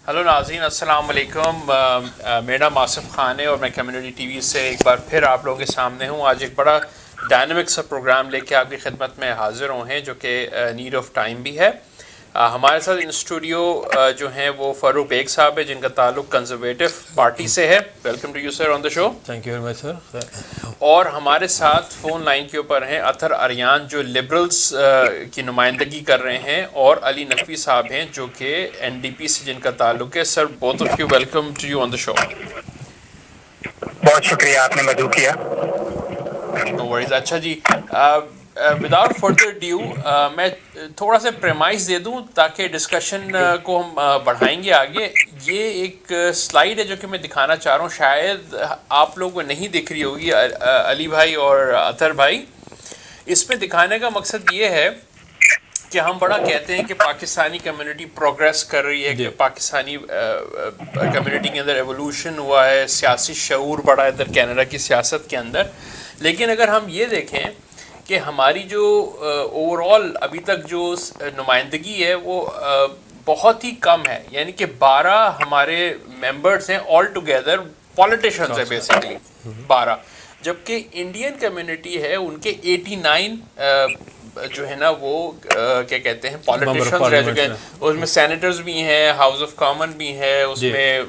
Hello ناظرین، السلام علیکم. میرا نام آصف خان ہے اور میں کمیونٹی ٹی وی سے ایک بار پھر آپ لوگوں کے سامنے ہوں. آج ایک بڑا ڈائنامک سا پروگرام لے کے آپ کی خدمت میں حاضر ہیں جو کہ نیڈ آف ٹائم بھی ہے. ہمارے ساتھ ان اسٹوڈیو جو ہیں وہ فاروق بیگ صاحب ہے جن کا تعلق کنزرویٹو پارٹی سے ہے. Welcome to you sir on the show. Thank you very much sir. اور ہمارے ساتھ فون لائن کے اوپر ہیں اطہر اریان جو لبرلز کی نمائندگی کر رہے ہیں، اور علی نقوی صاحب ہیں جو کہ این ڈی پی سے جن کا تعلق ہے. Sir both of you, welcome to you on the show. بہت شکریہ، آپ نے مدعو کیا. No worries. اچھا جی، وداؤٹ فردر ڈیو میں تھوڑا سا پریمائز دے دوں تاکہ ڈسکشن کو ہم بڑھائیں گے آگے. یہ ایک سلائیڈ ہے جو کہ میں دکھانا چاہ رہا ہوں، شاید آپ لوگوں کو نہیں دکھ رہی ہوگی علی بھائی اور اطہر بھائی. اس میں دکھانے کا مقصد یہ ہے کہ ہم بڑا کہتے ہیں کہ پاکستانی کمیونٹی پروگریس کر رہی ہے، کہ پاکستانی کمیونٹی کے اندر ایولوشن ہوا ہے، سیاسی شعور بڑھا ہے ادھر کینیڈا کی سیاست کے اندر. لیکن اگر ہم یہ دیکھیں کہ ہماری جو اوور آل ابھی تک جو نمائندگی ہے وہ بہت ہی کم ہے. یعنی کہ 12 ہمارے ممبرس ہیں آل ٹوگیدر، پولیٹیشنز ہیں بیسیکلی 12، جبکہ انڈین کمیونٹی ہے ان کے 89 جو ہے نا وہ کیا کہتے ہیں پولیٹیشنز رہ چکے ہیں. اس میں سینیٹرز بھی ہیں، ہاؤس آف کامن بھی ہے، اس میں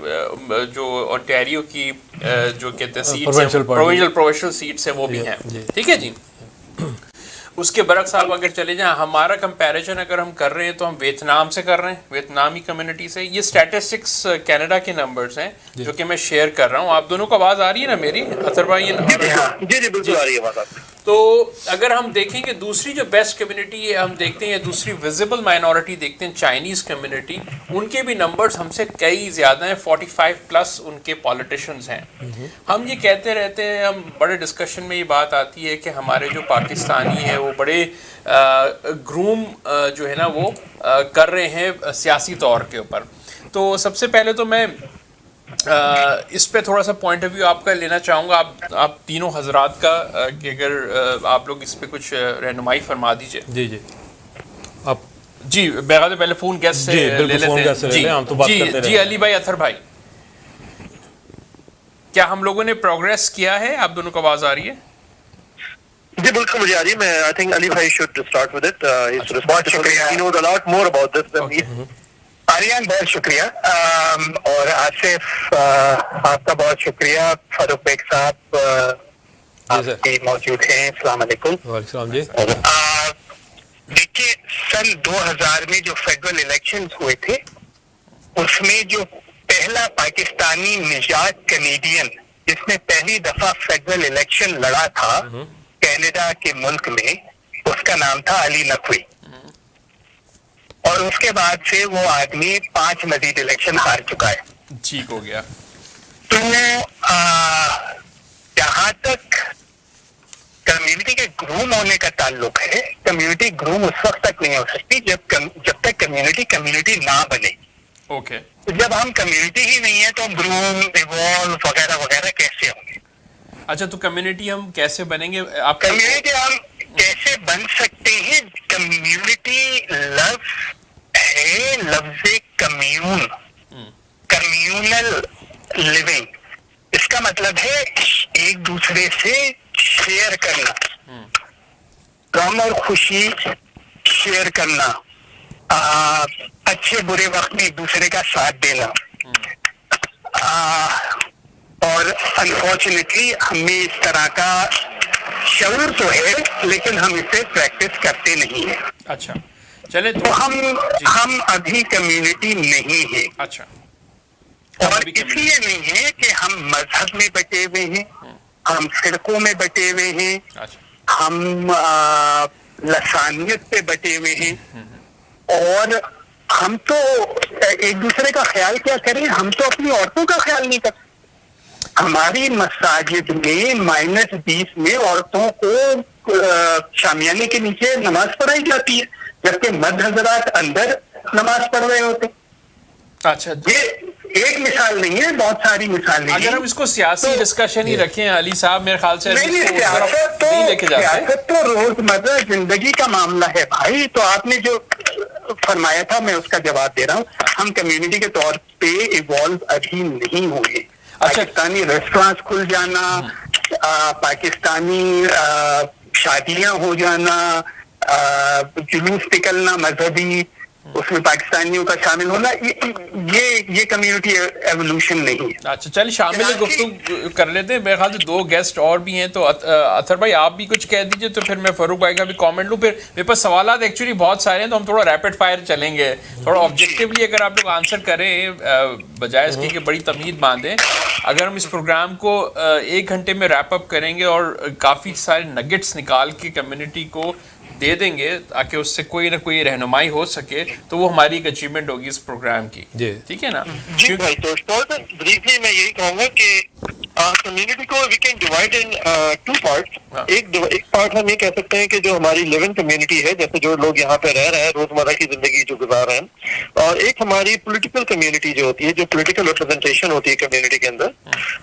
جو اونٹیریو کی جو کہتے ہیں سیٹس پروونشل سیٹس ہیں وہ بھی ہیں. ٹھیک ہے جی. اس کے برعکس آپ اگر چلے جائیں، ہمارا کمپیریزن اگر ہم کر رہے ہیں تو ہم ویتنام سے کر رہے ہیں، ویتنامی کمیونٹی سے. یہ اسٹیٹسٹکس کینیڈا کے نمبرز ہیں جو کہ میں شیئر کر رہا ہوں. آپ دونوں کو آواز آ رہی ہے نا میری، اطہر بھائی؟ جی جی بالکل آ رہی ہے آواز آپ. تو اگر ہم دیکھیں کہ دوسری جو بیسٹ کمیونٹی ہے ہم دیکھتے ہیں، یا دوسری ویزیبل مائنورٹی دیکھتے ہیں چائنیز کمیونٹی، ان کے بھی نمبرز ہم سے کئی زیادہ ہیں، 45+ ان کے پولیٹیشنز ہیں. ہم یہ کہتے رہتے ہیں، ہم بڑے ڈسکشن میں یہ بات آتی ہے کہ ہمارے جو پاکستانی ہیں وہ بڑے گروم جو ہے نا وہ کر رہے ہیں سیاسی طور کے اوپر. تو سب سے پہلے تو میں اس پہ تھوڑا سا پوائنٹ آف ویو آپ کا لینا چاہوں گا، آپ تینوں حضرات کا، کہ اگر آپ لوگ اس پہ کچھ رہنمائی فرما دیجئے. جی جی آپ جی بغیر پہلے فون گیس سے لے لیتے ہیں. جی علی بھائی، اطہر بھائی، کیا ہم لوگوں نے پروگریس کیا ہے؟ آپ دونوں کو آواز آ رہی ہے؟ جی بالکل مجھے آ رہی ہے. میں آئی تھنک علی بھائی شوڈ اسٹارٹ ود اٹ. بہت شکریہ. ہی نوز ا لاٹ مور اباؤٹ دس دین می. آریان بہت شکریہ، اور آصف آپ کا بہت شکریہ. فاروق بیگ صاحب آپ کی موجود ہیں. السلام علیکم. وعلیکم السلام. جی دیکھیے، سن 2000 میں جو فیڈرل الیکشنز ہوئے تھے اس میں جو پہلا پاکستانی نژاد کینیڈین جس نے پہلی دفعہ فیڈرل الیکشن لڑا تھا کینیڈا کے ملک میں، اس کا نام تھا علی نقوی. اور اس کے بعد سے وہ آدمی 5 مزید الیکشن ہار چکا ہے. ٹھیک ہو گیا. تو جہاں تک کمیونٹی کے گروم ہونے کا تعلق ہے، کمیونٹی گروم اس وقت تک نہیں ہو سکتی جب تک کمیونٹی نہ بنے. اوکے. جب ہم کمیونٹی ہی نہیں ہے تو گروم ایوالو وغیرہ وغیرہ کیسے ہوں گے؟ اچھا، تو کمیونٹی ہم کیسے بنیں گے؟ آپ کمیونٹی ہم کیسے بن سکتے ہیں؟ کمیونٹی لفظ ہے، لفظ کمیون، کمیونل لیونگ. اس کا مطلب ہے ایک دوسرے سے شیئر کرنا، غم اور خوشی شیئر کرنا، اچھے برے وقت میں ایک دوسرے کا ساتھ دینا. اور انفارچونیٹلی ہمیں اس طرح کا شعور تو ہے لیکن ہم اسے پریکٹس کرتے نہیں ہیں. اچھا چلے تو ہم ابھی کمیونٹی نہیں ہیں. اچھا. اور اس لیے نہیں ہے کہ ہم مذہب میں بٹے ہوئے ہیں، ہم فرقوں میں بٹے ہوئے ہیں، ہم لسانیت پہ بٹے ہوئے ہیں. اور ہم تو ایک دوسرے کا خیال کیا کریں، ہم تو اپنی عورتوں کا خیال نہیں کرتے. ہماری مساجد میں -20 میں عورتوں کو شامیانے کے نیچے نماز پڑھائی جاتی ہے، جبکہ مرد حضرات اندر نماز پڑھ رہے ہوتے. اچھا، یہ ایک مثال نہیں ہے، بہت ساری مثالیں ہیں. اگر ہم اس کو سیاسی ڈسکشن ہی رکھیں علی صاحب، میرے خیال سے سیاست تو روزمرہ زندگی کا معاملہ ہے بھائی. تو آپ نے جو فرمایا تھا میں اس کا جواب دے رہا ہوں. ہم کمیونٹی کے طور پہ ایوالو ابھی نہیں ہوئے. پاکستانی ریسٹورانٹس کھل جانا, پاکستانی شادیاں ہو جانا, جلوس نکلنا مذہبی, اس میں پاکستانیوں کا شامل ہونا, یہ کمیونٹی ایوولوشن نہیں ہے. اچھا چلیے شامل گفتگو کر لیتے ہیں. میرے خیال سے 2 گیسٹ اور بھی ہیں, تو اطہر بھائی آپ بھی کچھ کہہ دیجئے تو پھر میں فاروق بھائی کا بھی کامنٹ لوں. پھر میرے پاس سوالات ایکچولی بہت سارے ہیں تو ہم تھوڑا ریپڈ فائر چلیں گے, تھوڑا آبجیکٹیولی اگر آپ لوگ آنسر کریں بجائے اس کی کہ بڑی تمہید باندھیں. اگر ہم اس پروگرام کو 1 گھنٹے میں ریپ اپ کریں گے اور کافی سارے نگٹس نکال کے کمیونٹی کو دے دیں گے تاکہ اس سے کوئی نہ کوئی رہنمائی ہو سکے, تو وہ ہماری ایک اچیومنٹ ہوگی اس پروگرام کی. ٹھیک ہے نا جی بھائی. تو بریفلی میں یہی کہوں گا کہ کمیونٹی کو we can divide in 2 parts. ایک پارٹ ہم یہ کہہ سکتے ہیں کہ جو ہماری لیونگ کمیونٹی ہے, جیسے جو لوگ یہاں پہ رہ رہے ہیں, روزمرہ کی زندگی جو گزار رہے ہیں, اور ایک ہماری پولیٹیکل کمیونٹی جو ہوتی ہے, جو پولیٹیکل ریپرزنٹیشن ہوتی ہے کمیونٹی کے اندر.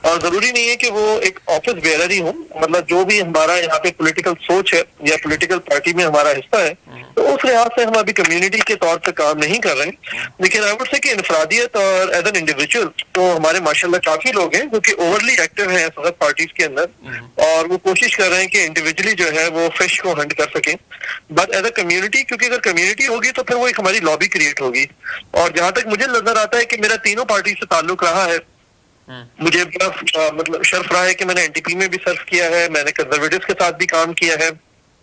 اور ضروری نہیں ہے کہ وہ ایک آفس بیئرر ہی ہوں, مطلب جو بھی ہمارا یہاں پہ پولیٹیکل سوچ ہے یا پولیٹیکل پارٹی میں ہمارا حصہ ہے, تو اس لحاظ سے ہم ابھی کمیونٹی کے طور پہ کام نہیں کر رہے ہیں. لیکن آئی وڈ سے کہ انفرادیت اور ایز این انڈیویجول تو ہمارے ماشاءاللہ کافی لوگ ہیں جو کہ اوورلی ایکٹیو ہیں سب پارٹیز کے اندر, اور وہ کوشش کر رہے ہیں کہ انڈیویجولی جو ہے وہ فش کو ہنٹ کر سکیں. بٹ ایز اے کمیونٹی, کیونکہ اگر کمیونٹی ہوگی تو پھر وہ ایک ہماری لابی کریٹ ہوگی. اور جہاں تک مجھے نظر آتا ہے کہ میرا تینوں پارٹی سے تعلق رہا ہے, مجھے مطلب شرف رہا ہے کہ میں نے NTP میں بھی سرو کیا ہے, میں نے کنزرویٹوز کے ساتھ بھی کام کیا ہے,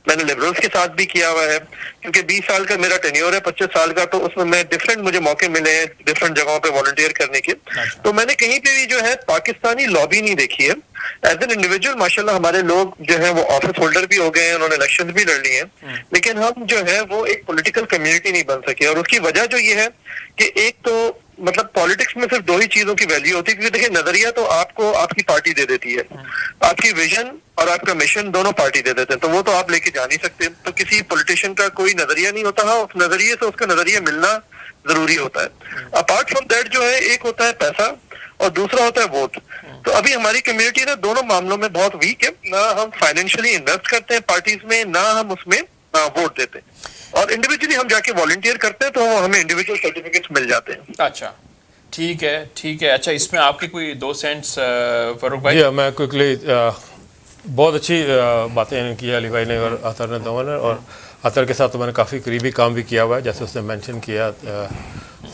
میں نے لبرلز کے ساتھ بھی کیا ہوا ہے, کیونکہ 20 سال کا میرا ٹینیور ہے, 25 سال کا, تو اس میں ڈفرینٹ مجھے موقع ملے ہیں ڈفرینٹ جگہوں پہ والنٹیئر کرنے کے. تو میں نے کہیں پہ بھی جو ہے پاکستانی لابی نہیں دیکھی ہے. ایز این انڈیویجول ماشاءاللہ ہمارے لوگ جو ہیں وہ آفس ہولڈر بھی ہو گئے ہیں, انہوں نے الیکشن بھی لڑ لی ہیں, لیکن ہم جو ہے وہ ایک پولیٹیکل کمیونٹی نہیں بن سکے. اور اس کی وجہ جو یہ ہے کہ ایک تو مطلب پالیٹکس میں صرف 2 ہی چیزوں کی ویلیو ہوتی ہے, کیونکہ دیکھیں نظریہ تو آپ کو آپ کی پارٹی دے دیتی ہے, آپ کی ویژن اور آپ کا مشن دونوں پارٹی دے دیتے ہیں, تو وہ تو آپ لے کے جا نہیں سکتے. تو کسی پولیٹیشین کا کوئی نظریہ نہیں ہوتا, اس نظریے سے اس کا نظریہ ملنا ضروری ہوتا ہے. اپارٹ فرام دیٹ جو ہے ایک ہوتا ہے پیسہ اور دوسرا ہوتا ہے ووٹ. تو ابھی ہماری کمیونٹی نا دونوں معاملوں میں بہت ویک ہے, نہ ہم فائنینشلی انویسٹ کرتے ہیں پارٹیز میں, نہ ہم اس میں ووٹ دیتے ہیں, اور انڈیویجولی ہم جا کے والنٹیئر کرتے ہیں تو ہمیں انڈیویجول سرٹیفکیٹس مل جاتے ہیں. اچھا ٹھیک ہے ٹھیک ہے. اچھا اس میں آپ کے کوئی 2 سینٹس فاروق بھائی؟ جی میں کوئکلی, بہت اچھی باتیں کی علی بھائی نے اور اطہر نے دونوں نے, اور اطہر کے ساتھ تو میں نے کافی قریبی کام بھی کیا ہوا ہے, جیسے اس نے مینشن کیا,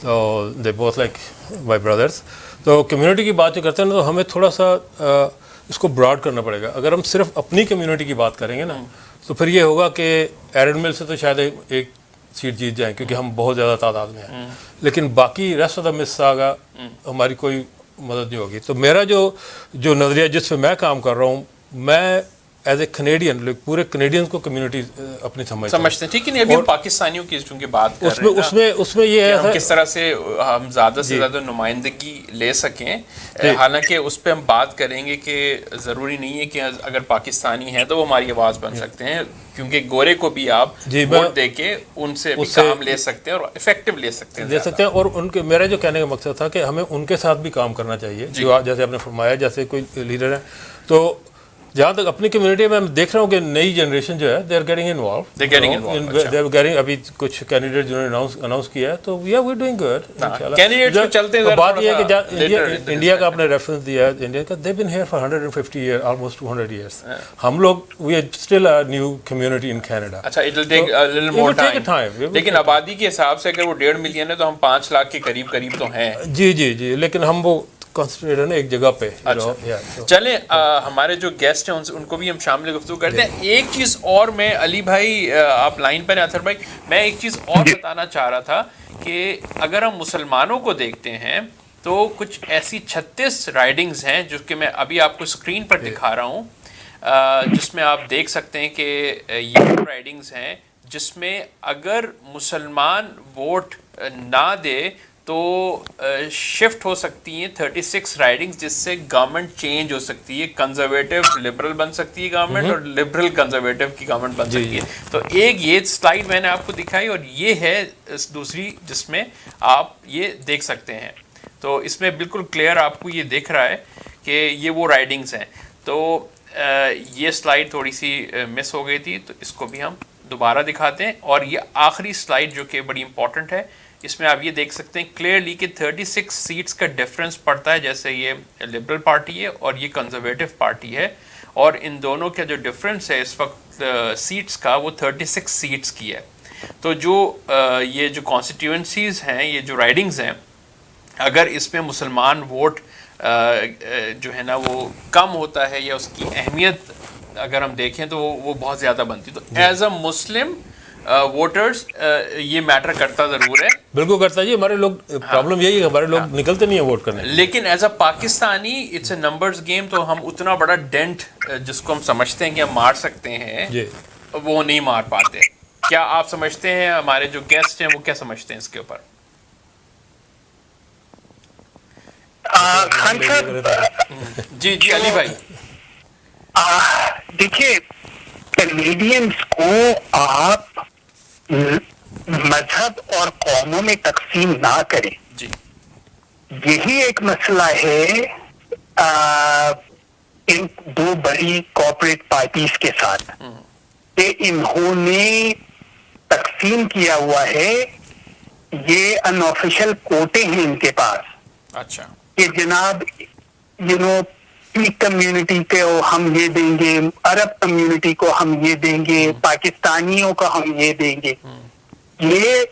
تو they both like my brothers. تو کمیونٹی کی بات جو کرتے ہیں نا, تو ہمیں تھوڑا سا اس کو براڈ کرنا پڑے گا. اگر ہم صرف اپنی کمیونٹی کی بات کریں گے نا, تو پھر یہ ہوگا کہ ایرن مل سے تو شاید ایک سیٹ جیت جائیں کیونکہ ہم بہت زیادہ تعداد میں ہیں, لیکن باقی ریسٹ آف دا مساگا ہماری کوئی مدد نہیں ہوگی. تو میرا جو نظریہ جس پہ میں کام کر رہا ہوں, میں ایز اے کینیڈین پورے کینیڈین کو کمیونٹی اپنی سمجھتے ہیں. ٹھیک ہے, نہیں ابھی ہم پاکستانیوں کی چونکہ بات کر رہے ہیں, اس میں یہ ہے ہم کس طرح سے ہم زیادہ سے زیادہ نمائندگی لے سکیں. حالانکہ اس پہ ہم بات کریں گے کہ ضروری نہیں ہے کہ اگر پاکستانی ہیں تو وہ ہماری آواز بن سکتے ہیں, کیونکہ گورے کو بھی آپ ووٹ دے کے ان سے بھی کام لے سکتے ہیں اور افیکٹو لے سکتے ہیں. اور ان کے میرا جو کہنے کا مقصد تھا کہ ہمیں ان کے ساتھ بھی کام کرنا چاہیے, جو جیسے آپ نے فرمایا, جیسے کوئی لیڈر ہے. تو جہاں تک اپنی کمیونٹی میں دیکھ رہا ہوں کہ نئی جنریشن جو ہے دے آر گیٹنگ انوالو. ابھی کچھ کینڈیڈیٹ جنہوں نے اناؤنس کیا ہے, تو وی آر ڈوئنگ گڈ. بات یہ ہے کہ انڈیا کا آپ نے ریفرنس دیا ہے, انڈیا کا, they been here for 150 year, almost 200 years. ہم لوگ we are still a new community in Canada. اچھا it will take a little more time, لیکن آبادی کے حساب سے اگر وہ 1.5 ملین ہے تو ہم 5 لاکھ کے قریب تو ہیں. جی جی جی, لیکن ہم وہ کنسنٹریٹ ہے ایک جگہ پہ. چلیں ہمارے جو گیسٹ ہیں ان کو بھی ہم شامل گفتگو کرتے ہیں. ایک چیز اور میں, علی بھائی آپ لائن پر ہیں, اطہر بھائی میں ایک چیز اور بتانا چاہ رہا تھا کہ اگر ہم مسلمانوں کو دیکھتے ہیں تو کچھ ایسی 36 رائڈنگز ہیں جو کہ میں ابھی آپ کو اسکرین پر دکھا رہا ہوں, جس میں آپ دیکھ سکتے ہیں کہ یہ رائڈنگز ہیں جس میں اگر مسلمان ووٹ نہ دے تو شفٹ ہو سکتی ہیں 36 رائڈنگز, جس سے گورنمنٹ چینج ہو سکتی ہے. کنزرویٹو لبرل بن سکتی ہے گورنمنٹ, اور لبرل کنزرویٹو کی گورنمنٹ بن سکتی ہے. تو ایک یہ سلائیڈ میں نے آپ کو دکھائی, اور یہ ہے دوسری جس میں آپ یہ دیکھ سکتے ہیں. تو اس میں بالکل کلیئر آپ کو یہ دیکھ رہا ہے کہ یہ وہ رائڈنگز ہیں. تو یہ سلائیڈ تھوڑی سی مس ہو گئی تھی, تو اس کو بھی ہم دوبارہ دکھاتے ہیں. اور یہ آخری سلائیڈ جو کہ بڑی امپورٹنٹ ہے, اس میں آپ یہ دیکھ سکتے ہیں کلیئرلی کہ 36 سیٹس کا ڈفرینس پڑتا ہے, جیسے یہ لبرل پارٹی ہے اور یہ کنزرویٹو پارٹی ہے, اور ان دونوں کا جو ڈفرینس ہے اس وقت سیٹس کا وہ 36 سیٹس کی ہے. تو جو یہ جو کانسٹیٹیوئنسیز ہیں, یہ جو رائڈنگز ہیں, اگر اس میں مسلمان ووٹ جو ہے نا وہ کم ہوتا ہے یا اس کی اہمیت اگر ہم دیکھیں تو وہ بہت زیادہ بنتی. تو ایز اے مسلم ووٹرز یہ میٹر کرتا ضرور ہے, بالکل کرتا ہے جی. ہمارے لوگ پرابلم یہی ہے, ہمارے لوگ نکلتے نہیں ہیں ووٹ کرنے. لیکن as a Pakistani it's a numbers game, تو ہم اتنا بڑا ڈینٹ جس کو ہم سمجھتے ہیں کہ ہم مار سکتے ہیں وہ نہیں مار پاتے. کیا آپ سمجھتے ہیں, ہمارے جو گیسٹ ہیں وہ کیا سمجھتے ہیں اس کے اوپر؟ خان صاحب جی جی علی بھائی. دیکھیے, کینیڈینس کو آپ مذہب اور قوموں میں تقسیم نہ کریں. جی یہی ایک مسئلہ ہے ان دو بڑی کارپوریٹ پارٹیز کے ساتھ کہ انہوں نے تقسیم کیا ہوا ہے. یہ ان آفیشل کوٹے ہیں ان کے پاس اچھا کہ جناب سکھ کمیونٹی کو ہم یہ دیں گے, عرب کمیونٹی کو ہم یہ دیں گے, پاکستانیوں کو ہم یہ دیں گے. یہ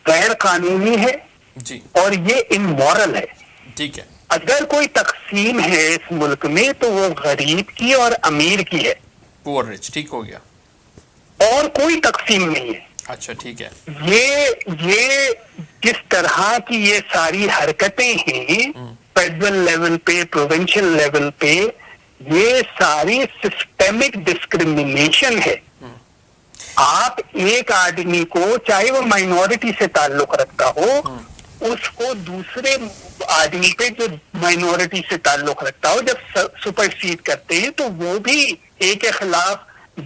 غیر قانونی ہے جی, اور یہ امورل ہے. ٹھیک ہے. اگر کوئی تقسیم ہے اس ملک میں تو وہ غریب کی اور امیر کی ہے, پور رچ, ٹھیک ہو گیا. اور کوئی تقسیم نہیں ہے. اچھا ٹھیک ہے. یہ جس طرح کی یہ ساری حرکتیں ہیں فیڈرل لیول پہ, پروونشل لیول پہ, یہ ساری سسٹمک ڈسکریمنیشن ہے. آپ ایک آدمی کو, چاہے وہ مائنورٹی سے تعلق رکھتا ہو, اس کو دوسرے آدمی پہ جو مائنورٹی سے تعلق رکھتا ہو جب سپرسیڈ کرتے ہیں تو وہ بھی ایک کے خلاف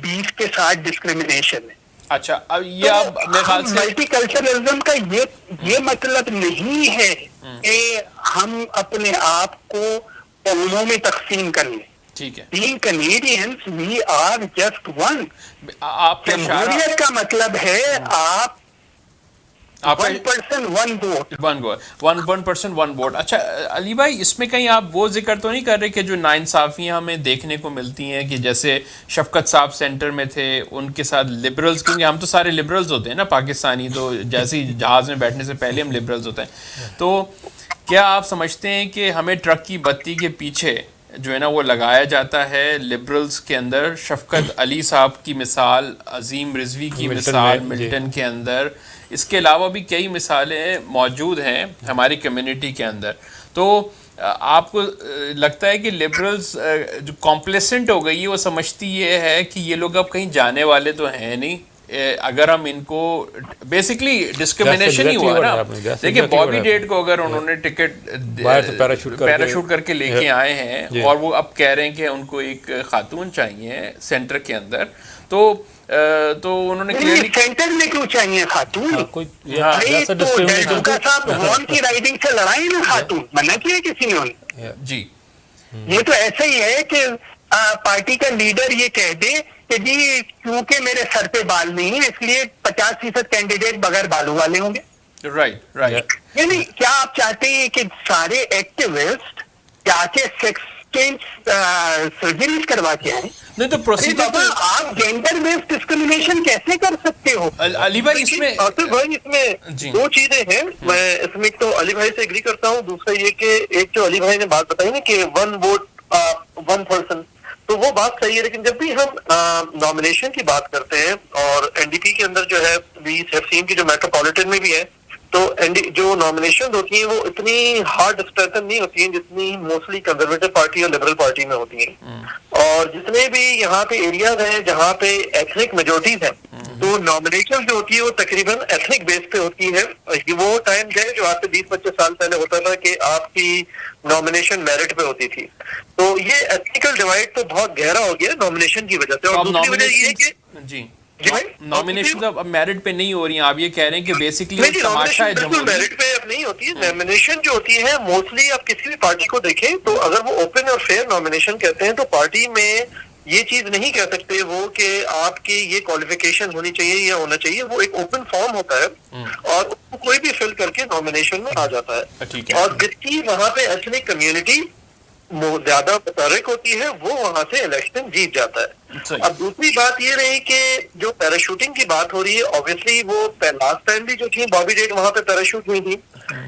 20 کے ساتھ ڈسکریمنیشن ہے. اچھا, اب یہ آپ میرے خیال سے ملٹی کلچرلزم کا یہ مطلب نہیں ہے کہ ہم اپنے آپ کو قوموں میں تقسیم کر لیں. ٹھیک ہے. being Canadians, we are just one. آپ کا اشارہ جمہوریت کا مطلب ہے آپ آپ one person one vote. One person one vote. اچھا علی بھائی, اس میں کہیں آپ وہ ذکر تو نہیں کر رہے کہ جو ناانصافیاں ہمیں دیکھنے کو ملتی ہیں, کہ جیسے شفقت صاحب سینٹر میں تھے, ان کے ساتھ لبرلز, کیونکہ ہم تو سارے لبرلز ہوتے ہیں نا پاکستانی, تو جیسے ہی جہاز میں بیٹھنے سے پہلے ہم لبرلز ہوتے ہیں. تو کیا آپ سمجھتے ہیں کہ ہمیں ٹرک کی بتی کے پیچھے جو ہے نا وہ لگایا جاتا ہے لبرلز کے اندر؟ شفقت علی صاحب کی مثال, عظیم رضوی کی مثال ملٹن کے اندر, اس کے علاوہ بھی کئی مثالیں موجود ہیں ہماری کمیونٹی کے اندر. تو آپ کو لگتا ہے کہ لبرلز جو کمپلیسنٹ ہو گئی ہے, وہ سمجھتی یہ ہے کہ یہ لوگ اب کہیں جانے والے تو ہیں نہیں, اگر ہم ان کو بیسکلی ڈسکریمنیشن ہی ہوا نا. دیکھیں بابی ڈیٹ کو اگر انہوں نے ٹکٹ پیراشوٹ کر کے لے کے آئے ہیں اور وہ اب کہہ رہے ہیں کہ ان کو ایک خاتون چاہیے سینٹر کے اندر, تو انہوں نے کلیئرلی سینٹر میں کیوں چاہیے خاتون؟ کی رائڈنگ سے لڑائی نا خاتون, منع کیا کسی نے؟ جی یہ تو ایسا ہی ہے کہ پارٹی کا لیڈر یہ کہہ دے کہ جی کیونکہ میرے سر پہ بال نہیں ہے اس لیے 50% کینڈیڈیٹ بغیر بالوں والے ہوں گے. رائٹ. یعنی کیا آپ چاہتے ہیں کہ سارے ایکٹیوسٹ جا کے سیکس چینج سرجریز کروا کے آئیں؟ نہیں تو پروسیجر تو آپ جینڈر بیسڈ ڈسکریمنیشن کیسے کر سکتے ہو؟ علی بھائی اس میں اس میں دو چیزیں ہیں. میں اس میں ایک تو علی بھائی سے ایگری کرتا ہوں, دوسرا یہ کہ ایک جو علی بھائی نے بات بتائی نا کہ ون ووٹ ون پرسن, تو وہ بات صحیح ہے. لیکن جب بھی ہم نامینیشن کی بات کرتے ہیں, اور این ڈی پی کے اندر جو ہے وی ہیو سین کی جو میٹروپولیٹن میں بھی ہے, تو جو نامینیشن ہوتی ہیں وہ اتنی ہارڈ اسٹریٹن نہیں ہوتی ہیں جتنی موسٹلی کنزرویٹو پارٹی اور لبرل پارٹی میں ہوتی ہیں. اور جتنے بھی یہاں پہ ایریاز ہیں جہاں پہ ایتھنک میجورٹیز ہیں, تو نامینیشن جو ہوتی ہے وہ تقریباً ایتھنک بیس پہ ہوتی ہے. وہ ٹائم جو ہے جو آج سے 20-25 سال پہلے ہوتا تھا کہ آپ کی نامینیشن میرٹ پہ ہوتی تھی, تو یہ ایتھنیکل ڈیوائڈ تو بہت گہرا ہو گیا نامینیشن کی وجہ سے. اور دوسری وجہ یہ ہے کہ جی نامینیشن اب میرٹ پہ نہیں ہو رہی ہیں, آپ یہ کہہ رہے ہیں کہ بیسکلی تماشا ہے بالکل میرٹ پہ اب نہیں ہوتی ہے. نامینیشن جو ہوتی ہے موسٹلی آپ کسی بھی پارٹی کو دیکھیں تو اگر وہ اوپن اور فیئر نامینیشن کہتے ہیں تو پارٹی میں یہ چیز نہیں کہہ سکتے وہ کہ آپ کی یہ کوالیفیکیشن ہونی چاہیے یا ہونا چاہیے. وہ ایک اوپن فارم ہوتا ہے اور کوئی بھی فل کر کے نامینیشن میں آ جاتا ہے, اور جس کی وہاں پہ ایتھنک کمیونٹی زیادہ متحرک ہوتی ہے وہ وہاں سے الیکشن جیت جاتا ہے. اب دوسری بات یہ رہی کہ جو پیراشوٹنگ کی بات ہو رہی ہے, اوبیسلی وہ لاسٹ ٹائم بھی جو تھی بابی ڈیڈ وہاں پہ پیراشوٹ ہوئی تھی,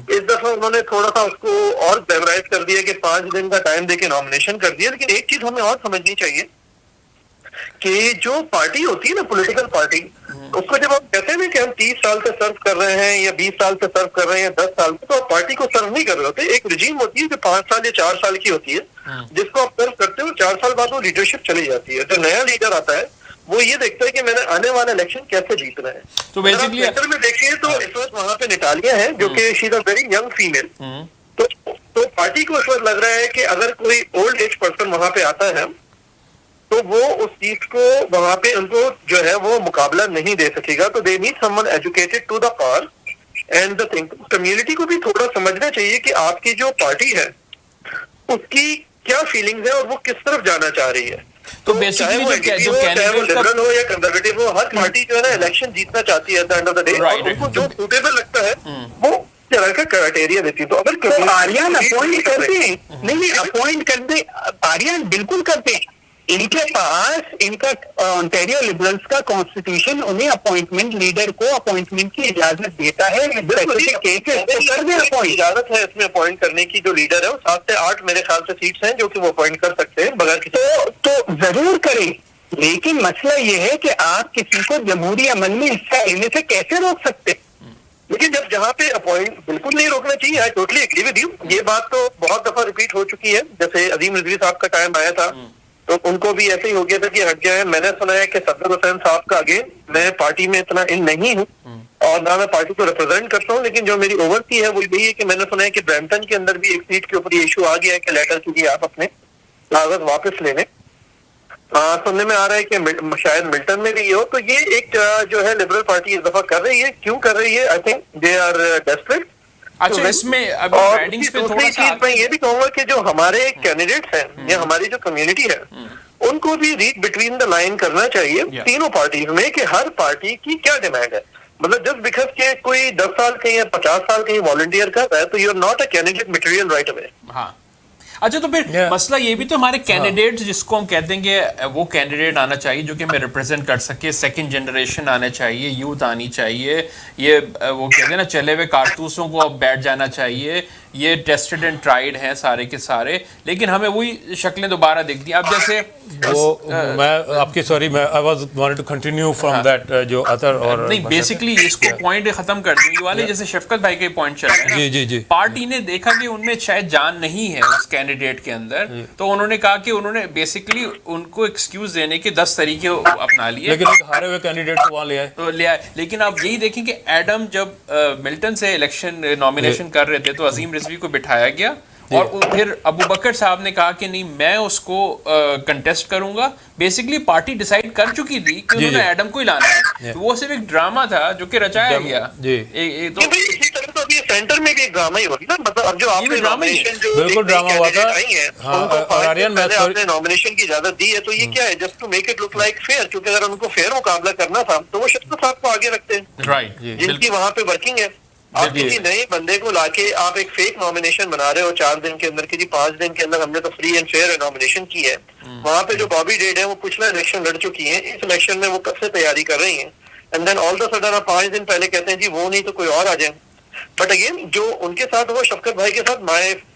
اس دفعہ انہوں نے تھوڑا سا اس کو اور گلیمرائز کر دیا کہ 5 دن کا ٹائم دے کے نامینیشن کر دیا. لیکن ایک چیز ہمیں اور سمجھنی چاہیے کہ جو پارٹی ہوتی ہے نا, پولیٹیکل پارٹی, اس کو جب ہم کہتے ہیں کہ ہم 30 سال سے سرو کر رہے ہیں یا 20 سال سے سرو کر رہے ہیں یا 10 سال سے, تو آپ پارٹی کو سرو نہیں کر رہے ہوتے. ایک رجیم ہوتی ہے جو 5 سال یا 4 سال کی ہوتی ہے, جس کو آپ سرو کرتے ہو, 4 سال بعد وہ لیڈرشپ چلی جاتی ہے. جو نیا لیڈر آتا ہے وہ یہ دیکھتا ہے کہ میں نے آنے والا الیکشن کیسے جیتنا ہے. تو بیسیکلی سینٹر میں دیکھیے تو اس وقت وہاں پہ نٹالیا ہے جو کہ شی از اے ویری ینگ فیمیل. تو پارٹی کو اس وقت لگ رہا ہے کہ اگر کوئی اولڈ ایج پرسن وہاں پہ آتا ہے تو وہ اس چیز کو وہاں پہ ان کو جو ہے وہ مقابلہ نہیں دے سکے گا. تو they need someone educated to the par and the thing. Community کو بھی تھوڑا سمجھنا چاہیے کہ آپ کی جو پارٹی ہے اس کی کیا فیلنگز ہے اور وہ کس طرف جانا چاہ رہی ہے. تو چاہے وہ لبرل ہو یا کنزرویٹو ہو, ہر پارٹی جو ہے نا الیکشن جیتنا چاہتی ہے at the end of the day, اور ان کو جو سوٹیبل لگتا ہے وہ طرح کا کرائٹیریا دیتی ہے. تو اگر آریان اپوائنٹ کرتے ہیں, نہیں اپوائنٹ کرتے, آریان بالکل کرتے ہیں. ان کے پاس ان کا اونٹیریو لبرلز کا کانسٹیٹیوشن انہیں اپوائنٹمنٹ, لیڈر کو اپوائنٹمنٹ کی اجازت دیتا ہے. اجازت ہے اس میں اپوائنٹ کرنے کی. جو لیڈر ہے وہ 7 سے 8 میرے خیال سے سیٹس ہیں جو کہ وہ اپوائنٹ کر سکتے ہیں بغیر کسی. تو ضرور کریں, لیکن مسئلہ یہ ہے کہ آپ کسی کو جمہوری عمل میں حصہ لینے سے کیسے روک سکتے. لیکن جہاں پہ اپوائنٹ بالکل نہیں روکنا چاہیے. I totally agree with you. یہ بات تو بہت دفعہ ریپیٹ ہو چکی ہے. جیسے عظیم رضوی صاحب کا ٹائم آیا تھا تو ان کو بھی ایسے ہی ہو گیا تھا کہ ہٹ جائے. میں نے سنا ہے کہ صدر حسین صاحب کا آگے میں پارٹی میں اتنا ان نہیں ہوں اور نہ میں پارٹی کو ریپرزینٹ کرتا ہوں, لیکن جو میری اوور سی ہے وہ یہی ہے کہ میں نے سنا ہے کہ برمپٹن کے اندر بھی ایک سیٹ کے اوپر یہ ایشو آ گیا ہے کہ لیٹر کیجیے آپ اپنے کاغذ واپس لے لیں. سننے میں آ رہا ہے کہ شاید ملٹن میں بھی یہ ہو. تو یہ ایک جو ہے لبرل پارٹی اس دفعہ کر رہی ہے. کیوں کر رہی ہے؟ I think they are desperate. اچھا, اس میں اور دوسری چیز میں یہ بھی کہوں گا کہ جو ہمارے کینڈیڈیٹس ہیں یا ہماری جو کمیونٹی ہے ان کو بھی ریڈ بٹوین دا لائن کرنا چاہیے تینوں پارٹیز میں کہ ہر پارٹی کی کیا ڈیمانڈ ہے. مطلب جسٹ بیکاز کہ کوئی 10 سال کہیں یا 50 سال کہیں والنٹیئر کر رہا ہے تو you are not a candidate material right away. ہاں, اچھا, تو پھر مسئلہ یہ بھی تو ہمارے کینڈیڈیٹ جس کو ہم کہتے ہیں کہ وہ کینڈیڈیٹ آنا چاہیے جو کہ ہمیں ریپرزینٹ کر سکے. سیکنڈ جنریشن آنا چاہیے, یوتھ آنی چاہیے, یہ وہ کہتے ہیں نا چلے ہوئے کارتوسوں کو اب بیٹھ جانا چاہیے. یہ ٹیسٹڈ اینڈ ٹرائیڈ ہیں سارے کے سارے, لیکن ہمیں وہی شکلیں دوبارہ دکھ دی. اب جیسے میں آپ کی سوری میں I was wanted to continue from that جو ادر اور نہیں بیسکلی اس کو پوائنٹ ختم کر دیں. یہ والے جیسے شفقت بھائی کے پوائنٹ چل رہے ہیں, جی جی جی, پارٹی نے دیکھا کہ ان میں شاید جان نہیں ہے اس کینڈیڈیٹ کے اندر, تو انہوں نے کہا کہ انہوں نے بیسکلی ان کو ایکسکیوز دینے کے 10 طریقے اپنا لیے, لیکن ایک ہارے ہوئے کینڈیڈیٹ کو وہاں لے آئے. لیکن آپ یہی دیکھیں کہ ایڈم جب ملٹن سے الیکشن نامینیشن کر رہے تھے تو عظیم رضوی کو بٹھایا گیا اور پھر ابو بکر صاحب نے کہا کہ نہیں میں اس کو کنٹیسٹ کروں گا. بیسکلی پارٹی ڈیسائیڈ کر چکی تھی کہ انہوں نے ایڈم کو ہی لانا ہے. وہ صرف ایک ڈرامہ تھا جو کہ رچایا گیا. اسی طرح تو ابھی سینٹر میں بھی ایک ڈرامہ ہی ہوگی نا. مطلب اب جو آپ نے بالکل ڈرامہ ہوا تھا, آپ نے نامینیشن کی اجازت دی ہے تو یہ کیا ہے, just to make it look like fair. کیونکہ اگر ان کو فیئر مقابلہ کرنا تھا تو وہ شفقت صاحب کو آگے رکھتے ہیں, رائٹ, جن کی وہاں پہ ورکنگ ہے. آپ کسی نئے بندے کو لا کے آپ ایک فیک نامینیشن بنا رہے ہو 4 دن کے اندر کہ جی 5 دن کے اندر ہم نے تو فری اینڈ فیئر نامینیشن کی ہے. وہاں پہ جو بابی ڈیڈ ہے وہ پچھلا الیکشن لڑ چکی ہیں, اس الیکشن میں وہ کب سے تیاری کر رہی ہیں, and then all the sudden آپ 5 دن پہلے کہتے ہیں جی وہ نہیں تو کوئی اور آ جائیں. بٹ اگین جو ان کے ساتھ ہوا شفقت بھائی کے ساتھ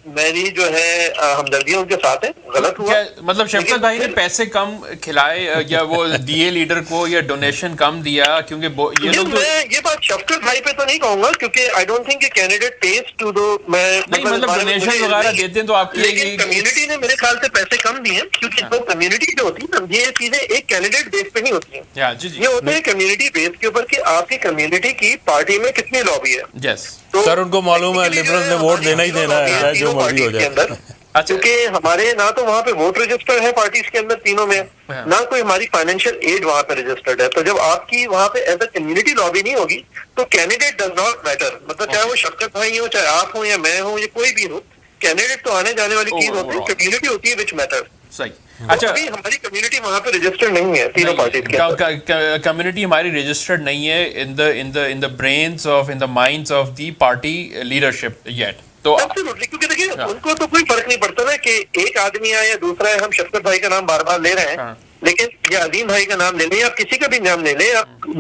میری جو ہے ہمدردیاں ان کے ساتھ ہیں. غلط ہوا مطلب شفقت بھائی نے پیسے کم کھلائے یا وہ دیے لیڈر کو یا ڈونیشن کم دیا, کیونکہ یہ لوگ یہ بات شفقت بھائی پہ تو نہیں کہوں گا کیونکہ آئی ڈونٹ تھنک کہ کینڈیڈیٹ پیز ٹو دو مطلب ڈونیشن وغیرہ دیتے ہیں تو آپ کی کمیونٹی نے میرے خیال سے پیسے کم دیے ہیں. کیونکہ جو کمیونٹی جو ہوتی ہے نا یہ چیزیں ایک کینڈیڈیٹ بیس پہ نہیں ہوتی ہیں, یہ ہوتے ہیں کمیونٹی بیس کے اوپر کہ آپ کی کمیونٹی کی پارٹی میں کتنی لابی ہے. سر ان کو معلوم ہے لبرل نے ووٹ دینا ہی دینا ہے جو مرضی ہو جائے. کیونکہ ہمارے نہ تو وہاں پہ ووٹ رجسٹر ہے پارٹیز کے اندر تینوں میں, نہ کوئی ہماری فائنینشیل ایڈ وہاں پہ رجسٹرڈ ہے. تو جب آپ کی وہاں پہ ایز اے کمیونٹی لابی نہیں ہوگی تو کینڈیڈیٹ ڈز ناٹ میٹر. مطلب چاہے وہ شفقت بھائی ہو, چاہے آپ ہوں یا میں ہوں یا کوئی بھی ہو, کینڈیڈیٹ تو آنے جانے والی چیز ہوتی ہے, کمیونٹی ہوتی ہے وچ میٹر. صحیح. اچھا ابھی ہماری کمیونٹی وہاں پہ رجسٹرڈ نہیں ہے تینوں پارٹیز کے. کمیونٹی ہماری رجسٹرڈ نہیں ہے in the brains of in the minds of the party leadership yet. تو کیونکہ دیکھیے ان کو تو کوئی فرق نہیں پڑتا نا کہ ایک آدمی ہے یا دوسرا ہے. ہم شفقت بھائی کا نام بار بار لے رہے ہیں لیکن یا عظیم بھائی کا نام لے لیں یا کسی کا بھی نام لے لیں,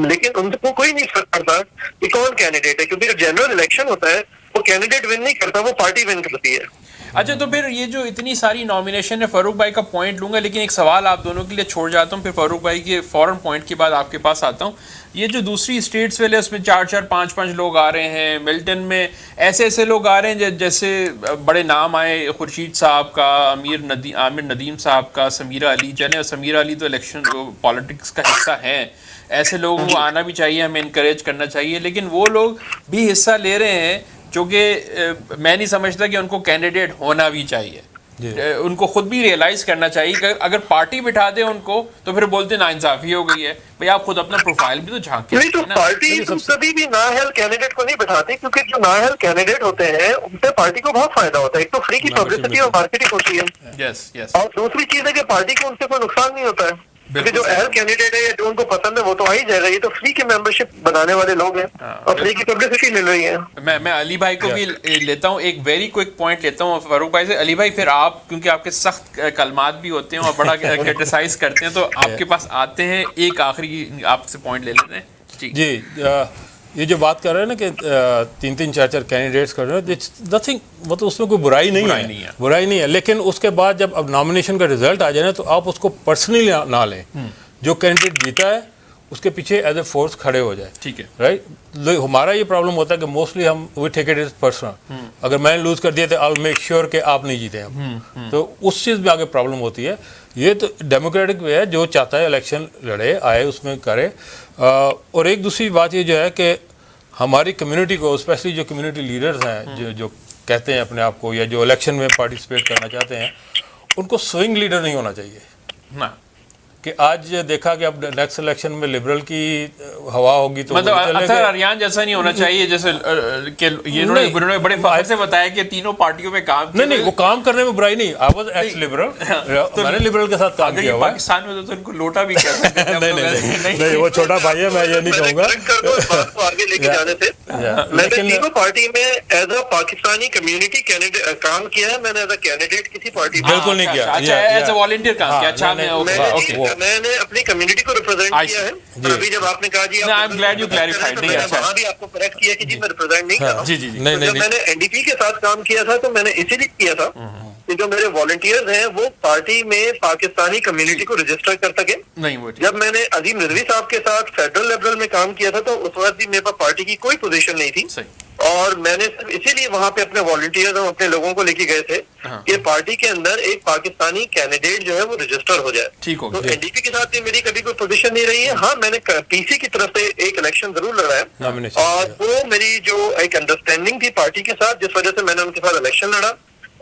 لیکن ان کو کوئی نہیں فرق پڑتا کہ کون کینڈیڈیٹ ہے, کیونکہ جب جنرل الیکشن ہوتا ہے وہ کینڈیڈیٹ ون نہیں کرتا, وہ پارٹی ون کرتی ہے. اچھا تو پھر یہ جو اتنی ساری نامینیشن ہے, فاروق بھائی کا پوائنٹ لوں گا لیکن ایک سوال آپ دونوں کے لیے چھوڑ جاتا ہوں, پھر فاروق بھائی کے فوراً پوائنٹ کے بعد آپ کے پاس آتا ہوں. یہ جو دوسری اسٹیٹس والے اس میں 4-4 5-5 لوگ آ رہے ہیں, ملٹن میں ایسے لوگ آ رہے ہیں جیسے بڑے نام آئے, خورشید صاحب کا, عامر ندیم صاحب کا, سمیرہ علی. چلیں سمیرہ علی تو الیکشن پالیٹکس کا حصہ ہیں, ایسے لوگوں کو آنا بھی چاہیے, ہمیں انکریج کرنا چاہیے, لیکن وہ لوگ بھی حصہ لے رہے ہیں جو کہ میں نہیں سمجھتا کہ ان کو کینڈیڈیٹ ہونا بھی چاہیے. ان کو خود بھی ریئلائز کرنا چاہیے کہ اگر پارٹی بٹھا دے ان کو تو پھر بولتے ناانصافی ہو گئی ہے. بھئی آپ خود اپنا پروفائل بھی تو جھانکیں. نہیں تو پارٹی کبھی بھی نااہل کینڈیڈیٹ کو نہیں بٹھاتی, کیونکہ جو نااہل کینڈیڈیٹ ہوتے ہیں ان سے پارٹی کو بہت فائدہ ہوتا ہے. ایک تو فری کی پبلسٹی اور مارکیٹنگ ہوتی ہے, اور دوسری چیز ہے کہ پارٹی کو ان سے کوئی نقصان نہیں ہوتا ہے, کیونکہ جو اہل کینڈیڈیٹ ہے یا جو ان کو پسند ہے وہ تو آ ہی جائے گا. یہ تو فری کی ممبرشپ بنانے والے لوگ ہیں اور فری کی پبلسٹی مل رہی ہے. میں علی بھائی کو بھی لیتا ہوں, ایک ویری کوئک پوائنٹ لیتا ہوں فاروق بھائی سے. علی بھائی پھر آپ کیونکہ آپ کے سخت کلمات بھی ہوتے ہیں اور بڑا کرٹیسائز کرتے ہیں تو آپ کے پاس آتے ہیں, ایک آخری آپ سے پوائنٹ لے لیتے ہیں. جی یہ جو بات کر رہے ہیں نا کہ 3-3 4-4 کینڈیڈیٹس کر رہے ہیں, نتھنگ, مطلب اس میں کوئی برائی نہیں ہے, لیکن اس کے بعد جب اب نامینیشن کا رزلٹ آ جائے نا تو آپ اس کو پرسنلی نہ لیں. جو کینڈیڈیٹ جیتا ہے اس کے پیچھے ایز اے فورس کھڑے ہو جائے. ٹھیک ہے, رائٹ. ہمارا یہ پرابلم ہوتا ہے کہ موسٹلی ہم وی ٹیک اٹ ایز پرسنل. اگر میں نے لوز کر دیا تو آئی ول میک شیور کہ آپ نہیں جیتے ہیں, تو اس چیز میں آگے پرابلم ہوتی ہے. یہ تو ڈیموکریٹک وے ہے, جو چاہتا ہے الیکشن لڑے, آئے, اس میں کرے. اور ایک دوسری بات یہ جو ہے کہ ہماری کمیونٹی کو, اسپیشلی جو کمیونٹی لیڈرز ہیں جو کہتے ہیں اپنے آپ کو یا جو الیکشن میں پارٹیسپیٹ کرنا چاہتے ہیں, ان کو سوئنگ لیڈر نہیں ہونا چاہیے. کہ آج دیکھا کہ اب نیکسٹ الیکشن میں لبرل کی ہوا ہوگی تو مطلب اطہر اریان جیسا نہیں ہونا چاہیے جیسے کہ انہوں نے بڑے فخر سے بتایا کہ تینوں پارٹیوں میں کام کیا. نہیں, وہ کام کرنے میں برائی نہیں. آئی واز ایکس لبرل, میں نے لبرل کے ساتھ کام کیا ہوا ہے. پاکستان میں تو ان کو لوٹا بھی کہہ سکتے ہیں. نہیں, وہ چھوٹا بھائی ہے, میں یہ نہیں کہوں گا. آگے لے کے جانے سے میں نے تینوں پارٹی میں ایز اے پاکستانی کمیونٹی کام کیا ہے. میں نے ایز اے کینڈیڈیٹ کسی پارٹی میں بالکل نہیں کیا. اچھا, ایز اے والنٹیئر کام کیا. اچھا, میں نے اپنی کمیونٹی کو ریپرزینٹ کیا ہے. ابھی جب آپ نے کہا جی وہاں بھی آپ کو کریکٹ کیا کہ جی میں ریپرزینٹ نہیں کر رہا ہوں. جب میں نے این ڈی پی کے ساتھ کام کیا تھا تو میں نے اسی لیے کیا تھا کہ جو میرے والنٹیئرز ہیں وہ پارٹی میں پاکستانی کمیونٹی کو رجسٹر کر سکیں. جب میں نے عظیم رضوی صاحب کے ساتھ فیڈرل لیول میں کام کیا تھا تو اس وقت بھی میرے پاس پارٹی کی کوئی پوزیشن نہیں تھی, اور میں نے صرف اسی لیے وہاں پہ اپنے والنٹیئرز اور اپنے لوگوں کو لے کے گئے تھے کہ پارٹی کے اندر ایک پاکستانی کینڈیڈیٹ جو ہے وہ رجسٹر ہو جائے. تو این ڈی پی کے ساتھ میری کبھی کوئی پوزیشن نہیں رہی ہے. ہاں, میں نے پی سی کی طرف سے ایک الیکشن ضرور لڑا ہے, اور وہ میری جو ایک انڈرسٹینڈنگ تھی پارٹی کے ساتھ, جس وجہ سے میں نے ان کے ساتھ الیکشن لڑا.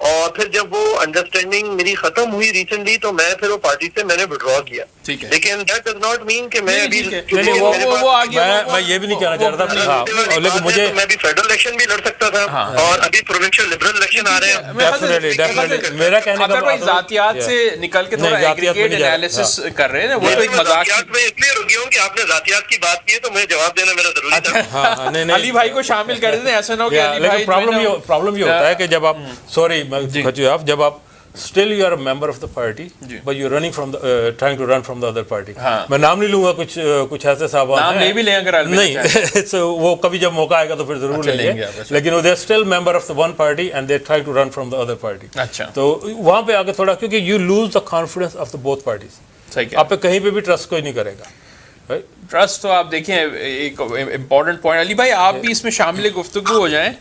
اور پھر جب وہ انڈرسٹینڈنگ میری ختم ہوئی ریسنٹلی تو میں پھر وہ پارٹی سے میں نے وڈرا کیا. لیکن دیٹ ڈز ناٹ مین کہ میں ابھی میں یہ بھی نہیں کہنا چاہ رہا تھا, لیکن مجھے میں ابھی فیڈرل الیکشن بھی لڑ سکتا تھا, اور ابھی پروونشل لبرل الیکشن آ رہے ہیں. میرا کہنے کا ذاتیات سے نکل کے تھوڑا ایگریگیٹ انالیسس کر رہے ہیں. وہ تو ایک مذاق میں اس لیے رک گیا ہوں کہ آپ نے ذاتیات کی بات کی ہے تو مجھے جواب دینا میرا ضروری تھا. علی بھائی کو شامل کر دیتے ہیں, ایسا نہ ہو کہ علی بھائی. پرابلم یہ ہوتا ہے کہ جب آپ, سوری جب آپ still you are a member of the party but you're running from the trying to run from the other party. میں نام نہیں لوں گا, کچھ ایسے صاحب نام لے بھی لیں اگر نہیں, وہ کبھی جب موقع آئے گا تو پھر ضرور لیں گے, لیکن they are still member of the one party and they try to run from the other party. تو وہاں پہ آگے تھوڑا, کیونکہ you lose the confidence of the both parties. آپ پہ کہیں پہ بھی ٹرسٹ کوئی نہیں کرے گا. ٹرسٹ تو آپ دیکھیں ایک امپورٹنٹ پوائنٹ. علی بھائی آپ بھی اس میں شامل گفتگو ہو جائیں,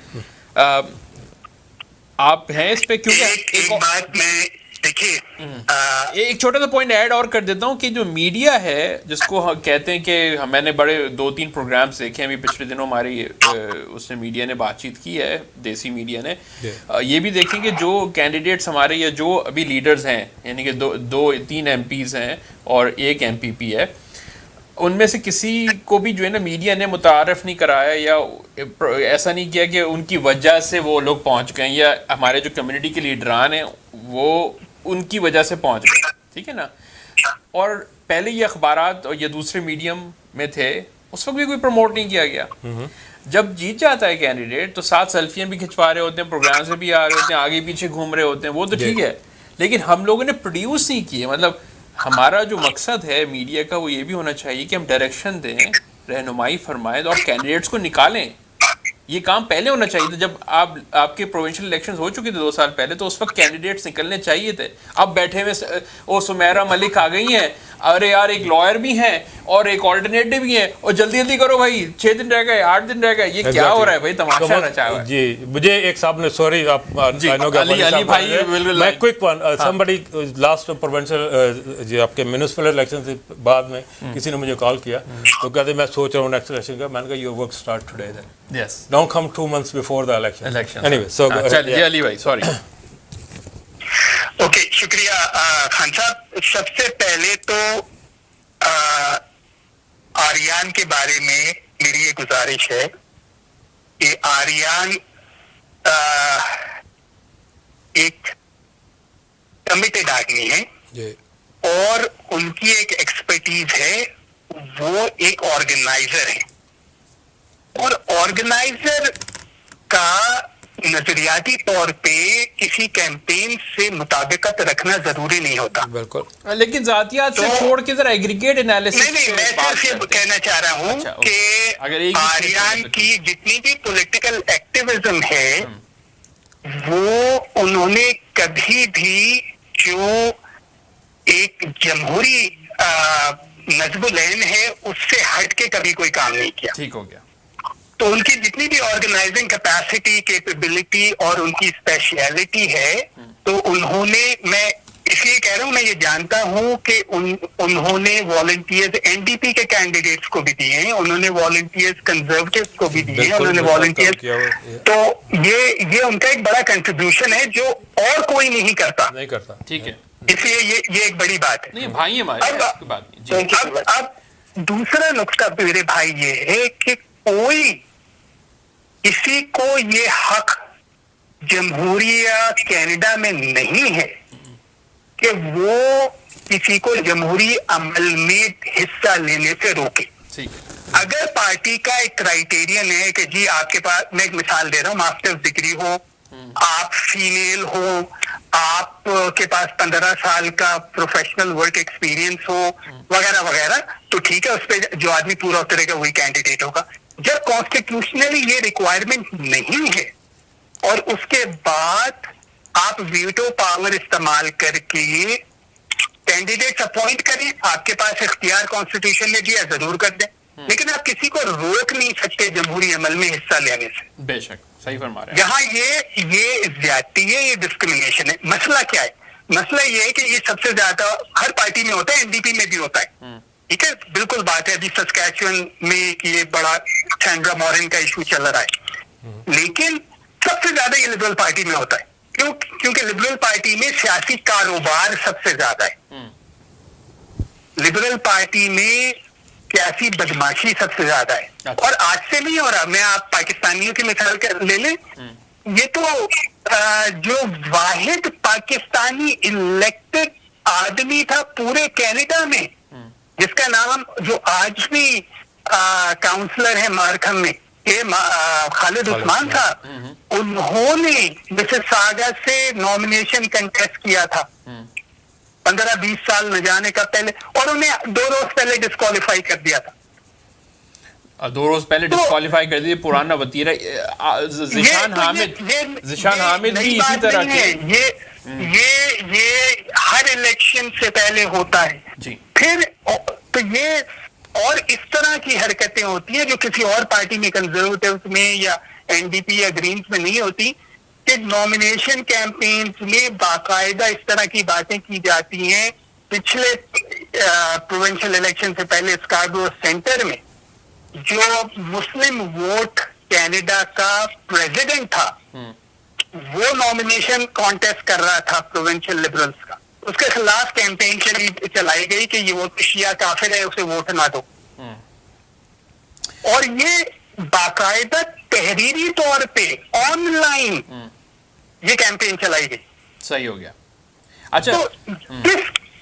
آپ ہیں اس پہ, کیونکہ ایک بات میں دیکھیے ایک چھوٹا سا پوائنٹ ایڈ اور کر دیتا ہوں کہ جو میڈیا ہے جس کو کہتے ہیں کہ میں نے بڑے 2-3 پروگرامز دیکھے ہیں ابھی پچھلے دنوں, ہماری اس نے میڈیا نے بات چیت کی ہے, دیسی میڈیا نے. یہ بھی دیکھیں کہ جو کینڈیڈیٹس ہمارے یا جو ابھی لیڈرز ہیں, یعنی کہ 2-3 ایم پیز ہیں اور ایک ایم پی پی ہے, ان میں سے کسی کو بھی جو ہے نا میڈیا نے متعارف نہیں کرایا یا ایسا نہیں کیا کہ ان کی وجہ سے وہ لوگ پہنچ گئے, یا ہمارے جو کمیونٹی کے لیڈران ہیں وہ ان کی وجہ سے پہنچ گئے. ٹھیک ہے نا. اور پہلے یہ اخبارات اور یہ دوسرے میڈیم میں تھے, اس وقت بھی کوئی پروموٹ نہیں کیا گیا. جب جیت جاتا ہے کینڈیڈیٹ تو ساتھ سیلفیاں بھی کھنچوا رہے ہوتے ہیں, پروگرام سے بھی آ رہے ہوتے ہیں, آگے پیچھے گھوم رہے ہوتے ہیں, وہ تو ٹھیک ہے, لیکن ہم لوگوں نے پروڈیوس نہیں کیے. مطلب ہمارا جو مقصد ہے میڈیا کا وہ یہ بھی ہونا چاہیے کہ ہم ڈائریکشن دیں, رہنمائی فرمائیں اور کینڈیڈیٹس کو نکالیں. یہ کام پہلے ہونا چاہیے تھا. جب آپ کے پروونشل الیکشنز ہو چکے تھے 2 سال پہلے, تو اس وقت کینڈیڈیٹس نکلنے چاہیے تھے. اب بیٹھے ہوئے وہ سمیرہ ملک آ گئی ہیں, ارے یار ایک لائر بھی ہیں اور ایک آلٹرنیٹو بھی ہیں, اور جلدی جلدی کرو بھائی, 6 دن رہ گئے, 8 دن رہ گئے, یہ کیا ہو رہا ہے بھائی, تماشا رچا ہوا ہے. جی مجھے ایک صاحب نے, سوری آپ علی بھائی, میں quick one, somebody last provincial جو آپ کے میونسپل الیکشن سے بعد میں کسی نے مجھے کال کیا تو کہتے میں سوچ رہا ہوں نیکسٹ الیکشن کا. میں نے کہا your work start today then, Yes. Don't come 2 months before the election. Anyway, so چلیے علی بھائی, سوری. اوکے, شکریہ خان صاحب. سب سے پہلے تو آریان کے بارے میں میری یہ گزارش ہے کہ آریان ایک کمیٹڈ آدمی ہے جی, اور ان کی ایک ایکسپرٹیز ہے, وہ ایک آرگنائزر ہے. اور آرگنائزر کا نظریاتی طور پہ کسی کیمپین سے مطابقت رکھنا ضروری نہیں ہوتا. بالکل. لیکن ذاتیات سے چھوڑ کے ذرا ایگریگیٹ انالیسس. نہیں, میں صرف یہ کہنا چاہ رہا ہوں کہ آریان کی جتنی بھی پولیٹیکل ایکٹیویزم ہے وہ انہوں نے کبھی بھی جو ایک جمہوری نظم العین ہے اس سے ہٹ کے کبھی کوئی کام نہیں کیا. ٹھیک ہو گیا. تو ان کی جتنی بھی آرگنائزنگ کیپیسٹی, کیپیبلٹی اور ان کی اسپیشلٹی ہے, تو انہوں نے, میں اس لیے کہہ رہا ہوں, میں یہ جانتا ہوں کہ انہوں نے والنٹیئرز این ڈی پی کے کینڈیڈیٹس کو بھی دیے ہیں, انہوں نے والنٹیئرز کنزرویٹوز کو بھی دیے ہیں, انہوں نے والنٹیئرز, تو یہ ان کا ایک بڑا کنٹریبیوشن ہے جو اور کوئی نہیں کرتا. ٹھیک ہے, اس لیے یہ ایک بڑی بات ہے. نہیں بھائی ہمارے بات نہیں. اب دوسرا نقطہ میرے بھائی یہ ہے کہ کوئی کسی کو یہ حق جمہوریہ کینیڈا میں نہیں ہے کہ وہ کسی کو جمہوری عمل میں حصہ لینے سے روکے. اگر پارٹی کا ایک کرائیٹیرین ہے کہ جی آپ کے پاس, میں ایک مثال دے رہا ہوں, ماسٹرز ڈگری ہو, آپ فیمیل ہو, آپ کے پاس 15 سال کا پروفیشنل ورک ایکسپیرینس ہو وغیرہ وغیرہ, تو ٹھیک ہے, اس پہ جو آدمی پورا اترے گا وہی کینڈیڈیٹ ہوگا. جب کانسٹیٹیوشنلی یہ ریکوائرمنٹ نہیں ہے اور اس کے بعد آپ ویٹو پاور استعمال کر کے کینڈیڈیٹ اپوائنٹ کریں, آپ کے پاس اختیار کانسٹیٹیوشن نے دیا, ضرور کر دیں, لیکن آپ کسی کو روک نہیں سکتے جمہوری عمل میں حصہ لینے سے. بے شک صحیح فرما رہے ہیں. یہاں یہ زیادتی ہے, یہ ڈسکریمنیشن ہے. مسئلہ کیا ہے؟ مسئلہ یہ ہے کہ یہ سب سے زیادہ ہر پارٹی میں ہوتا ہے, این ڈی پی میں بھی ہوتا ہے. ٹھیک ہے, بالکل بات ہے. ابھی سسکیچوئن میں یہ بڑا سینڈرا مورن کا ایشو چل رہا ہے, لیکن سب سے زیادہ یہ لبرل پارٹی میں ہوتا ہے. کیونکہ لبرل پارٹی میں سیاسی کاروبار سب سے زیادہ ہے. لبرل پارٹی میں سیاسی بدماشی سب سے زیادہ ہے. اور آج سے نہیں ہو رہا, میں آپ پاکستانیوں کی مثال لے لیں, یہ تو جو واحد پاکستانی الیکٹڈ آدمی تھا پورے کینیڈا میں, جس کا نام جو آج بھی کاؤنسلر ہے مارکھم میں, خالد عثمان صاحب, انہوں نے مسیساگا سے نامینیشن کنٹیسٹ کیا تھا 15-20 سال نہ جانے کا پہلے, اور انہیں 2 روز پہلے ڈسکوالیفائی کر دیا تھا. 2 روز پہلے ڈسکوالیفائی کر دیا, پرانا وطیرہ ذیشان حامد بھی اسی طرح کے. یہ ہر الیکشن سے پہلے ہوتا ہے. جی, پھر تو یہ اور اس طرح کی حرکتیں ہوتی ہیں جو کسی اور پارٹی میں, کنزرویٹوز میں یا این ڈی پی یا گرینز میں نہیں ہوتی, کہ نامینیشن کیمپینز میں باقاعدہ اس طرح کی باتیں کی جاتی ہیں. پچھلے پروونشل الیکشن سے پہلے اسکاربرو سینٹر میں جو مسلم ووٹ کینیڈا کا پریزیڈنٹ تھا, وہ نامینیشن کانٹیسٹ کر رہا تھا پروونشل لبرلز کا, اس کے خلاف کیمپین چلائی گئی کہ یہ ووٹ شیعہ کافر ہے, اسے ووٹ نہ دو. اور یہ باقاعدہ تحریری طور پہ آن لائن یہ کیمپین چلائی گئی. صحیح ہو گیا. اچھا, تو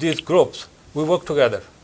these groups we work together,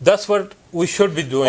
that's what we should be doing।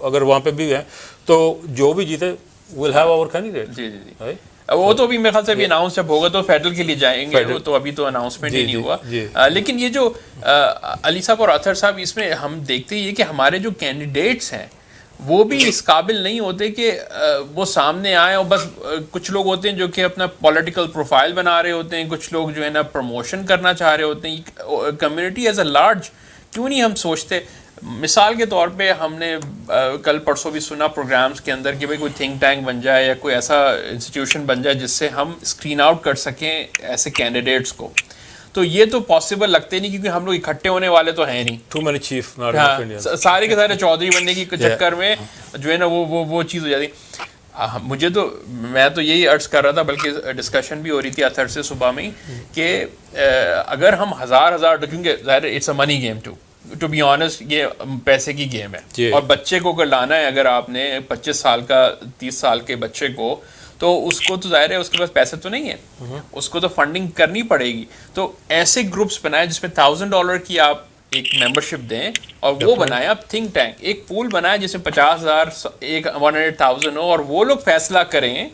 اگر وہاں پہ بھی ہیں تو جو بھی جیتے ول ہیو آور کینڈیڈیٹ. جی جی جی وہ تو ابھی میرے خیال سے ابھی اناؤنس جب ہوگا تو فیڈرل کے لیے جائیں گے, وہ تو ابھی تو اناؤنسمنٹ ہی نہیں ہوا. لیکن یہ جو علی صاحب اور اطہر صاحب, اس میں ہم دیکھتے ہی کہ ہمارے جو کینڈیڈیٹس ہیں وہ بھی اس قابل نہیں ہوتے کہ وہ سامنے آئیں, اور بس کچھ لوگ ہوتے ہیں جو کہ اپنا پولیٹیکل پروفائل بنا رہے ہوتے ہیں, کچھ لوگ جو ہے نا پروموشن کرنا چاہ رہے ہوتے ہیں. کمیونٹی ایز اے لارج کیوں نہیں ہم سوچتے, مثال کے طور پہ ہم نے کل پرسوں بھی سنا پروگرامز کے اندر کہ بھئی کوئی تھنک ٹینک بن جائے یا کوئی ایسا انسٹیٹیوشن بن جائے جس سے ہم اسکرین آؤٹ کر سکیں ایسے کینڈیڈیٹس کو. تو یہ تو پاسبل لگتے نہیں کیونکہ ہم لوگ اکٹھے ہونے والے تو ہیں نہیں, ٹو مینی چیف, سارے کے سارے چودھری بننے کی چکر میں جو ہے نا وہ چیز ہو جاتی. مجھے تو میں تو یہی عرض کر رہا تھا, بلکہ ڈسکشن بھی ہو رہی تھی اطہر سے صبح میں کہ اگر ہم ہزار کیونکہ ظاہر it's a money game to be honest, یہ پیسے کی گیم ہے, اور بچے کو اگر لانا ہے, اگر آپ نے 25 سال کا 30 سال کے بچے کو, تو اس کو تو ظاہر ہے اس کے پاس پیسے تو نہیں ہیں, اس کو تو فنڈنگ کرنی پڑے گی. تو ایسے گروپس بنائیں جس میں $1,000 کی آپ ایک ممبرشپ دیں, اور وہ بنائیں آپ تھنک ٹینک, ایک پول بنائیں جس میں 50,000 ایک 100,000 ہو, اور وہ لوگ فیصلہ کریں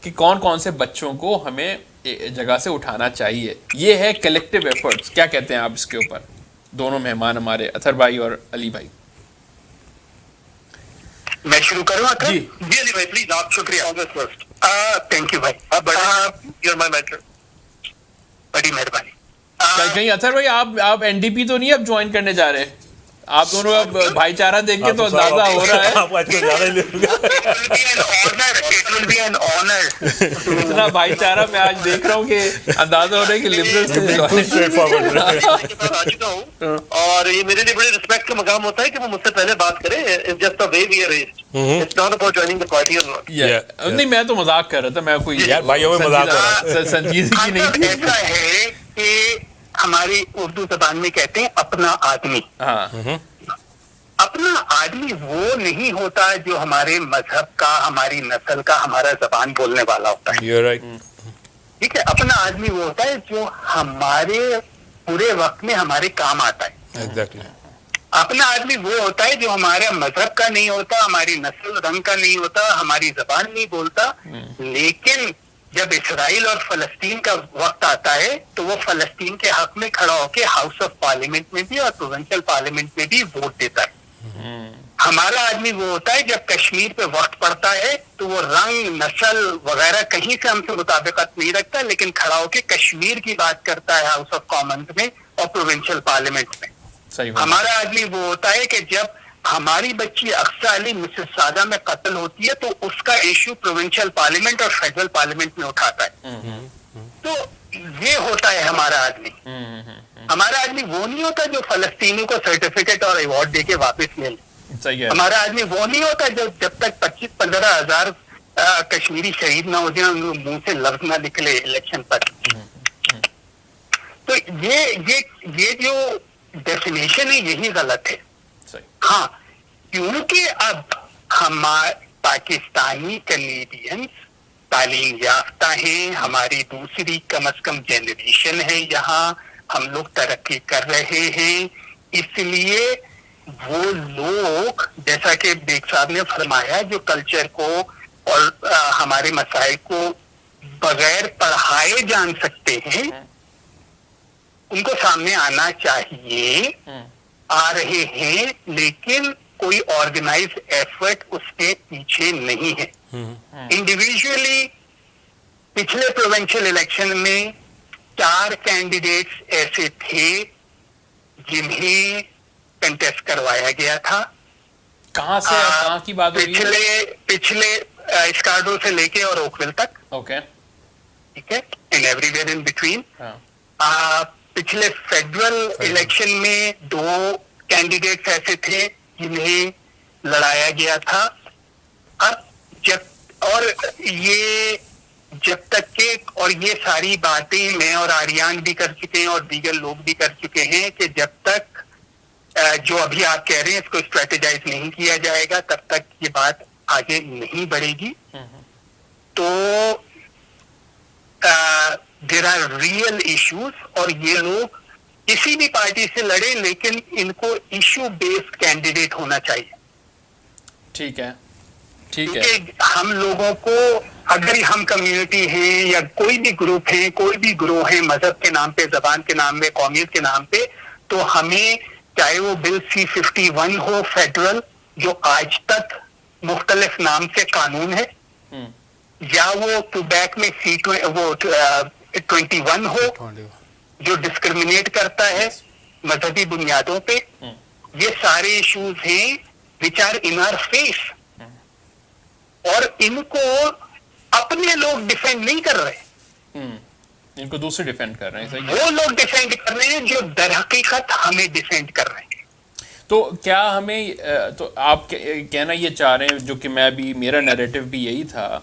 کہ کون کون سے بچوں کو ہمیں جگہ سے اٹھانا چاہیے. یہ ہے کلیکٹیو ایفرٹس. کیا کہتے ہیں آپ اس کے اوپر, دونوں مہمان ہمارے اطہر بھائی اور علی بھائی؟ میں شروع کروں اطہر؟ جی علی بھائی پلیز, آپ شکریہ. تھینک یو بھائی, بڑی مہربانی. کہیں اطہر بھائی آپ این ڈی پی تو نہیں اب جوائن کرنے جا رہے؟ آپ دونوں اب بھائی چارہ دیکھ کے تو اندازہ ہو رہا ہے اتنا بھائی چارہ میں آج دیکھ رہا ہوں کہ اندازہ ہو رہا ہے کہ اور یہ میرے لیے بڑے رسپیکٹ کا مقام ہوتا ہے کہ وہ مجھ سے پہلے بات کرے. نہیں, میں تو مذاق کر رہا تھا, میں کوئی سنجیدگی نہیں تھی. ایسا ہے کہ ہماری اردو زبان میں کہتے ہیں اپنا آدمی. اپنا آدمی وہ نہیں ہوتا جو ہمارے مذہب کا, ہماری نسل کا, ہمارا زبان بولنے والا ہوتا ہے. ٹھیک ہے, اپنا آدمی وہ ہوتا ہے جو ہمارے پورے وقت میں ہمارے کام آتا ہے. اپنا آدمی وہ ہوتا ہے جو ہمارے مذہب کا نہیں ہوتا, ہماری نسل رنگ کا نہیں ہوتا, ہماری زبان نہیں بولتا, لیکن جب اسرائیل اور فلسطین کا وقت آتا ہے تو وہ فلسطین کے حق میں کھڑا ہو کے ہاؤس آف پارلیمنٹ میں بھی اور پروونشل پارلیمنٹ میں بھی ووٹ دیتا ہے. ہمارا آدمی وہ ہوتا ہے جب کشمیر پہ وقت پڑتا ہے تو وہ رنگ, نسل وغیرہ کہیں سے ہم سے مطابقت نہیں رکھتا, لیکن کھڑا ہو کے کشمیر کی بات کرتا ہے ہاؤس آف کامنز میں اور پروونشل پارلیمنٹ میں. ہمارا آدمی وہ ہوتا ہے کہ جب ہماری بچی اقصی علی مسز سادہ میں قتل ہوتی ہے تو اس کا ایشو پروونشل پارلیمنٹ اور فیڈرل پارلیمنٹ میں اٹھاتا ہے. تو یہ ہوتا ہے ہمارا آدمی. ہمارا آدمی وہ نہیں ہوتا جو فلسطینی کو سرٹیفکیٹ اور ایوارڈ دے کے واپس لے لے. ہمارا آدمی وہ نہیں ہوتا جو جب تک 25-15 ہزار کشمیری شہید نہ ہو جائیں منہ سے لفظ نہ نکلے الیکشن پر. تو یہ جو ڈیفینیشن ہے یہی غلط ہے. ہاں, کیونکہ اب ہمارے پاکستانی کینیڈینس تعلیم یافتہ ہیں, ہماری دوسری کم از کم جنریشن ہے یہاں, ہم لوگ ترقی کر رہے ہیں, اس لیے وہ لوگ جیسا کہ بیگ صاحب نے فرمایا جو کلچر کو اور ہمارے مسائل کو بغیر پڑھائے جان سکتے ہیں ان کو سامنے آنا چاہیے. آ رہے ہیں لیکن کوئی آرگنائز ایفرٹ اس کے پیچھے نہیں ہے. انڈیویجولی پچھلے پروونشل الیکشن میں 4 کینڈیڈیٹس ایسے تھے جنہیں کنٹیسٹ کروایا گیا تھا. کہاں سے, کہاں کی بات ہو رہی ہے؟ پچھلے اسکارڈو سے لے کے اور اوکویل تک. اوکے, ٹھیک ہے, and every where in between. پچھلے فیڈرل الیکشن میں 2 کینڈیڈیٹس ایسے تھے جنہیں لڑایا گیا تھا. اب جب تک کہ اور یہ ساری باتیں میں اور آریان بھی کر چکے ہیں اور دیگر لوگ بھی کر چکے ہیں کہ جب تک جو ابھی آپ کہہ رہے ہیں اس کو اسٹریٹجائز نہیں کیا جائے گا تب تک یہ بات آگے نہیں بڑھے گی. تو دیر آر ریئل ایشوز, اور یہ لوگ کسی بھی پارٹی سے لڑے لیکن ان کو ایشو بیسڈ کینڈیڈیٹ ہونا چاہیے. ٹھیک ہے ٹھیک ہے. کیونکہ ہم لوگوں کو اگر ہم کمیونٹی ہیں یا کوئی بھی گروپ ہیں, کوئی بھی گروہ ہیں مذہب کے نام پہ, زبان کے نام پہ, قومیت کے نام پہ, تو ہمیں چاہے وہ بل C-51 ہو فیڈرل جو آج تک مختلف نام سے قانون ہے, یا وہ کیوبیک میں C-21 ہو جو ڈسکرمنیٹ کرتا ہے مذہبی بنیادوں پہ, یہ سارے ایشوز ہیں which are in our face, اور ان کو اپنے لوگ ڈیفینڈ نہیں کر رہے, ان کو دوسرے ڈیفینڈ کر رہے ہیں. وہ لوگ ڈیفینڈ کر رہے ہیں جو در حقیقت ہمیں ڈیفینڈ کر رہے ہیں. تو کیا ہمیں تو آپ کہنا یہ چاہ رہے ہیں, جو کہ میں بھی میرا نیریٹو بھی یہی تھا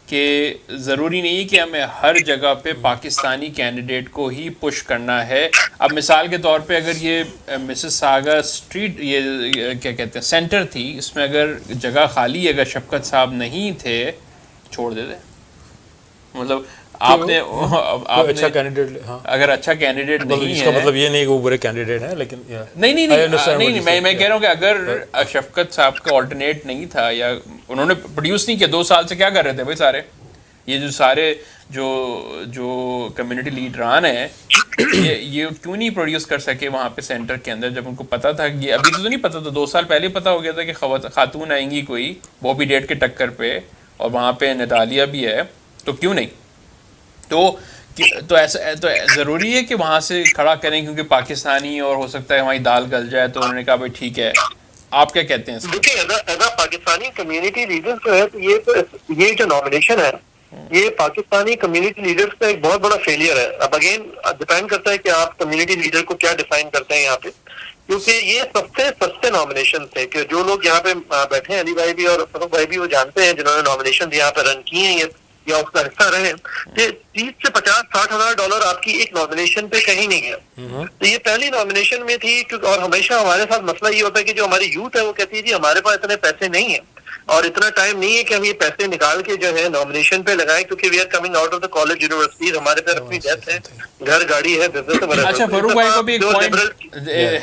کہ ضروری نہیں ہے کہ ہمیں ہر جگہ پہ پاکستانی کینڈیڈیٹ کو ہی پش کرنا ہے. اب مثال کے طور پہ اگر یہ مسز ساگا اسٹریٹ یہ کیا کہتے ہیں سینٹر تھی, اس میں اگر جگہ خالی اگر شفقت صاحب نہیں تھے چھوڑ دیتے, مطلب آپ نے اچھا کینڈیڈیٹ, اگر اچھا کینڈیڈیٹ نہیں ہے اس کا مطلب یہ نہیں کہ وہ برے کینڈیڈیٹ ہیں, لیکن نہیں میں کہہ رہا ہوں کہ اگر شفقت صاحب کا آلٹرنیٹ نہیں تھا یا انہوں نے پروڈیوس نہیں کیا 2 سال سے, کیا کر رہے تھے بھائی سارے یہ جو سارے جو کمیونٹی لیڈران ہیں یہ کیوں نہیں پروڈیوس کر سکے وہاں پہ سینٹر کے اندر, جب ان کو پتا تھا کہ ابھی تو نہیں پتا, تو 2 سال پہلے پتا ہو گیا تھا کہ خاتون آئیں گی کوئی بوبی ڈیٹ کے ٹکر پہ, اور وہاں پہ نٹالیا بھی ہے, تو کیوں نہیں. تو ایسا تو ضروری ہے کہ وہاں سے کھڑا کریں کیونکہ پاکستانی اور ہو سکتا ہے ہماری دال گل جائے, تو انہوں نے کہا بھائی ٹھیک ہے. آپ کیا کہتے ہیں؟ دیکھیے پاکستانی کمیونٹی لیڈرز جو ہے یہ جو نامینیشن ہے یہ پاکستانی کمیونٹی لیڈرز کا ایک بہت بڑا فیلئر ہے. اب اگین ڈیپینڈ کرتا ہے کہ آپ کمیونٹی لیڈر کو کیا ڈیفائن کرتے ہیں یہاں پہ, کیونکہ یہ سب سے سستے نامینیشن تھے کہ جو لوگ یہاں پہ بیٹھے ہیں, علی بھائی بھی اور فروخ بھائی بھی وہ جانتے ہیں جنہوں نے نامینیشن یہاں پہ رن کی ہیں یا اس کا حصہ رہے, کہ 30 سے 50-60 ہزار ڈالر آپ کی ایک نامینیشن پہ کہیں نہیں گیا. تو یہ پہلی نامینیشن میں تھی, اور ہمیشہ ہمارے ساتھ مسئلہ یہ ہوتا ہے کہ جو ہماری یوتھ ہے وہ کہتی ہے جی ہمارے پاس اتنے پیسے نہیں ہیں اور اتنا ٹائم نہیں ہے کہ ہم یہ پیسے نکال کے جو ہے نامینیشن پہ لگائیں, کیونکہ we are coming out of the college universities, ہمارے پاس اپنی ڈیتھ ہے, گھر گاڑی ہے, بزنس ہے. اچھا فاروق بھائی کو بھی ایک پوائنٹ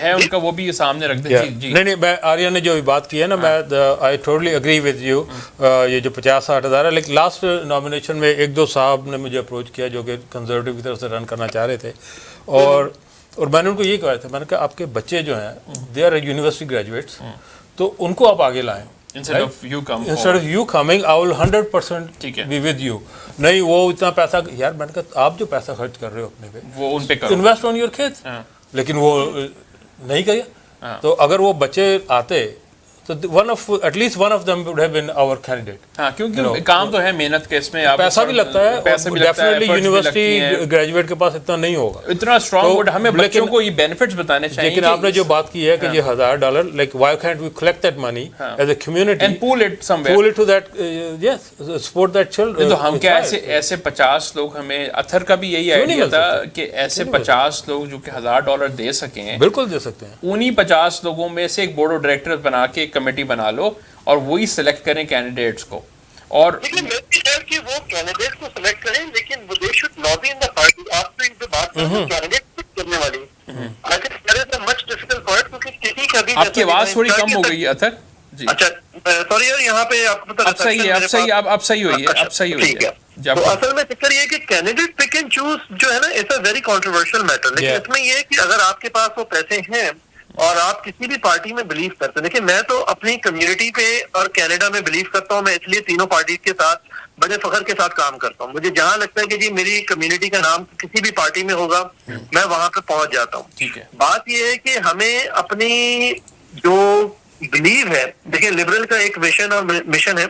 ہے ان کا, وہ بھی سامنے رکھ دیں. جی نہیں میں آریہ نے جو بات کی ہے نا, میں I totally agree with you, یہ جو 50-60 ہزار ہے, لیکن لاسٹ نامینیشن میں 1-2 صاحب نے مجھے اپروچ کیا جو کہ کنزرویٹو کی طرف سے رن کرنا چاہ رہے تھے, اور میں نے ان کو یہ کہا تھا, میں نے کہا آپ کے بچے جو ہیں دے آر یونیورسٹی گریجویٹس, تو ان کو آپ آگے لائیں. Instead of you coming, I will 100% be with you. نہیں وہ اتنا پیسہ, یار میں نے کہا آپ جو پیسہ خرچ کر رہے ہو اپنے پہ وہ ان پہ کرو, انویسٹ آن یور کڈس, لیکن وہ نہیں کیا. تو اگر وہ بچے آتے تو at least one of them would have been our candidate. ہاں کیونکہ کام تو ہے محنت کے, اس میں پیسہ بھی لگتا ہے, ڈیفینیٹلی یونیورسٹی گریجویٹ کے پاس اتنا نہیں ہوگا, اتنا اسٹرانگ, بٹ ہمیں بچوں کو یہ بینیفٹس بتانے چاہیے. لیکن آپ نے جو بات کی ہے کہ یہ $1000, like why can't we collect that money as a community and pool it somewhere, pool it to that yes, support that children. تو ہم کیا ایسے 50 لوگ, ہمیں اتھر کا بھی یہی آئیڈیا تھا کہ ایسے 50 لوگ جو کہ $1000 دے سکیں, بالکل دے سکتے ہیں, انہی 50 لوگوں میں سے ایک بورڈ آف ڈائریکٹر بنا کے کمیٹی بنا لو اور وہی سلیکٹ کریں کینڈیڈیٹس کو. اور لیکن میں بھی خیال کہ وہ کینڈیڈیٹ کو سلیکٹ کریں, لیکن they should lobby in the party. آپ تو ان پہ بات کریں کینڈیڈیٹ پک کرنے والی, I think that is a much difficult part, کیونکہ کسی کا بھی آپ کی آواز تھوڑی کم ہو گئی ہے اتھر جی. اچھا سوری یار, یہاں پہ آپ کو اب صحیح ہے, اب صحیح ہوئی ہے, اب صحیح ہوئی ہے. تو اصل میں چکر یہ ہے کہ کینڈیڈیٹ پک اینڈ چوز جو ہے نا, it's a very controversial matter. لیکن اس میں یہ ہے کہ اگر آپ کے پاس وہ پیسے ہیں اور آپ کسی بھی پارٹی میں بلیو کرتے ہیں, دیکھیں میں تو اپنی کمیونٹی پہ اور کینیڈا میں بلیو کرتا ہوں, میں اس لیے تینوں پارٹیز کے ساتھ بڑے فخر کے ساتھ کام کرتا ہوں. مجھے جہاں لگتا ہے کہ جی میری کمیونٹی کا نام کسی بھی پارٹی میں ہوگا, میں وہاں پہ پہنچ جاتا ہوں. بات یہ ہے کہ ہمیں اپنی جو بلیو ہے, دیکھیں لبرل کا ایک ویژن اور مشن ہے,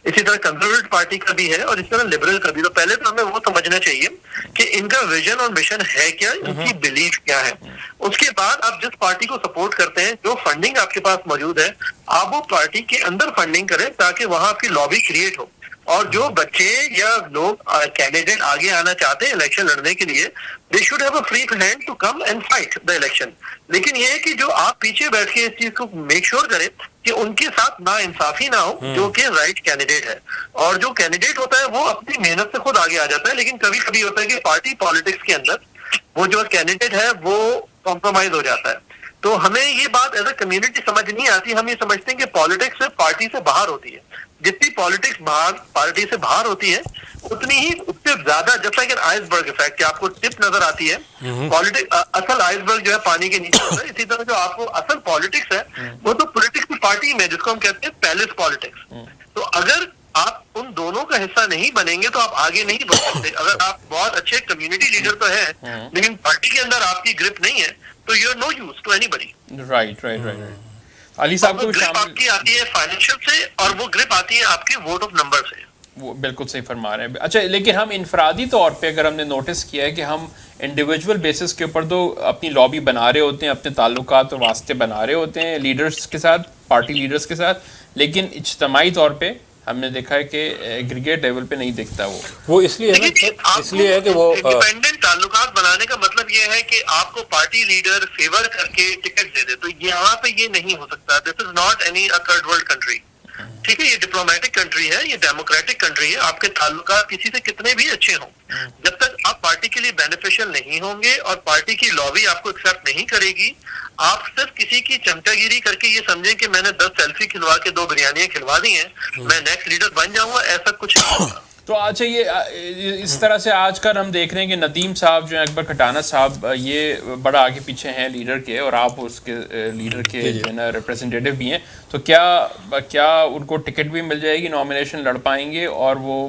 اسی طرح کنزرویٹو پارٹی کا بھی ہے, اور اس طرح لبرل کا بھی. تو پہلے تو ہمیں وہ سمجھنا چاہیے کہ ان کا ویژن اور مشن ہے کیا, ان کی بلیف کیا ہے. اس کے بعد آپ جس پارٹی کو سپورٹ کرتے ہیں, جو فنڈنگ آپ کے پاس موجود ہے, آپ وہ پارٹی کے اندر فنڈنگ کریں تاکہ وہاں آپ کی لابی کریٹ ہو. اور جو بچے یا لوگ کینڈیڈیٹ آگے آنا چاہتے ہیں الیکشن لڑنے کے لیے, they should have a free hand to come and fight the election. لیکن یہ ہے کہ جو آپ پیچھے بیٹھ کے اس چیز کو میک شیور کریں کہ ان کے ساتھ نا انصافی نہ ہو جو کہ رائٹ کینڈیڈیٹ ہے. اور جو کینڈیڈیٹ ہوتا ہے وہ اپنی محنت سے خود آگے آ جاتا ہے, لیکن کبھی کبھی ہوتا ہے کہ پارٹی پالیٹکس کے اندر وہ جو کینڈیڈیٹ ہے وہ کمپرومائز ہو جاتا ہے. تو ہمیں یہ بات ایز اے کمیونٹی سمجھ نہیں آتی. ہم یہ سمجھتے ہیں کہ پالیٹکس پارٹی سے باہر ہوتی ہے. جتنی پالیٹکس پارٹی سے باہر ہوتی ہے اتنی ہی اس سے زیادہ جیسا کہ آئس برگ افیکٹ کہ آپ کو ٹپ نظر آتی ہے, اصل آئس برگ جو ہے پانی کے نیچے ہوتا ہے, اسی طرح جو آپ کو اصل پالیٹکس ہے وہ تو پولیٹکس کی پارٹی میں جس کو ہم کہتے ہیں پیلس پالیٹکس. تو اگر آپ ان دونوں کا حصہ نہیں بنیں گے تو آپ آگے نہیں بڑھ سکتے. اگر آپ بہت اچھے کمیونٹی لیڈر تو ہیں لیکن پارٹی کے اندر آپ کی گرپ نہیں ہے تو you are no use to anybody. Right. Ali sahab کو گرپ آپ کی آتی ہے فائنینشیل سے اور وہ گرپ آتی ہے آپ کے ووٹ آف نمبر سے. وہ بالکل صحیح فرما رہے ہیں. اچھا لیکن ہم انفرادی طور پہ اگر ہم نے نوٹس کیا ہے کہ ہم انڈیویجول بیسس کے اوپر تو اپنی لابی بنا رہے ہوتے ہیں, اپنے تعلقات اور واسطے بنا رہے ہوتے ہیں لیڈرز کے ساتھ, پارٹی لیڈرز کے ساتھ, لیکن اجتماعی طور پہ ہم نے دیکھا ہے کہ ایگریگیٹ لیول پہ نہیں دکھتا. وہ اس لیے ہے کہ وہ انڈیپینڈنٹ تعلقات بنانے کا مطلب یہ ہے کہ آپ کو پارٹی لیڈر فیور کر کے ٹکٹ دے دے, تو یہاں پہ یہ نہیں ہو سکتا. This is not any third world country. ٹھیک ہے, یہ ڈپلومیٹک کنٹری ہے, یہ ڈیموکریٹک کنٹری ہے. آپ کے تعلقات کسی سے کتنے بھی اچھے ہوں, جب تک آپ پارٹی کے لیے بینیفیشل نہیں ہوں گے اور پارٹی کی لابی آپ کو ایکسیپٹ نہیں کرے گی, آپ صرف کسی کی چمچا گیری کر کے یہ سمجھیں کہ میں نے 10 سیلفی کھلوا کے 2 بریانیاں کھلوا دی ہیں, میں نیکسٹ لیڈر بن جاؤں گا, ایسا کچھ نہیں ہوگا. تو اچھا یہ اس طرح سے آج کل ہم دیکھ رہے ہیں کہ ندیم صاحب جو ہیں, اکبر کھٹانہ صاحب, یہ بڑا آگے پیچھے ہیں لیڈر کے, اور آپ اس کے لیڈر کے جو ہے نا ریپریزنٹیٹیو بھی ہیں. تو کیا ان کو ٹکٹ بھی مل جائے گی, نامینیشن لڑ پائیں گے, اور وہ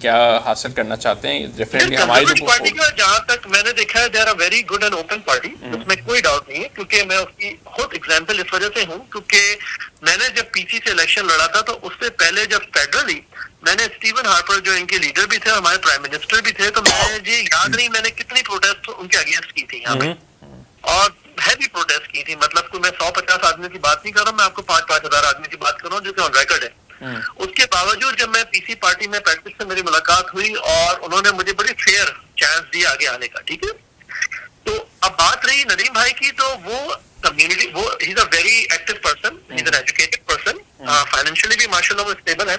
کیا حاصل کرنا چاہتے ہیں ڈیفینیٹلی ہماری پارٹی کا؟ جہاں تک میں نے دیکھا ہے, they are a very good and open party, اس میں کوئی ڈاؤٹ نہیں ہے. کیونکہ میں اس کی خود ایگزامپل اس وجہ سے ہوں کیونکہ میں نے جب پی سی سے الیکشن لڑا تھا تو اس سے پہلے جب فیڈرلی میں نے اسٹیون ہارپر جو ان کے لیڈر بھی تھے, ہمارے پرائم منسٹر بھی تھے, تو میں یاد نہیں میں نے کتنی پروٹیسٹ ان کے اگینسٹ کی تھی یہاں پہ, اور ہیوی پروٹیسٹ کی تھی. مطلب کہ میں 150 آدمی کی بات نہیں کر رہا ہوں, میں آپ کو 5-5 ہزار آدمی کی بات کر رہا ہوں جو کہ آن ریکارڈ ہے. اس کے باوجود جب میں پی سی پارٹی میں پریکٹس سے میری ملاقات ہوئی اور انہوں نے مجھے بڑی فیئر چانس دی آگے آنے کا. ٹھیک ہے, تو اب بات رہی ندیم بھائی کی, تو وہ کمیونٹی, وہ he is a very active person, he is an educated person, financially بھی ماشاء اللہ وہ اسٹیبل ہے,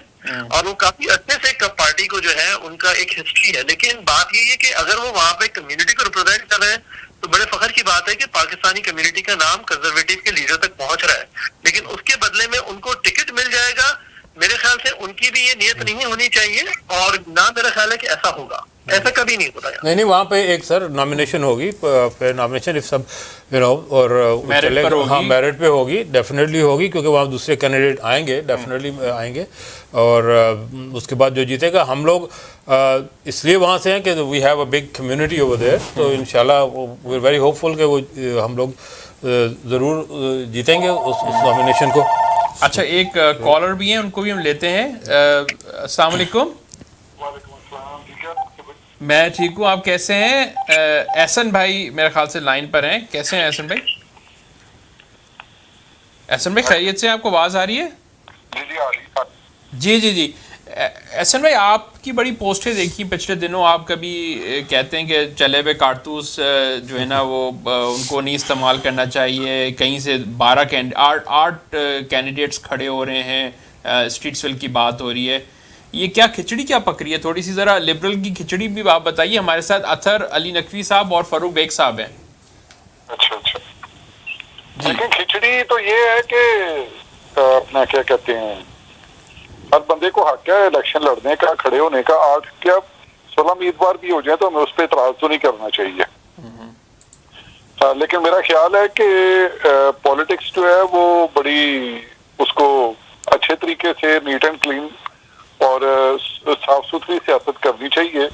اور وہ کافی اچھے سے پارٹی کو جو ہے ان کا ایک ہسٹری ہے. لیکن بات یہ ہے کہ اگر وہ وہاں پہ کمیونٹی کو ریپرزینٹ کر رہے ہیں تو بڑے فخر کی بات ہے کہ پاکستانی کمیونٹی کا نام کنزرویٹو کے لیڈر تک پہنچ رہا ہے. لیکن اس کے بدلے میں ان کو ٹکٹ مل جائے گا, میرے خیال سے ان کی بھی یہ نیت نہیں ہونی چاہیے, اور نہ میرا خیال ہے کہ ایسا ہوگا. ایسا کبھی نہیں ہوتا. نہیں وہاں پہ ایک سر نامینیشن ہوگی, پھر نامینیشن سب اور ہاں میرٹ پہ ہوگی, ڈیفینیٹلی ہوگی, کیونکہ وہاں دوسرے کینڈیڈیٹ آئیں گے, ڈیفینیٹلی آئیں گے, اور اس کے بعد جو جیتے گا. ہم لوگ اس لیے وہاں سے ہیں کہ we have a big community over there, تو انشاءاللہ we are very hopeful کہ وہ ہم لوگ ضرور جیتیں گے اس نامینیشن کو. اچھا ایک کالر بھی ہیں, ان کو بھی ہم لیتے ہیں. السلام علیکم. میں ٹھیک ہوں, آپ کیسے ہیں؟ احسن بھائی میرے خیال سے لائن پر ہیں. کیسے ہیں احسن بھائی؟ احسن بھائی خیریت سے آپ کو آواز آ رہی ہے؟ جی. احسن بھائی آپ کی بڑی پوسٹیں دیکھی پچھلے دنوں, آپ کبھی کہتے ہیں کہ چلے ہوئے کارتوس جو ہے نا وہ ان کو نہیں استعمال کرنا چاہیے, کہیں سے 8 کینڈیڈیٹس کھڑے ہو رہے ہیں, اسٹریٹس ویل کی بات ہو رہی ہے. یہ کیا کھچڑی کیا پک رہی ہے؟ تھوڑی سی ذرا لبرل کی کھچڑی بھی آپ بتائیے. ہمارے ساتھ اطہر علی نقوی صاحب اور فاروق بیگ صاحب ہیں. اچھا لیکن کھچڑی تو یہ ہے کہ اپنا کیا کہتے ہیں, ہر بندے کو حق ہے الیکشن لڑنے کا, کھڑے ہونے کا. 8 کیا 16 امیدوار بھی ہو جائیں تو ہمیں اس پہ اعتراض تو نہیں کرنا چاہیے. لیکن میرا خیال ہے کہ پالیٹکس جو ہے وہ بڑی اس کو اچھے طریقے سے نیٹ اینڈ کلین اور صاف ستھری سیاست کرنی چاہیے.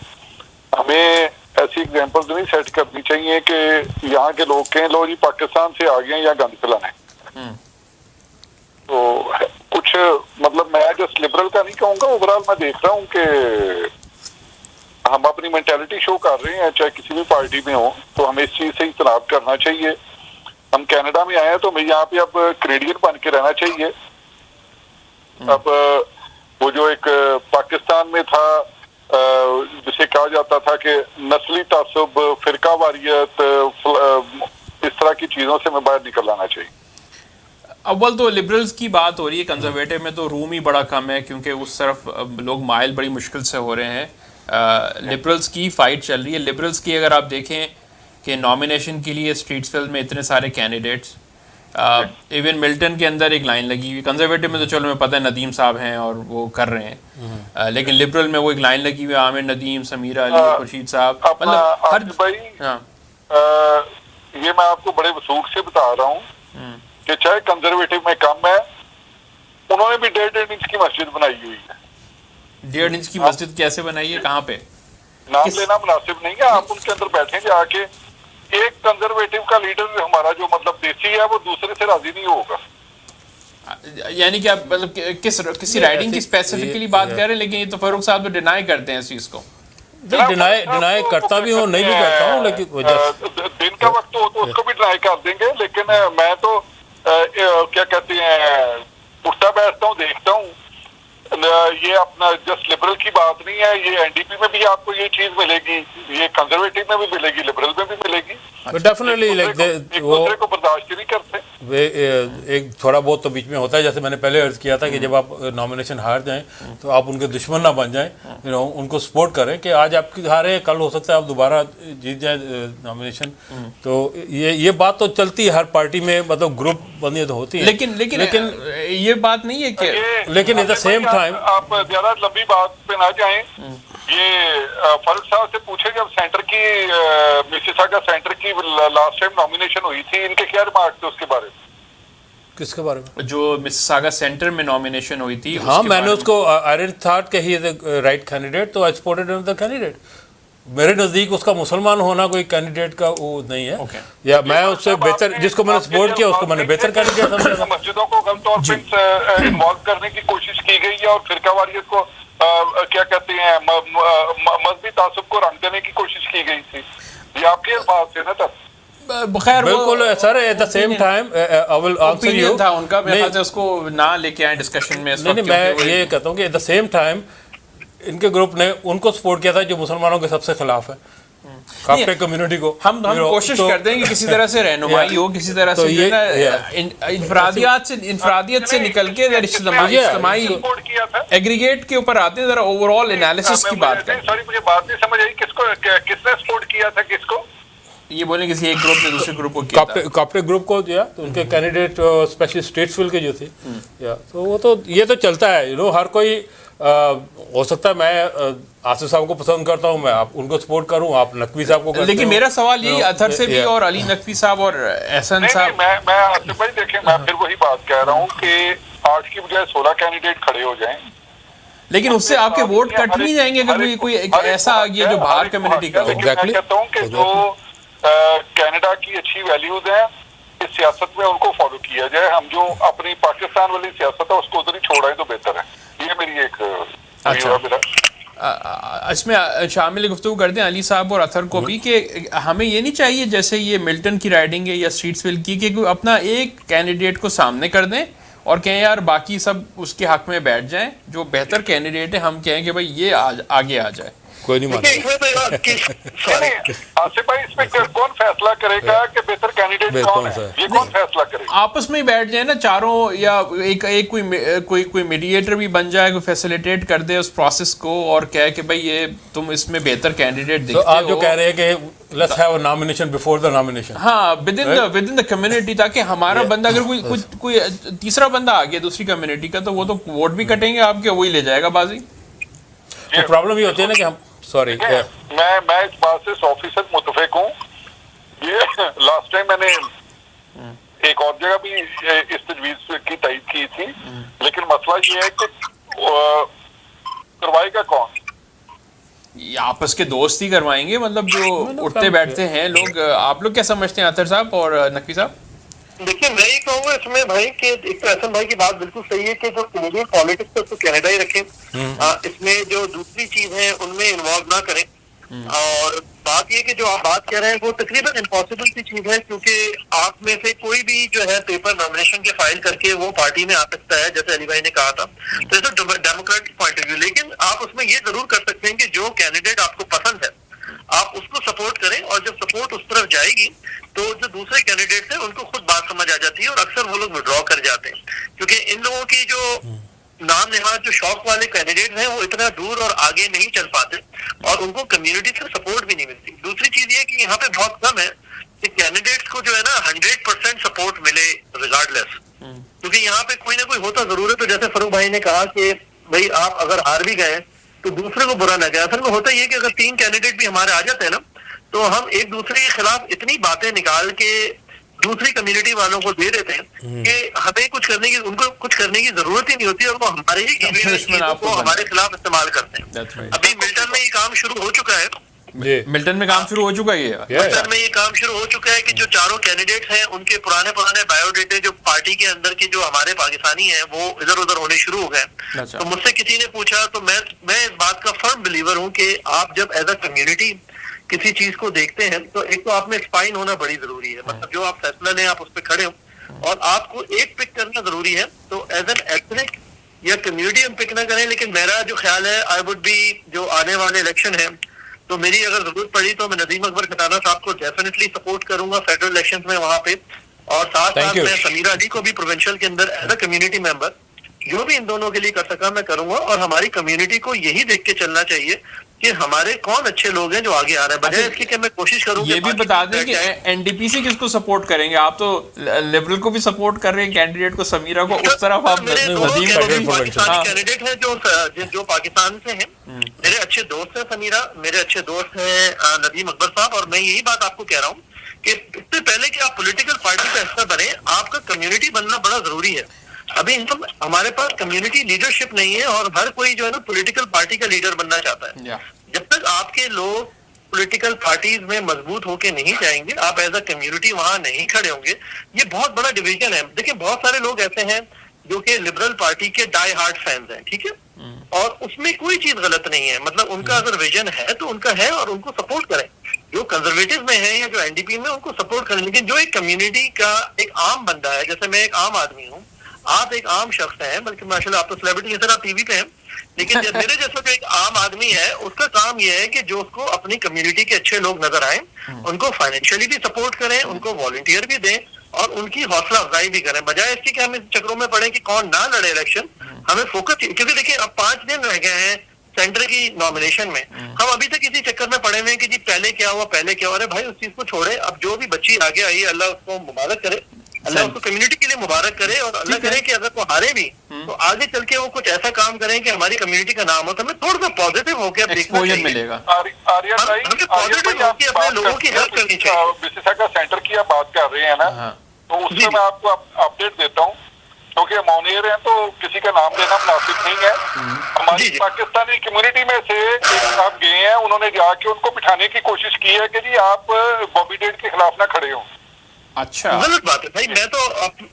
ہمیں ایسی ایگزامپل نہیں سیٹ کرنی چاہیے کہ یہاں کے لوگ کہیں لو جی پاکستان سے آ گئے یا گند پھیلانے. تو کچھ مطلب میں جسٹ لبرل کا نہیں کہوں گا, اوورال میں دیکھ رہا ہوں کہ ہم اپنی مینٹیلٹی شو کر رہے ہیں چاہے کسی بھی پارٹی میں ہو, تو ہمیں اس چیز سے اجتناب کرنا چاہیے. ہم کینیڈا میں آئے ہیں تو ہمیں یہاں پہ اب کینیڈین بن کے رہنا چاہیے. اب وہ جو ایک پاکستان میں تھا جسے کہا جاتا تھا کہ نسلی تعصب, فرقہ واریت, اس طرح کی چیزوں سے ہمیں باہر نکل آنا چاہیے. اول تو لبرلز کی بات ہو رہی ہے, کنزرویٹو میں تو روم ہی بڑا کم ہے کیونکہ اس طرف لوگ مائل بڑی مشکل سے ہو رہے ہیں. لبرلز کی فائٹ چل رہی ہے. لبرلز کی اگر آپ دیکھیں کہ نامینیشن کے لیے اسٹریٹسویل میں اتنے سارے کینڈیڈیٹس، ایون ملٹن کے اندر ایک لائن لگی ہوئی، کنزرویٹو میں تو چلو میں پتہ ہے ندیم صاحب ہیں اور وہ کر رہے ہیں، لیکن لبرل میں وہ ایک لائن لگی ہوئی ہے عامر ندیم، سمیرہ علی، خورشید صاحب، مطلب ہر بھائی یہ میں آپ کو بڑے وثوق سے بتا رہا ہوں کہ چاہے کنزرویٹو میں کم ہے، انہوں نے بھی 1.5 انچ کی مسجد بنائی ہوئی ہے. 1.5 انچ کی مسجد کیسے بنائی ہے، کہاں پہ؟ نام لینا مناسب نہیں ہے، آپ ان کے اندر بیٹھیں گے آ کے. ایک کنزرویٹو کا لیڈر ہمارا جو مطلب دیسی ہے وہ دوسرے سے راضی نہیں ہوگا. یعنی کہ آپ مطلب کسی رائڈنگ کی اسپیسیفکلی بات کر رہے ہیں، لیکن یہ تو فاروق صاحب تو ڈینائی کرتے ہیں اس چیز کو. ڈینائی کرتا بھی ہوں، نہیں بھی کرتا ہوں، لیکن دن کا وقت ہو تو اس کو بھی ڈینائی کر دیں گے. لیکن میں تو کیا کہتے ہیں اٹھتا بیٹھتا ہوں، دیکھتا ہوں. یہ اپنا جسٹ لبرل کی بات نہیں ہے، یہ این ڈی پی میں بھی آپ کو یہ چیز ملے گی، یہ کنزرویٹو میں بھی ملے گی، لبرل میں بھی ملے گی. ڈیفینیٹلی ایک دوسرے کو برداشت نہیں کرتے. ایک تھوڑا بہت تو بیچ میں ہوتا ہے، جیسے میں نے پہلے عرض کیا تھا کہ جب آپ نامینیشن ہار جائیں تو آپ ان کے دشمن نہ بن جائیں، ان کو سپورٹ کریں کہ آج آپ کی ہارے، کل ہو سکتا ہے آپ دوبارہ جیت جائیں نامینیشن. تو یہ بات تو چلتی ہے ہر پارٹی میں، مطلب گروپ بندیاں تو ہوتی ہیں، لیکن یہ بات نہیں ہے کہ لیکن ایٹ دا سیم ٹائم آپ زیادہ لمبی بات پہ نہ جائیں. یہ فاروق صاحب سے پوچھے جب سینٹر کی مسیساگا سینٹر کی لاسٹ ٹائم نامینیشن ہوئی تھی، ان کے کیا ریمارک تھے اس کے بارے میں؟ کس کے بارے میں؟ جو مسیساگا سینٹر میں نامینیشن ہوئی تھی. ہاں میں نے اس کو آئی ڈیڈنٹ تھاٹ کہ ہی از اے رائٹ کینڈیڈیٹ، تو آئی سپورٹڈ انذر کینڈیڈیٹ. میرے نزدیک اس کا مسلمان ہونا کوئی کینڈیڈیٹ کا وہ نہیں ہے، یا میں اس سے بہتر جس کو میں نے سپورٹ کیا اس کو میں نے بہتر کینڈیڈیٹ سمجھا. مسجدوں کو غلط طور پہ انوالو کرنے کی کوشش کی گئی ہے اور فرقہ واریت کو کیا کہتے ہیں مذہبی تعصب کو رنگ دینے کی کوشش کی گئی تھی. یہ آپ کے الفاظ تھے نا تب؟ بخیر بالکل sir. At the same time I will answer you تھا ان کا، میرے خیال سے اس کو نہ لے کے آئیں ڈسکشن میں. نہیں میں یہ کہتا ہوں کہ ایٹ دا سیم ٹائم ان کے گروپ نے ان کو سپورٹ کیا تھا جو مسلمانوں کے سب سے خلاف ہے، کافی کمیونٹی کو. ہم کوشش کرتے ہیں کہ کسی طرح سے رہنمائی ہو، کسی طرح سے انفرادیت سے نکل کے اجتماعی ایگریگیٹ کے اوپر آتے ہیں، ذرا اوور آل انالیسس کی بات کریں. سوری مجھے بات نہیں سمجھ آئی، کس نے سپورٹ کیا تھا کس کو؟ یہ بولیں کسی ایک گروپ نے دوسرے گروپ کو کیا تھا. کاپٹک گروپ کو دیا تو ان کے کینڈیڈیٹ اسپیشلی اسٹیٹسویل کے جو تھے، تو وہ تو یہ تو چلتا ہے، ہر کوئی ہو سکتا ہے. میں آصف صاحب کو پسند کرتا ہوں، میں آپ ان کو سپورٹ کروں، آپ نقوی صاحب کو کرتے. لیکن میرا سوال یہی اطہر سے بھی اور علی نقوی صاحب اور احسن صاحب. میں آصف بھائی دیکھیں، میں پھر وہی بات کہہ رہا ہوں کہ 8 کی بجائے 16 کینڈیڈیٹ کھڑے ہو جائیں، لیکن اس سے آپ کے ووٹ کٹ نہیں جائیں گے اگر کوئی ایسا آ گیا جو باہر کمیونٹی کا ہو. میں کہتا ہوں کہ جو کینیڈا کی اچھی ویلیوز ہیں اس سیاست میں ان کو فالو کیا جائے. ہم جو اپنی پاکستان والی سیاست ہے اس کو ادھر ہی چھوڑائیں تو بہتر ہے. یہ میری ایک اس میں شامل گفتگو کرتے ہیں علی صاحب اور اطہر کو بھی کہ ہمیں یہ نہیں چاہیے جیسے یہ ملٹن کی رائڈنگ ہے یا اسٹریٹسویل کی کہ کوئی اپنا ایک کینڈیڈیٹ کو سامنے کر دیں اور کہیں یار باقی سب اس کے حق میں بیٹھ جائیں، جو بہتر کینڈیڈیٹ ہے ہم کہیں کہ بھائی یہ آگے آ جائے. کوئی نہیں مانتا. آصف بھائی اس میں کون فیصلہ کرے گا کہ بہتر کینڈیڈیٹ کون ہے؟ یہ کون فیصلہ کرے گا؟ آپس میں ہی بیٹھ جائیں نا چاروں، یا ایک کوئی میڈیٹر بھی بن جائے، کوئی فیسیلیٹیٹ کر دے اس پروسیس کو اور کہے کہ بھائی یہ تم اس میں بہتر کینڈیڈیٹ دیکھتے ہو. آپ جو کہہ رہے ہیں کہ let's have a nomination before the nomination. ہاں ود ان دا کمیونٹی، تاکہ ہمارا بندہ اگر کوئی تیسرا بندہ آ گیا دوسری کمیونٹی کا تو وہ تو ووٹ بھی کٹیں گے آپ کے، وہی لے جائے گا بازی. پرابلم یہ ہوتی ہے نا کہ ہم سوری میں اس بات سے 100% متفق ہوں. یہ لاسٹ ٹائم میں نے ایک اور جگہ بھی اس تجویز کی تائید کی تھی، لیکن مسئلہ یہ ہے کہ کروائے گا کون؟ یہ آپس کے دوست ہی کروائیں گے، مطلب جو اٹھتے بیٹھتے ہیں لوگ. آپ لوگ کیا سمجھتے ہیں اطہر صاحب اور نقوی صاحب؟ دیکھیے میں یہ کہوں گا اس میں بھائی کہ ایک تو احسن بھائی کی بات بالکل صحیح ہے کہ جو کینیڈین پالیٹکس ہے اس کو کینیڈا ہی رکھیں، اس میں جو دوسری چیز ہے ان میں انوالو نہ کریں. اور بات یہ کہ جو آپ بات کہہ رہے ہیں وہ تقریباً امپاسبل سی چیز ہے، کیونکہ آپ میں سے کوئی بھی جو ہے پیپر نامینیشن کے فائل کر کے وہ پارٹی میں آ سکتا ہے، جیسے علی بھائی نے کہا تھا. تو ڈیموکریٹک پوائنٹ آف ویو، لیکن آپ اس میں یہ ضرور کر سکتے ہیں کہ جو کینڈیڈیٹ آپ کو پسند ہے آپ اس کو سپورٹ کریں، اور جب سپورٹ اس طرف جائے گی تو جو دوسرے کینڈیڈیٹس ہیں ان کو خود بات سمجھ آ جاتی ہے اور اکثر وہ لوگ وڈرا کر جاتے ہیں، کیونکہ ان لوگوں کی جو نام نہاد جو شوق والے کینڈیڈیٹ ہیں وہ اتنا دور اور آگے نہیں چل پاتے اور ان کو کمیونٹی سے سپورٹ بھی نہیں ملتی. دوسری چیز یہ کہ یہاں پہ بہت کم ہے کہ کینڈیڈیٹس کو جو ہے نا 100% سپورٹ ملے ریگارڈ لیس, کیونکہ یہاں پہ کوئی نہ کوئی ہوتا ضرور ہے. تو جیسے فاروق بھائی نے کہا کہ بھائی آپ اگر ہار بھی گئے تو دوسرے کو برا نہ کہے. اصل میں ہوتا یہ کہ اگر 3 کینڈیڈیٹ بھی ہمارے آ جاتے ہیں نا تو ہم ایک دوسرے کے خلاف اتنی باتیں نکال کے دوسری کمیونٹی والوں کو دے دیتے ہیں کہ ہمیں کچھ کرنے کی, ان کو کچھ کرنے کی ضرورت ہی نہیں ہوتی اور وہ ہمارے ہی کو ہمارے خلاف استعمال کرتے ہیں. ابھی ملٹن میں یہ کام شروع ہو چکا ہے. ملٹن میں کام شروع ہو چکا ہے. ملٹن میں یہ کام شروع ہو چکا ہے کہ جو چاروں کینڈیڈیٹ ہیں ان کے پرانے بایو ڈیٹے جو پارٹی کے اندر کے جو ہمارے پاکستانی ہیں وہ ادھر ادھر ہونے شروع ہو گئے. تو مجھ سے کسی نے پوچھا تو میں اس بات کا فرم بلیور ہوں کہ آپ جب ایز اے کمیونٹی کسی چیز کو دیکھتے ہیں تو ایک تو آپ میں اسپائن ہونا بڑی ضروری ہے. مطلب جو آپ فیصلہ لیں آپ اس پہ کھڑے ہوں اور آپ کو ایک پک کرنا ضروری ہے. تو ایز این ایتھنک یا کمیونٹی ہم پک نہ کریں, لیکن میرا جو خیال ہے آئی وڈ بی جو آنے والے الیکشن ہے تو میری اگر ضرورت پڑی تو میں ندیم اکبر کھٹانہ صاحب کو ڈیفینیٹلی سپورٹ کروں گا فیڈرل الیکشن میں وہاں پہ, اور ساتھ ساتھ میں سمیرہ علی کو بھی پروونشل کے اندر ایز اے کمیونٹی ممبر جو بھی ان دونوں کے لیے کر سکا میں کروں گا. اور ہماری کمیونٹی کو یہی دیکھ کے چلنا چاہیے کہ ہمارے کون اچھے لوگ ہیں جو آگے آ رہے ہیں, بجائے اس کی کہ میں کوشش کروں. یہ بھی بتا دیں کہ این ڈی پی سے کس کو سپورٹ کریں گے آپ؟ تو لبرل کو بھی سپورٹ کر رہے ہیں کینڈیڈیٹ کو, سمیرہ کو, اس طرف آپ کینڈیڈیٹ ہیں جو پاکستان سے ہیں. میرے اچھے دوست ہیں سمیرہ, میرے اچھے دوست ہیں ندیم اکبر صاحب, اور میں یہی بات آپ کو کہہ رہا ہوں کہ اس سے پہلے کہ آپ پولیٹیکل پارٹی کا حصہ بنیں آپ کا کمیونٹی بننا بڑا ضروری ہے. ابھی ہمارے پاس کمیونٹی لیڈرشپ نہیں ہے اور ہر کوئی جو ہے نا پولیٹیکل پارٹی کا لیڈر بننا چاہتا ہے. جب تک آپ کے لوگ پولیٹیکل پارٹیز میں مضبوط ہو کے نہیں جائیں گے, آپ ایز اے کمیونٹی وہاں نہیں کھڑے ہوں گے. یہ بہت بڑا ڈویژن ہے. دیکھیں بہت سارے لوگ ایسے ہیں جو کہ لبرل پارٹی کے ڈائی ہارڈ فینز ہیں, ٹھیک ہے, اور اس میں کوئی چیز غلط نہیں ہے. مطلب ان کا اگر ویژن ہے تو ان کا ہے اور ان کو سپورٹ کریں. جو کنزرویٹو میں ہیں یا جو این ڈی پی میں ان کو سپورٹ کریں. لیکن جو ایک کمیونٹی کا ایک عام بندہ ہے, جیسے میں ایک عام آدمی ہوں, آپ ایک عام شخص ہیں, بلکہ ماشاء اللہ آپ تو سیلیبریٹی ہیں سر, آپ ٹی وی پہ ہیں, لیکن میرے جیسا جو ایک عام آدمی ہے اس کا کام یہ ہے کہ جو اس کو اپنی کمیونٹی کے اچھے لوگ نظر آئیں ان کو فائنینشلی بھی سپورٹ کریں, ان کو والنٹیئر بھی دیں اور ان کی حوصلہ افزائی بھی کریں, بجائے اس کی کہ ہم اس چکروں میں پڑیں کہ کون نہ لڑے الیکشن. ہمیں فوکس, کیونکہ دیکھیں اب 5 دن رہ گئے ہیں سینٹر کی نامینیشن میں, ہم ابھی تک اسی چکر میں پڑے ہوئے ہیں کہ جی پہلے کیا ہوا پہلے کیا ہوا. ارے بھائی اس چیز کو چھوڑے, اب جو بھی بچی آگے آئی ہے اللہ اس کو مبارک کرے, اللہ اس کو کمیونٹی کے لیے مبارک کرے, اور اللہ کرے کہ اگر وہ ہارے بھی تو آگے چل کے وہ کچھ ایسا کام کریں کہ ہماری کمیونٹی کا نام ہو. تو ہمیں تھوڑا سا پازیٹیو ہو کے اب دیکھنا چاہیے, اپنے لوگوں کی ہیلپ کرنی چاہیے. کا سینٹر کی آپ بات کر رہے ہیں نا, تو اس میں میں آپ کو اپڈیٹ دیتا ہوں کیونکہ مونیر ہیں تو کسی کا نام لینا مناسب نہیں ہے. ہماری پاکستانی کمیونٹی میں سے آپ گئے ہیں, انہوں نے جا کے ان کو بٹھانے کی کوشش کی ہے کہ جی آپ بابی ڈیڈ کے خلاف نہ کھڑے ہوں. اچھا غلط بات ہے بھائی.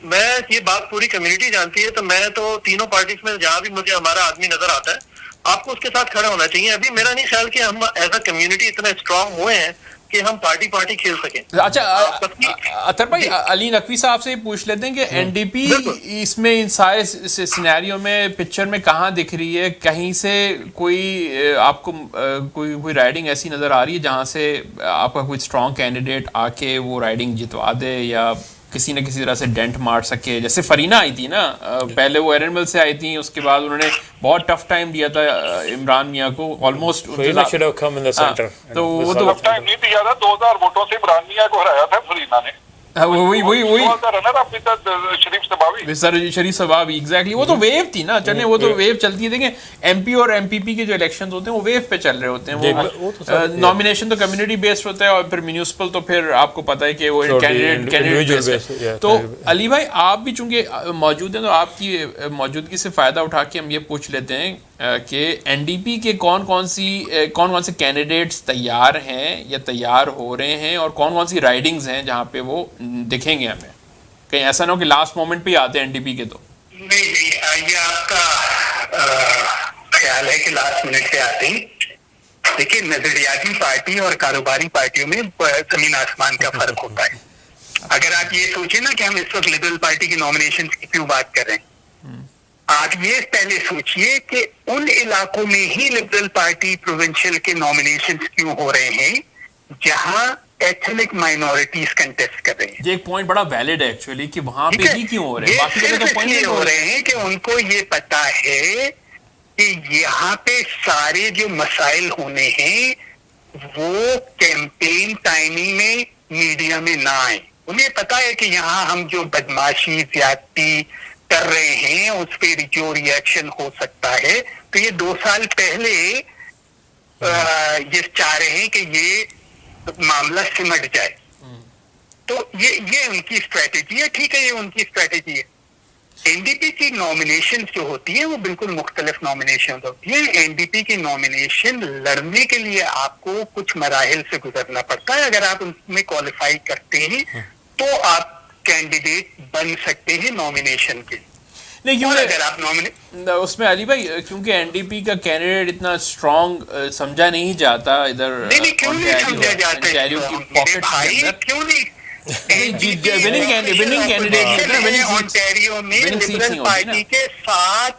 میں یہ بات پوری کمیونٹی جانتی ہے, تو میں تو تینوں پارٹیز میں جہاں بھی مجھے ہمارا آدمی نظر آتا ہے آپ کو اس کے ساتھ کھڑا ہونا چاہیے. ابھی میرا نہیں خیال کہ ہم ایز اے کمیونٹی اتنا اسٹرانگ ہوئے ہیں کہ ہم پارٹی کھیل سکیں. اچھا اطہر بھائی, علی نقوی صاحب سے یہ پوچھ لیتے ہیں کہ این ڈی پی اس میں ان سارے سینیریو میں پکچر میں کہاں دکھ رہی ہے؟ کہیں سے کوئی آپ کو کوئی رائڈنگ ایسی نظر آ رہی ہے جہاں سے آپ کا کوئی اسٹرانگ کینڈیڈیٹ آ کے وہ رائڈنگ جتوا دے یا کسی نہ کسی طرح سے ڈینٹ مار سکے؟ جیسے فرینہ آئی تھی نا, پہلے وہ ایرن مل سے آئی تھیں, اس کے بعد انہوں نے بہت ٹف ٹائم دیا تھا عمران میاں کو, آلموسٹ تو وہ تو ٹف ٹائم نہیں دیا تھا, 2000 ووٹوں سے عمران میاں کو ہرایا تھا فرینہ نے. وہی سر شریف صبابی ایگزیکٹلی, وہ تو ویو تھی نا, چلیں وہ تو ویو چلتی ہے. دیکھیں ایم پی اور ایم پی پی کے جو الیکشن ہوتے ہیں وہ ویو پہ چل رہے ہوتے ہیں. وہ نامینیشن تو کمیونٹی بیسڈ ہوتا ہے اور پھر میونسپل تو پھر آپ کو پتہ ہے کہ وہ کینڈیڈیٹ. تو علی بھائی آپ بھی چونکہ موجود ہیں تو آپ کی موجودگی سے فائدہ اٹھا کے ہم یہ پوچھ لیتے ہیں کہ این ڈی پی کے کون سے کینڈیڈیٹس تیار ہیں یا تیار ہو رہے ہیں, اور کون سی رائڈنگز ہیں جہاں پہ وہ دکھیں گے ہمیں؟ کہیں ایسا نہ ہو کہ لاسٹ مومنٹ پہ آتے ہیں این ڈی پی کے. تو نہیں, یہ آپ کا خیال ہے کہ لاسٹ منٹ پہ آتے ہیں. دیکھیے نظریاتی پارٹی اور کاروباری پارٹیوں میں زمین آسمان کا فرق ہوتا ہے. اگر آپ یہ سوچیں نا کہ ہم اس وقت لبرل پارٹی کی نامینیشن کی کیوں بات کر رہے ہیں, آپ یہ پہلے سوچئے کہ ان علاقوں میں ہی لبرل پارٹی پروونشل کے نامینیشن کیوں ہو رہے ہیں جہاں ایتھنک مائنورٹیز کنٹیسٹ کر رہی ہیں. یہ ایک پوائنٹ بڑا ویلڈ ہے ایکچولی کہ وہاں پہ ہی کیوں ہو رہے ہیں, باقی جگہ تو یہ پوائنٹ ہو رہے ہیں کہ ان کو یہ پتا ہے کہ یہاں پہ سارے جو مسائل ہونے ہیں وہ کیمپین ٹائمنگ میں میڈیا میں نہ آئیں. انہیں پتا ہے کہ یہاں ہم جو بدماشی زیادتی کر رہے ہیں اس پہ جو ریئیکشن ہو سکتا ہے, تو یہ 2 سال پہلے یہ چاہ رہے ہیں کہ یہ معاملہ سمٹ جائے. تو یہ ان کی اسٹریٹجی ہے. ٹھیک ہے, یہ ان کی اسٹریٹجی ہے. این ڈی پی کی نامینیشن جو ہوتی ہیں وہ بالکل مختلف نامینیشن ہوتی ہیں. این ڈی پی کی نامینیشن لڑنے کے لیے آپ کو کچھ مراحل سے گزرنا پڑتا ہے. اگر آپ ان میں کوالیفائی کرتے ہیں تو آپ کینڈیڈیٹ بن سکتے ہیں نامینیشن کے. نہیں اور اگر آپ اس میں علی بھائی کیونکہ این ڈی پی کا کینڈیڈیٹ اتنا اسٹرانگ سمجھا نہیں جاتا ادھر کیوں نہیں سمجھا جاتا کیوں نہیں اونٹیریو میں لبرل پارٹی کے 7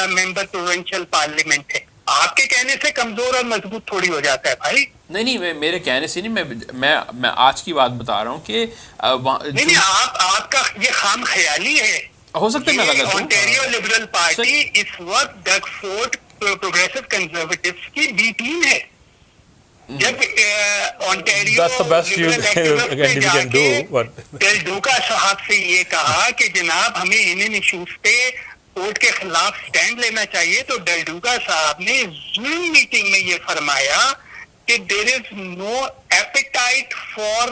ممبر پروونشل پارلیمنٹ ہے. آپ کے کہنے سے کمزور اور مضبوط تھوڑی ہو جاتا ہے بھائی. نہیں میرے کہنے سے نہیں, میں آج کی بات بتا رہا ہوں کہ نہیں آپ کا یہ خام خیالی ہے. ہو سکتا ہے میں غلط ہوں. اونٹیریو لبرل پارٹی اس وقت ڈگ فورڈ پروگریسو کنزرویٹوز کی بی ٹیم ہے. جب اونٹیریو ڈیل ڈوکا صاحب سے یہ کہا کہ جناب ہمیں ان ایشوز پہ کورٹ کے خلاف سٹینڈ لینا چاہیے, تو ڈیل ڈوکا صاحب نے زوم میٹنگ میں یہ فرمایا کہ there is no appetite for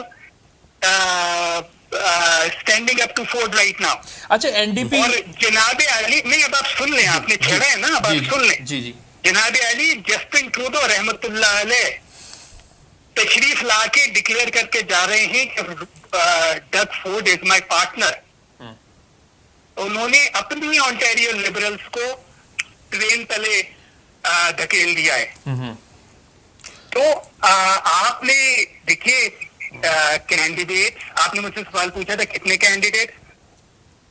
standing up to Ford right now. اچھا این ڈی پی اور جناب علی, نہیں اب آپ سن لیں, آپ نے چھیڑا ہے نا, اب آپ سن لیں. جی جناب علی جسٹن ٹروڈو رحمت اللہ علیہ تشریف لا کے ڈکلیئر کر کے جا رہے ہیں کہ ڈگ فورڈ از مائی پارٹنر. انہوں نے اپنی اونٹیریو لبرلز کو ٹرین تلے دھکیل دیا ہے. تو آپ نے دیکھیے کینڈیڈیٹ, آپ نے مجھ سے سوال پوچھا تھا کتنے کینڈیڈیٹ,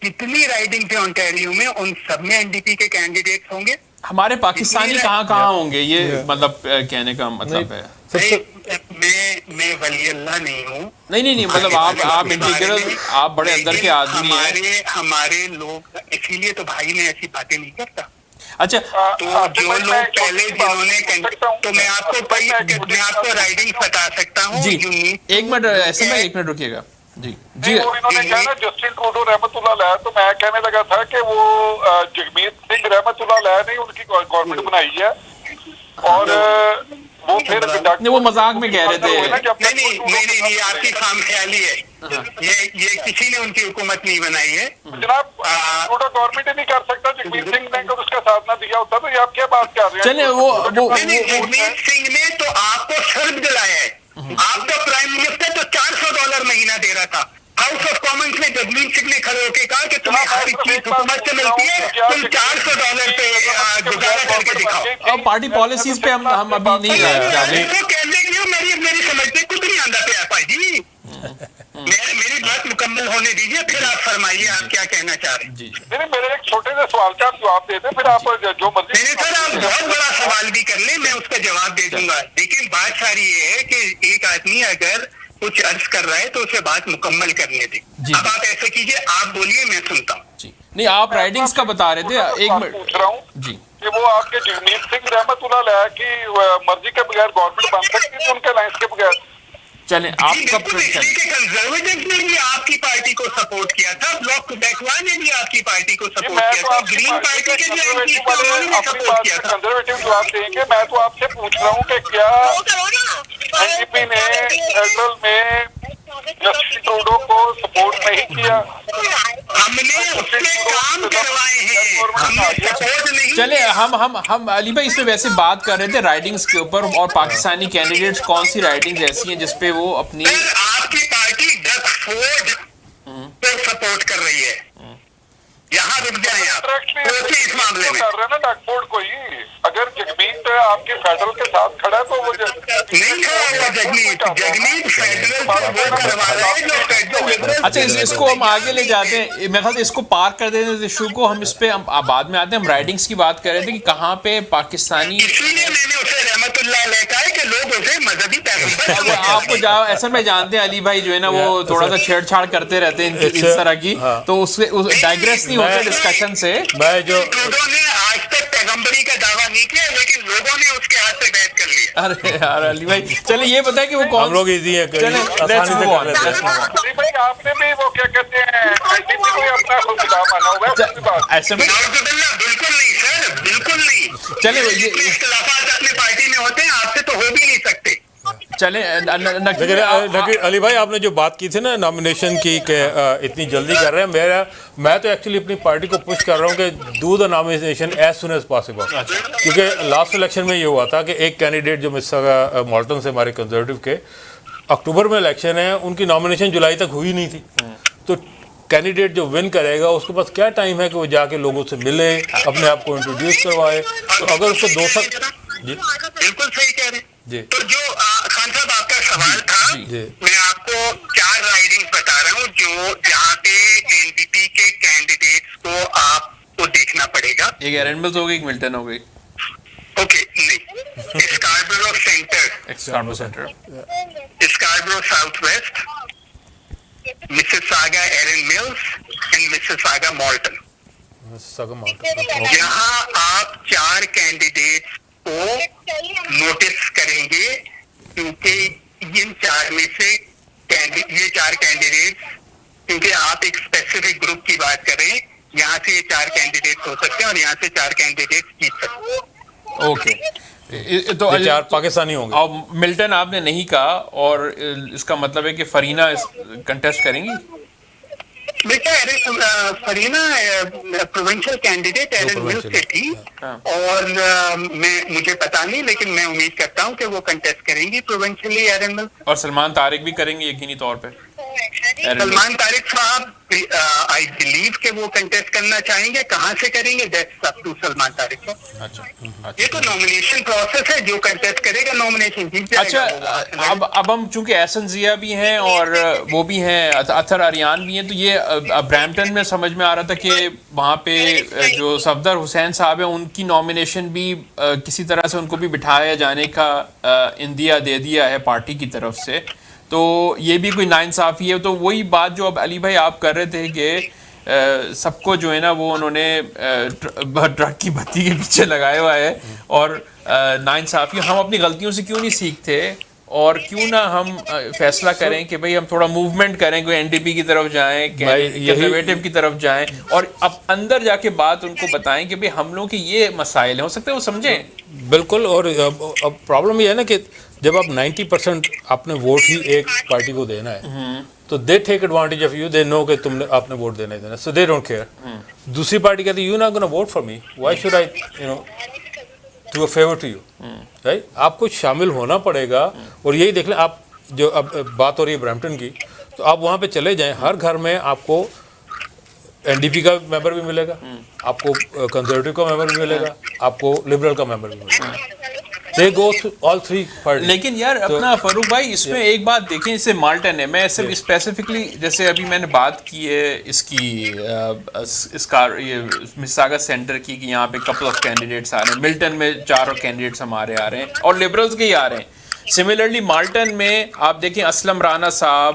کتنی رائڈنگ تھے اونٹیریو میں, ان سب میں این ڈی پی کے کینڈیڈیٹس ہوں گے. ہمارے پاکستانی کہاں ہوں گے, یہ مطلب کہنے کا مطلب ہے. میں ولی اللہ نہیں ہوں. نہیں مطلب آپ انٹیگرل, آپ بڑے اندر کے آدمی ہیں. ہمارے لوگ اسی لیے تو بھائی میں ایسی باتیں نہیں کرتا. اچھا تو جو لوگ پہلے جنہوں نے, تو میں آپ کو رائڈنگ بتا سکتا ہوں. جی ایک منٹ ایسے میں, ایک منٹ رکیے گا. جی انہوں نے کہا نا جسٹن ٹروڈو رحمت اللہ علیہ, تو میں کہنے لگا تھا کہ وہ جگمیت سنگھ رحمت اللہ علیہ نے ان کی گورنمنٹ بنائی ہے, اور وہ پھر وہ مذاق میں کہہ رہے تھے. نہیں آپ کی خام خیالی ہے, یہ کسی نے ان کی حکومت نہیں بنائی ہے جناب. ٹروڈو گورنمنٹ ہی نہیں کر سکتا, جگمیت سنگھ نے اگر اس کا ساتھ نہ دیا ہوتا تو یہ آپ کیا بات کر رہے ہیں. چلے وہ جگمیت سنگھ نے تو آپ کو شرط دلایا ہے. آپ کا پرائم منسٹر تو $400 مہینہ دے رہا تھا. ہاؤس آف کامنس میں جگمیت سنگھ نے کھڑے ہو کے کہا کہ تمہیں ہر چیز حکومت سے ملتی ہے, تم $400 پہ گزارا کر کے دکھاؤ. پارٹی پالیسیز پہ ہم ابھی نہیں جا رہے. میری سمجھ میں کچھ نہیں آتا پہ آپ جی, میری بات مکمل ہونے دیجیے, پھر آپ فرمائیے آپ کیا کہنا چاہ رہے ہیں. جی میرے ایک چھوٹے سے سوال کا آپ جواب دے دیں, پھر آپ جو مرضی. سر آپ بہت بڑا سوال بھی کر لیں, میں اس کا جواب دے دوں گا. لیکن بات ساری یہ ہے کہ ایک آدمی اگر کچھ عرض کر رہا ہے تو اسے بات مکمل کرنے دیں. اب آپ ایسا کیجیے, آپ بولیے, میں سنتا ہوں. جی نہیں, آپ رائڈنگز کا بتا رہے تھے. ایک منٹ پوچھ رہا ہوں جی کہ وہ آپ کے جگمیت سنگھ رحمت اللہ علیہ کی مرضی کے بغیر گورنمنٹ بن سکتی تھی ان کے لائنس کے بغیر. چلیں آپ کب کنزرویٹو نے بھی آپ کی پارٹی کو سپورٹ کیا تھا, بلاک بیکوا نے بھی آپ کی پارٹی کو سپورٹ کیا تھا, گرین پارٹی کے بھی سپورٹ کیا تھا. کنزرویٹو جواب دیں گے. میں تو آپ سے پوچھ رہا ہوں کہ کیا این ڈی پی نے فیڈرل میں جسٹن ٹروڈو کو سپورٹ نہیں کیا؟ ہم نے اس سے کام کروائے ہیں, ہم نے سپورٹ نہیں. چلے ہم علی بھائی اس پہ ویسے بات کر رہے تھے رائڈنگز کے اوپر, اور پاکستانی کینڈیڈیٹس کون سی رائڈنگز ایسی ہیں جس پہ وہ اپنی. آپ کی پارٹی ڈگ فورڈ کو سپورٹ کر رہی ہے, یہاں رک جائیں آپ اس معاملے میں. کر رہے ہیں نا ڈگ فورڈ کو ہی. اگر جگمیت آپ کے فیڈرل کے ساتھ کھڑا ہے تو وہ نہیں کھڑا ہوا جگمیت فیڈرل پر وہ کروا رہا ہے جو فیڈرل. اچھا اس کو ہم آگے لے جاتے ہیں, میرے خیال سے اس کو پار کر دیتے ہیں ایشو کو, ہم اس پہ بعد میں آتے ہیں. ہم رائڈنگس کی بات کر رہے تھے کہ کہاں پہ پاکستانی, اس لیے میں نے اسے رحمت اللہ علیہ کہا ہے کہ لوگ اسے مذہبی پیغمبر آپ کو اصل میں جانتے ہیں علی بھائی جو ہے نا وہ تھوڑا سا چھیڑ چھاڑ کرتے رہتے ہیں اس طرح کی, تو اس سے ڈائگریس نہیں ہوتے ڈسکشن سے. میں جو ٹروڈو نے آج تک پیغمبری کا دعویٰ نہیں کیا, لیکن لوگوں نے اس کے ہاتھ سے بیعت کر لیا. ارے یار علی بھائی چلے یہ بتائیں کہ وہ کون, ہم لوگ ایزی ہیں, آسانی سے کر لیتے ہیں. بھائی آپ نے بھی وہ کیا کہتے ہیں ITP کو اپنا خدا مانا ہوا ہے. ایسے میں نعوذ باللہ, بالکل نہیں سر, بالکل نہیں. چلے اتنے اختلافات اپنی پارٹی میں ہوتے ہیں, آپ سے تو ہو بھی نہیں سکتے. چلیں لیکن علی بھائی آپ نے جو بات کی تھی نا نامینیشن کی کہ اتنی جلدی کر رہے ہیں, میں تو ایکچولی اپنی پارٹی کو پش کر رہا ہوں کہ do the nomination as soon as possible, کیونکہ لاسٹ الیکشن میں یہ ہوا تھا کہ ایک کینڈیڈیٹ جو مساگا مالٹن سے ہمارے کنزرویٹو کے, اکتوبر میں الیکشن ہے, ان کی نامینیشن جولائی تک ہوئی نہیں تھی. تو کینڈیڈیٹ جو ون کرے گا اس کے پاس کیا ٹائم ہے کہ وہ جا کے لوگوں سے ملے, اپنے آپ کو انٹروڈیوس کروائے. تو اگر اس کو 2 سال جی بالکل صحیح کہہ رہے ہیں. جی تو جو خان صاحب آپ کا سوال تھا, میں آپ کو 4 رائڈنگ بتا رہا ہوں جو جہاں پہ NDP کے کینڈیڈیٹس کو آپ کو دیکھنا پڑے گا. ایک ایرنبلز ہو گئی, ایک ملٹن ہو گئی. اوکے نہیں, Scarborough centre, Scarborough south waste, Mississauga ایرن mills and Mississauga Malton. یہاں آپ 4 کینڈیڈیٹس کو نوٹس کریں گے, کیونکہ ان 4 میں سے یہ 4 کینڈیڈیٹس, کیونکہ آپ ایک اسپیسیفک گروپ کی بات کر رہے ہیں, یہاں سے یہ 4 کینڈیڈیٹس ہو سکتے ہیں اور یہاں سے 4 کینڈیڈیٹس جیت سکتے ہیں. اوکے, تو 4 پاکستانی ہوں گے. اور ملٹن آپ نے نہیں کہا, اور اس کا مطلب ہے کہ فرینا کنٹیسٹ کریں گی. بیٹا فرینا پروونشل کینڈیڈیٹ ایرن ملز سے تھی, اور مجھے پتا نہیں, لیکن میں امید کرتا ہوں کہ وہ کنٹیسٹ کریں گی پروونشلی ایرن ملز. اور سلمان طارق بھی کریں گے یقینی طور پہ. سلمان طارق صاحب آئی بلیو کہ وہ کنٹیسٹ کرنا چاہیں گے. کہاں سے کریں گے that's up to Salman Tariq کو. یہ تو نامینیشن پروسیس ہے, جو کنٹیسٹ کرے گا نامینیشن جیت جائے گا. اچھا اب ہم چونکہ احسن ضیاء بھی ہیں اور وہ بھی ہیں, اطہر آریان بھی ہیں, تو یہ برامپٹن میں سمجھ میں آ رہا تھا کہ وہاں پہ جو صفدر حسین صاحب ہیں ان کی نامینیشن بھی کسی طرح سے ان کو بھی بٹھایا جانے کا اندیا دے دیا ہے پارٹی کی طرف سے. تو یہ بھی کوئی ناانصافی ہے. تو وہی بات جو اب علی بھائی آپ کر رہے تھے کہ سب کو جو ہے نا وہ انہوں نے ٹرک کی بتی کے پیچھے لگایا ہوا ہے, اور ناانصافی. ہم اپنی غلطیوں سے کیوں نہیں سیکھتے, اور کیوں نہ ہم فیصلہ کریں کہ بھئی ہم تھوڑا موومنٹ کریں, کوئی NDP کی طرف جائیں, کنزرویٹو کی طرف جائیں, اور اب اندر جا کے بات ان کو بتائیں کہ بھئی ہم لوگوں کے یہ مسائل ہیں, ہو سکتا ہے وہ سمجھیں. بالکل. اور اب پرابلم یہ ہے نا کہ جب آپ 90% اپنے ووٹ ہی ایک پارٹی کو دینا ہے تو they take advantage of you, they know کہ تم نے آپ نے ووٹ دینا ہی دینا, سو دے ڈونٹ کیئر. دوسری پارٹی کہتی ہے you not gonna vote for me, why should I do a favour to you, right. آپ کو شامل ہونا پڑے گا. اور یہی دیکھ لیں آپ, جو اب بات ہو رہی ہے برامپٹن کی, تو آپ وہاں پہ چلے جائیں, ہر گھر میں آپ کو NDP کا ممبر بھی ملے گا, آپ کو کنزرویٹو کا ممبر بھی ملے گا, آپ کو لبرل کا ممبر بھی ملے گا. They go through all 3 parties. لیکن یار اپنا فاروق بھائی اس میں ایک بات دیکھیں, اس سے مالٹن ہے, میں صرف اسپیسیفکلی جیسے ابھی میں نے بات کی ہے اس کی اس کا مساگا سینٹر کی, کہ یہاں پہ کپل آف کینڈیڈیٹس آ رہے ہیں, ملٹن میں 4 کینڈیڈیٹس ہمارے آ رہے ہیں, اور لبرلز کے ہی آ رہے ہیں. سملرلی مالٹن میں آپ دیکھیں اسلم رانا صاحب,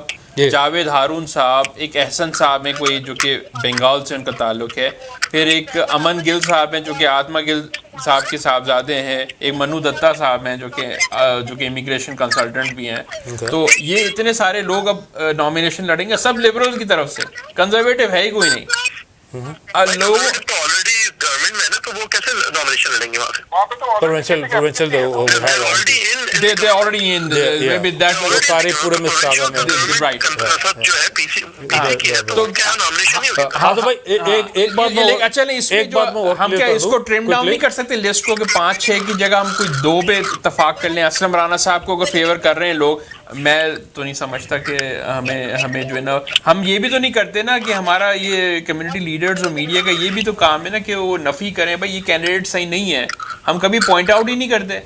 جاوید ہارون صاحب, ایک احسن صاحب ہیں کوئی جو کہ بنگال سے ان کا تعلق ہے, پھر ایک امن گل صاحب ہیں جو کہ آتما گل صاحب کے صاحبزادے ہیں, ایک منو دتا صاحب ہیں جو کہ امیگریشن کنسلٹنٹ بھی ہیں. تو یہ اتنے سارے لوگ اب نامینیشن لڑیں گے, سب لبرل کی طرف سے, کنزرویٹو ہے ہی کوئی نہیں. لوگ گورنمنٹ میں نا, تو وہ کیسے نامینیشن لڑیں گے وہاں پہ؟ Provincial already they already in maybe that was سارے پورے مسٹاگا میں right جو ہے پیچھے ہے تو کیا نامنیشن نہیں ہوگی. ہاں تو بھائی ایک بات میں اچھا نہیں اس میں جو ہم کیا اس کو ٹرم ڈاؤن نہیں کر سکتے لسٹ کو کہ 5-6 کی جگہ ہم کوئی 2 پہ اتفاق کر لیں. اسلم رانا صاحب کو اگر فیور کر رہے ہیں لوگ, میں تو نہیں سمجھتا کہ ہمیں جو ہے نا, ہم یہ بھی تو نہیں کرتے نا کہ ہمارا یہ کمیونٹی لیڈرز اور میڈیا کا یہ بھی تو کام ہے نا کہ وہ نفی کریں بھائی یہ کینڈیڈیٹ صحیح نہیں ہے, ہم کبھی پوائنٹ آؤٹ ہی نہیں کرتے.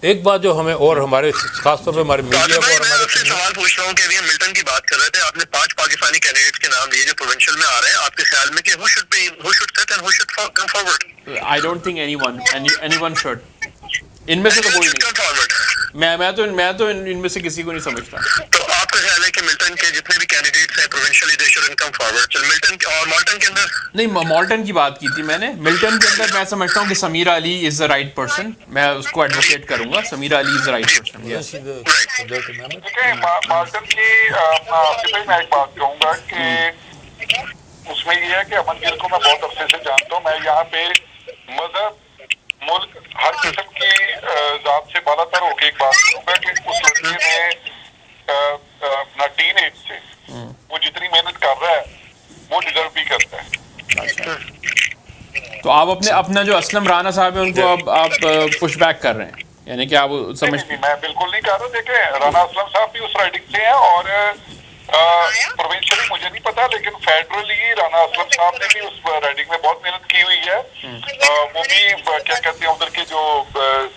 ایک بات جو ہمیں اور ہمارے خاص طور پہ ہمارے میڈیا کو اور میں آپ سے سوال پوچھ رہا ہوں کہ ابھی ہم ملٹن کی بات کر رہے تھے, آپ نے 5 پاکستانی کینڈیڈیٹس کے نام لیے جو پروونشل میں آ رہے ہیں, آپ کے خیال میں کہ who should sit and who should come forward? I don't think anyone should. ان میں سے تو کوئی نہیں, میں تو ان میں سے کسی کو نہیں سمجھتا. تو آپ کا خیال ہے کہ ملٹن کے جتنے بھی کینڈیڈیٹس ہیں provincially they should come forward. چل ملٹن اور مالٹن کے اندر نہیں, مالٹن کی بات کی تھی میں نے. ملٹن کے اندر میں سمجھتا ہوں کہ سمیرہ علی از دا رائٹ پرسن, میں اس کو ایڈوکیٹ کروں گا. سمیرہ علی از دا رائٹ پرسن. مالٹن کی میں ایک بات کہوں گا کہ اس میں یہ ہے کہ امن گل کو میں بہت عرصے سے جانتا ہوں. میں یہاں پہ مذہب, ملک, ہر قسم کی ذات سے بالا تر ہو کے ایک بات کروں گا کہ اس لڑکے نے اپنا ٹین ایج سے وہ جتنی محنت کر رہا ہے وہ ڈیزرو بھی کرتا ہے. تو آپ اپنا جو اسلم رانا صاحب ہیں ان کو اب آپ پش بیک کر رہے ہیں, یعنی کہ آپ سمجھتے ہیں؟ میں بالکل نہیں کر رہا. دیکھیں رانا اسلم صاحب بھی اس رائڈنگ سے ہیں اور پروونشلی مجھے نہیں پتا, لیکن فیڈرلی رانا اسلم صاحب نے بھی اس رائڈنگ میں بہت محنت کی ہوئی ہے. وہ بھی کیا کہتے ہیں ادھر کے جو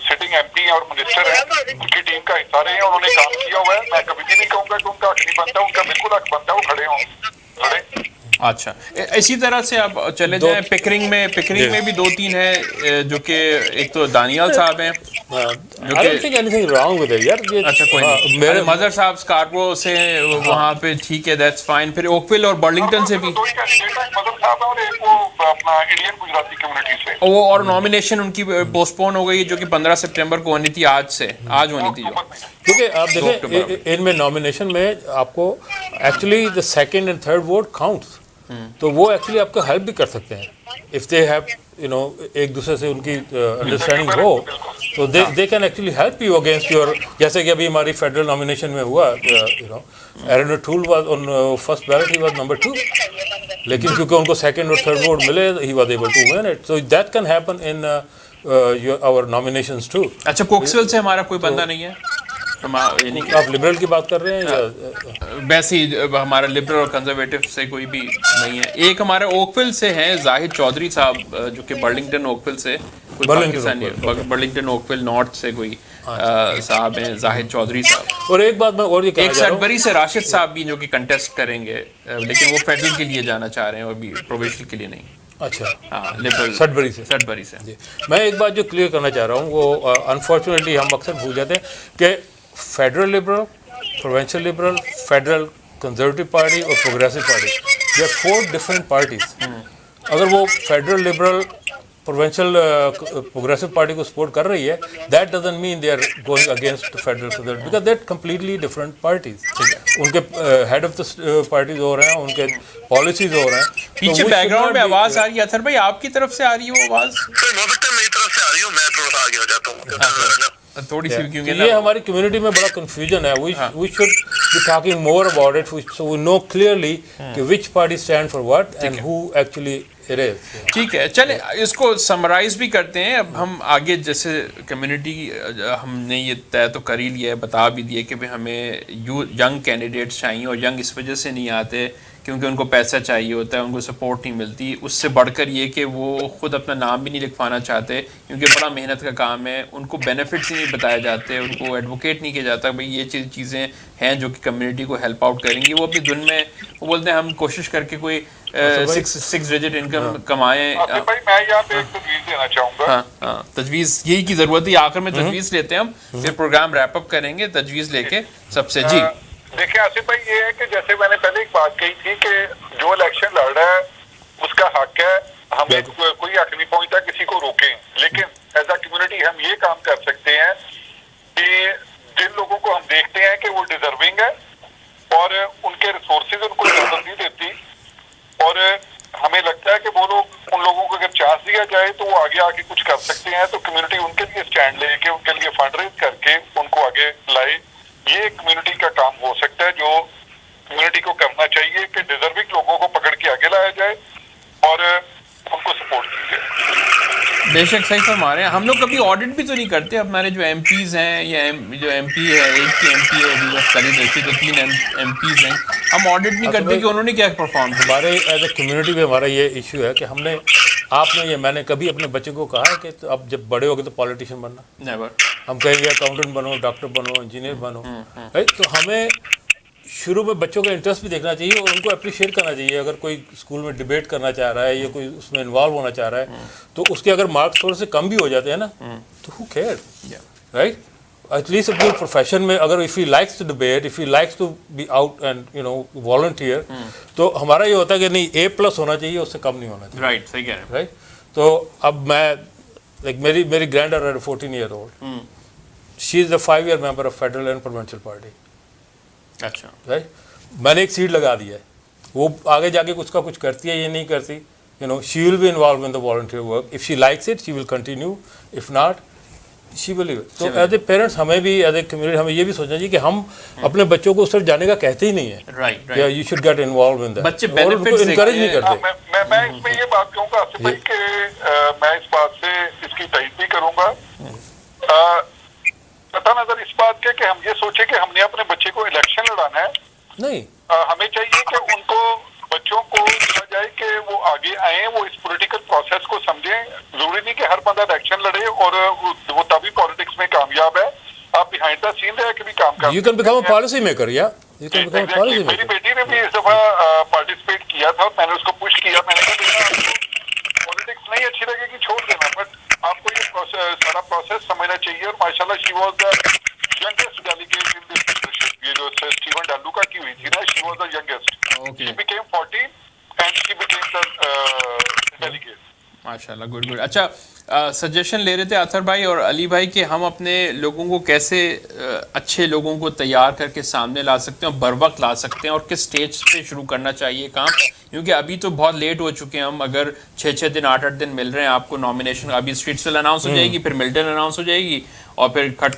سٹنگ ایم پی اور منسٹر ہیں ان کی ٹیم کا حصہ رہے ہیں, انہوں نے کام کیا ہوا ہے. میں کبھی بھی نہیں کہوں گا کہ ان کا حق نہیں بنتا, ان کا بالکل حق بنتا ہے, وہ کھڑے ہوں. اچھا, اسی طرح سے آپ چلے جائیں پکرنگ میں بھی 2-3 ہیں جو کہ ایک تو دانیال صاحب ہیں جو کہ اچھا کوئی نہیں, میرے مظہر صاحب اسکارپو سے وہاں پہ ٹھیک ہے, دیٹس فائن. پھر اوکویل اور برلنگٹن سے بھی وہ, اور نامینیشن ان کی پوسٹ پون ہو گئی جو کہ 15 سپٹمبر کو ہونی تھی, آج ہونی تھی. کیونکہ آپ دیکھیں ان میں نامینیشن میں آپ کو actually the second and third vote counts, تو وہ ایکچولی آپ کا ہیلپ بھی کر سکتے ہیں اف دے ہیو ایک دوسرے سے ان کی انڈرسٹینڈنگ ہو, تو they can actually help you against your. جیسے کہ ابھی ہماری فیڈرل نامینیشن میں ہوا, Erin O'Toole was on first ballot, he was number 2, لیکن کیونکہ ان کو سیکنڈ اور تھرڈ ووٹ ملے he was able to win it. So that can happen in our nominations too. اچھا, کوکسویل سے ہمارا کوئی بندہ نہیں ہے؟ آپ لبرل کی بات کر رہے ہیں ویسے ہی ہمارا لبرل اور کنزرویٹو سے کوئی بھی نہیں ہے. ایک ہمارے اوکویل سے ہیں زاہد چودھری صاحب جو کہ برلنگٹن اوکویل سے, برلنگٹن اوکویل نارتھ سے کوئی صاحب ہیں زاہد چودھری صاحب. اور ایک بات میں اور یہ ایک سڈبری سے راشد صاحب بھی جو کہ کنٹیسٹ کریں گے, لیکن وہ فیڈرل کے لیے جانا چاہ رہے ہیں اور بھی پرووینشل کے لیے نہیں. اچھا, ہاں لبرل سڈبری سے. میں ایک بات جو کلیئر کرنا چاہ رہا ہوں, وہ انفارچونیٹلی ہم اکثر بھول جاتے ہیں کہ federal liberal, provincial liberal, federal conservative party اور پروگریسو پارٹی, یہ 4 ڈفرینٹ پارٹیز. اگر وہ federal liberal provincial progressive party کو سپورٹ کر رہی ہے, that doesn't mean they are going against federal conservative, because that completely different parties. ان کے ہیڈ آف دا پارٹیز ہو رہے ہیں, ان کے پالیسیز ہو رہے ہیں. پیچھے بیک گراؤنڈ میں آواز آ رہی ہے اطہر بھائی, آپ کی طرف سے آ رہی ہے وہ آواز؟ میری طرف سے آ رہی ہوں, میں تھوڑا سا آگے ہو جاتا ہوں تھوڑی سی, کیونکہ یہ ہماری کمیونٹی میں بڑا کنفیوژن ہے. We should be talking more about it, so we know clearly کہ which party stand for what and who actually it is. ٹھیک ہے, چلیں اس کو سمرائز بھی کرتے ہیں. اب ہم آگے جیسے کمیونٹی ہم نے یہ طے تو کر ہی لیا ہے, بتا بھی دیا کہ ہمیں ینگ کینڈیڈیٹس چاہیے, اور ینگ اس وجہ سے نہیں آتے کیونکہ ان کو پیسہ چاہیے ہوتا ہے, ان کو سپورٹ نہیں ملتی. اس سے بڑھ کر یہ کہ وہ خود اپنا نام بھی نہیں لکھوانا چاہتے کیونکہ بڑا محنت کا کام ہے, ان کو بینیفٹس ہی نہیں بتائے جاتے, ان کو ایڈوکیٹ نہیں کیا جاتا بھائی یہ چیزیں ہیں جو کہ کمیونٹی کو ہیلپ آؤٹ کریں گی. وہ اپنی دن میں وہ بولتے ہیں ہم کوشش کر کے کوئی 6 ڈجٹ انکم کمائیں. میں یہاں پہ ایک تجویز دینا چاہوں گا. ہاں, تجویز یہی کی ضرورت ہے. آخر میں تجویز لیتے ہیں ہم, پھر پروگرام ریپ اپ کریں گے تجویز لے کے سب سے. جی دیکھیں آصف بھائی, یہ ہے کہ جیسے میں نے پہلے ایک بات کہی تھی کہ جو الیکشن لڑ رہا ہے اس کا حق ہے, ہمیں کوئی حق نہیں پہنچتا کسی کو روکیں, لیکن ایز اے کمیونٹی ہم یہ کام کر سکتے ہیں کہ جن لوگوں کو ہم دیکھتے ہیں کہ وہ ڈیزرونگ ہے اور ان کے ریسورسز ان کو اجازت نہیں دیتی, اور ہمیں لگتا ہے کہ وہ لوگ ان لوگوں کو اگر چانس دی دیا جائے تو وہ آگے آگے کچھ کر سکتے ہیں, تو کمیونٹی ان کے لیے سٹینڈ لے کے ان کے لیے فنڈ ریز کر کے ان کو آگے لائے. یہ کمیونٹی کا کام ہو سکتا ہے جو کمیونٹی کو کرنا چاہیے کہ ڈیزرونگ لوگوں کو پکڑ کے آگے لایا جائے اور ان کو سپورٹ کی جائے. بے شک صحیح فرما رہے ہیں. ہم لوگ کبھی آڈٹ بھی تو نہیں کرتے ہمارے جو ایم پیز ہیں یا جو ایم پی ہے, ایک کی ایم پی ہے خالد رشید, تو 3 ایم پیز ہیں, ہم آڈٹ نہیں کرتے کہ انہوں نے کیا پرفارم کیا. ہمارے ایز اے کمیونٹی میں ہمارا یہ ایشو ہے کہ ہم نے آپ نے یہ میں نے کبھی اپنے بچے کو کہا کہ اب جب بڑے ہو گے تو پالیٹیشین بننا, نیور. ہم کہیں گے اکاؤنٹنٹ بنو, ڈاکٹر بنو, انجینئر بنو. تو ہمیں شروع میں بچوں کا انٹرسٹ بھی دیکھنا چاہیے اور ان کو اپریشیٹ کرنا چاہیے. اگر کوئی اسکول میں ڈبیٹ کرنا چاہ رہا ہے یا کوئی اس میں انوالو ہونا چاہ رہا ہے تو اس کے اگر مارکس تھوڑے سے کم بھی ہو جاتے ہیں نا تو who care, right. At least اپنے پروفیشن میں اگر if he likes to debate, if he likes to be out and you know volunteer, تو ہمارا یہ ہوتا ہے کہ نہیں A+ ہونا چاہیے, اس سے کم نہیں ہونا چاہیے. رائٹ, صحیح کہہ رہے ہیں. رائٹ. تو اب میں لائک میری granddaughter 14 year old, she is the 5 year member of federal and provincial party. اچھا, رائٹ. میں نے ایک سیٹ لگا دیا ہے, وہ آگے جا کے کچھ کا کچھ کرتی ہے یا نہیں کرتی, you know she will be involve in the volunteer work. If she likes it she will continue, if not she will leave it. تو ایز اے پیرنٹس ہمیں بھی ایز اے کمیونٹی ہمیں یہ بھی سوچنا چاہیے کہ ہم اپنے بچوں کو اس طرف جانے کا کہتے ہی نہیں ہیں. رائٹ یا you should get involve in that, بچے اور ان کو benefits انکریج نہیں دیکھتے کرتے. میں اس میں یہ بات کہوں گا آصف بھائی کہ میں اس بات سے اس کی تائید بھی کروں گا. قطع نظر اس بات کے کہ ہم یہ سوچیں کہ ہم نے اپنے بچے کو الیکشن لڑانا ہے, نہیں, ہمیں چاہیے کہ ان کو بچوں کو کہا جائے کہ وہ آگے آئیں, وہ اس پولیٹیکل پروسیس کو سمجھیں. ضروری نہیں کہ ہر بندہ الیکشن لڑے اور وہ تبھی پالیٹکس میں کامیاب ہے. آپ بیہائنڈ دا سین رہ کے بھی کام کر you can become a policy maker. یا you can become a policy میری میکر. بیٹی نے بھی اس دفعہ پارٹیسپیٹ کیا تھا اور میں نے اس کو پش کیا. میں نے کہا بیٹا آپ کو پالیٹکس نہیں اچھی لگے گی چھوڑ دینا, بٹ آپ کو یہ سارا پروسیس سمجھنا چاہیے. اور ماشاء اللہ she was the youngest delegate in this leadership. یہ جو اسٹیون ڈالوکا کی ہوئی تھی نا, she was the youngest. Okay. She became 14 and she became the delegate. ماشاء اللہ, گڈ گڈ. اچھا, سجیشن لے رہے تھے اطہر بھائی اور علی بھائی کہ ہم اپنے لوگوں کو کیسے اچھے لوگوں کو تیار کر کے سامنے لا سکتے ہیں اور بر وقت لا سکتے ہیں, اور کس سٹیج پہ شروع کرنا چاہیے کام, کیونکہ ابھی تو بہت لیٹ ہو چکے ہیں ہم. اگر 6 دن 8 دن مل رہے ہیں آپ کو نامینیشن, ابھی اسٹریٹ ویل اناؤنس ہو جائے گی, پھر ملٹن اناؤنس ہو جائے گی, اور پھر کھٹ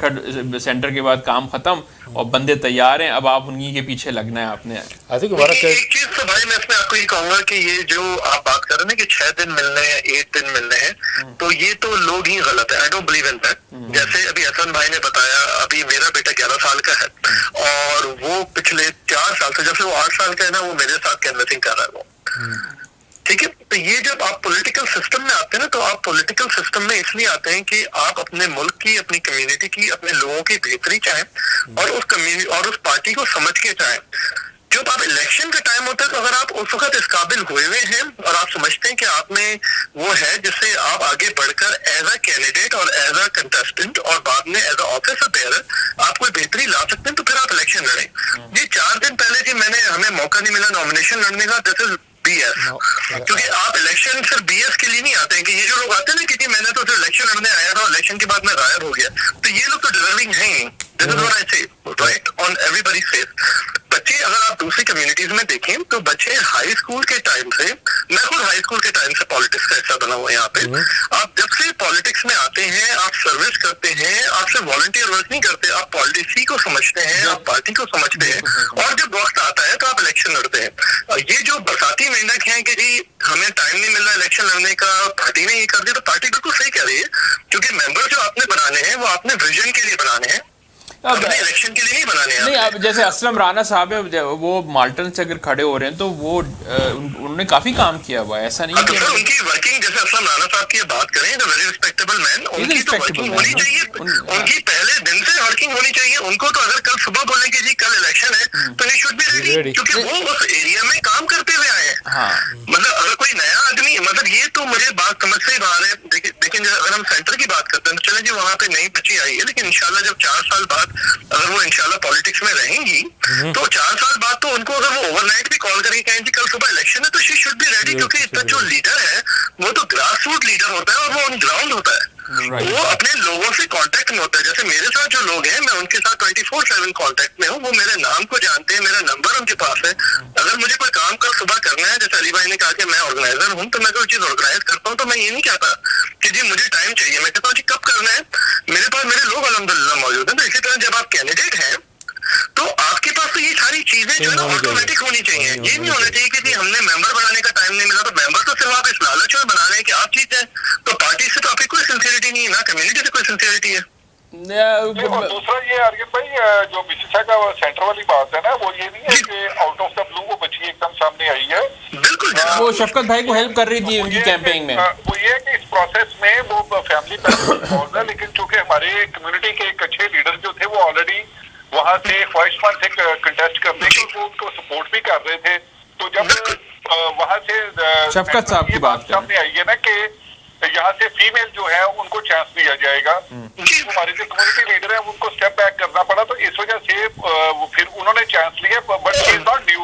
سینٹر کے بعد کام ختم اور بندے تیار ہیں. اب آپ انہی کے پیچھے لگنا ہے آپ نے. ایک چیز تو بھائی میں اس میں آپ کو یہ کہوں گا کہ یہ جو آپ بات کر رہے ہیں کہ 6 دن ملنے ہیں 8 دن ملنے ہیں, تو یہ تو لوگ ہی غلط ہے. I don't believe in that. جیسے ابھی حسن بھائی نے بتایا, ابھی میرا بیٹا 11 سال کا ہے اور وہ پچھلے 4 سال سے, جب سے وہ 8 سال کا ہے نا, وہ میرے ساتھ کینویسنگ کر رہا ہے وہ. ٹھیک ہے, تو یہ جب آپ پولیٹیکل سسٹم میں آتے ہیں نا, تو آپ پولیٹیکل سسٹم میں اس لیے آتے ہیں کہ آپ اپنے ملک کی, اپنی کمیونٹی کی, اپنے لوگوں کی بہتری چاہیں اور اس کمیونٹی اور اس پارٹی کو سمجھ کے چاہیں. جب آپ الیکشن کا ٹائم ہوتا ہے تو اگر آپ اس وقت اس قابل ہوئے ہوئے ہیں اور آپ سمجھتے ہیں کہ آپ میں وہ ہے جس سے آپ آگے بڑھ کر ایز اے کینڈیڈیٹ اور ایز اے کنٹیسٹنٹ اور بعد میں ایز اے آفیسر بیئرر آپ کوئی بہتری لا سکتے ہیں, تو پھر آپ الیکشن لڑیں. جی 4 دن پہلے جی ہمیں موقع نہیں ملا نامینیشن لڑنے کا, دس از BS. کیونکہ آپ الیکشن صرف BS کے لیے نہیں آتے ہیں. کہ یہ جو لوگ آتے ہیں نا کہ میں نے تو صرف الیکشن لڑنے آیا تھا اور الیکشن کے بعد میں غائب ہو گیا, تو یہ لوگ تو ڈیزرونگ ہیں ہی. دس از واٹ آئی سے, رائٹ آن ایوریبڈیز فیس. بچے اگر آپ دوسری کمیونٹیز میں دیکھیں تو بچے ہائی اسکول کے ٹائم سے, میں خود ہائی اسکول کے ٹائم سے پالیٹکس کا حصہ بنا ہوا یہاں پہ. آپ جب سے پالیٹکس میں آتے ہیں, آپ سروس کرتے ہیں, آپ سے والنٹیئر ورک نہیں کرتے, آپ پالیسی کو سمجھتے ہیں, آپ پارٹی کو سمجھتے ہیں, اور جب وقت آتا ہے تو آپ الیکشن لڑتے ہیں. یہ جو برساتی مینڈک ہیں کہ جی ہمیں ٹائم نہیں مل رہا الیکشن لڑنے کا, پارٹی نے یہ کر دیا, تو پارٹی بالکل صحیح کہہ رہی ہے. کیونکہ ممبر جو آپ نے بنانے ہیں وہ آپ نے ویژن کے لیے بنانے ہیں, الیکشن کے لیے نہیں بنانے ہیں. نہیں, اب جیسے اسلم رانا صاحب ہے, وہ مالٹن سے اگر کھڑے ہو رہے ہیں تو وہ انہوں نے کافی کام کیا ہوا ہے, ایسا نہیں کہ ان کی ورکنگ, جیسے اسلم رانا صاحب کی بات کریں تو ویری ریسپیکٹیبل مین, ان کی تو ورکنگ ہونی چاہیے, ان کی پہلے دن سے ورکنگ ہونی چاہیے. ان کو تو اگر کل صبح بولیں کہ جی کل الیکشن ہے تو یہ شوڈ بی ریڈی, کیونکہ وہ اس ایریا میں کام کرتے ہوئے آئے ہیں. مطلب اگر کوئی نیا آدمی, مطلب یہ تو مجھے بات سمجھ سے ہی باہر ہے. لیکن اگر ہم سینٹر کی بات کرتے ہیں تو چلیں جی وہاں پہ نئی بچی آئی ہے, لیکن انشاءاللہ جب 4 سال بعد اگر وہ انشاءاللہ پالیٹکس میں رہیں گی تو 4 سال بعد تو ان کو اگر وہ اوور نائٹ بھی کال کریں کہیں جی کل صبح الیکشن ہے, تو شی شوڈ بی ریڈی. کیونکہ اتنا جو لیڈر ہے وہ تو گراس روٹ لیڈر ہوتا ہے اور وہ آن گراؤنڈ ہوتا ہے. وہ اپنے لوگوں سے کانٹیکٹ میں ہوتا ہے. جیسے میرے ساتھ جو لوگ ہیں میں ان کے ساتھ 24/7 کانٹیکٹ میں ہوں, وہ میرے نام کو جانتے ہیں, میرا نمبر ان کے پاس ہے. اگر مجھے کوئی کام کل صبح کرنا ہے, جیسے علی بھائی نے کہا کہ میں آرگنائزر ہوں, تو میں کوئی چیز آرگنائز کرتا ہوں تو میں یہ نہیں کہتا کہ جی مجھے ٹائم چاہیے, میں کہتا ہوں جی کب کرنا ہے. میرے پاس میرے لوگ الحمدللہ موجود ہیں. تو اسی طرح جب آپ کینڈیڈیٹ ہیں تو آپ کے پاس تو یہ ساری چیزیں جو ہے نا آٹومیٹک ہونی چاہیے. یہ نہیں ہونا چاہیے کہ جی ہم نے ممبر بنانے کا ٹائم نہیں ملا, تو ممبر تو صرف آپ اس لالچ میں بنا رہے ہیں کہ آپ جیت جائیں. تو پارٹی سے تو آپ کی کوئی سنسیئرٹی نہیں ہے, نہ کمیونٹی سے کوئی سنسیئرٹی ہے. اور دوسرا یہ آرین بھائی جو مسیسا کا سینٹر والی بات ہے نا, وہ یہ نہیں ہے کہ آؤٹ آف دا بلو وہ بچی ایک دم سامنے آئی ہے. بالکل وہ شفقت بھائی کو ہیلپ کر رہی تھی ان کی کیمپینگ میں. وہ یہ ہے کہ اس پروسیس میں وہ فیملی انوالو ہے, لیکن چونکہ ہمارے کمیونٹی کے ایک اچھے لیڈر جو تھے وہ آلریڈی وہاں سے خواہشمند تھے کنٹیسٹ کرنے کے, وہ ان کو سپورٹ بھی کر رہے تھے. تو جب وہاں سے شفقت صاحب کی بات سامنے آئی ہے نا کہ یہاں سے فیمیل جو ہے ان کو چانس دیا جائے گا, ہمارے جو کمیونٹی لیڈر ہیں ان کو اسٹیپ بیک کرنا پڑا, تو اس وجہ سے پھر انہوں نے چانس لیا. But he is not due.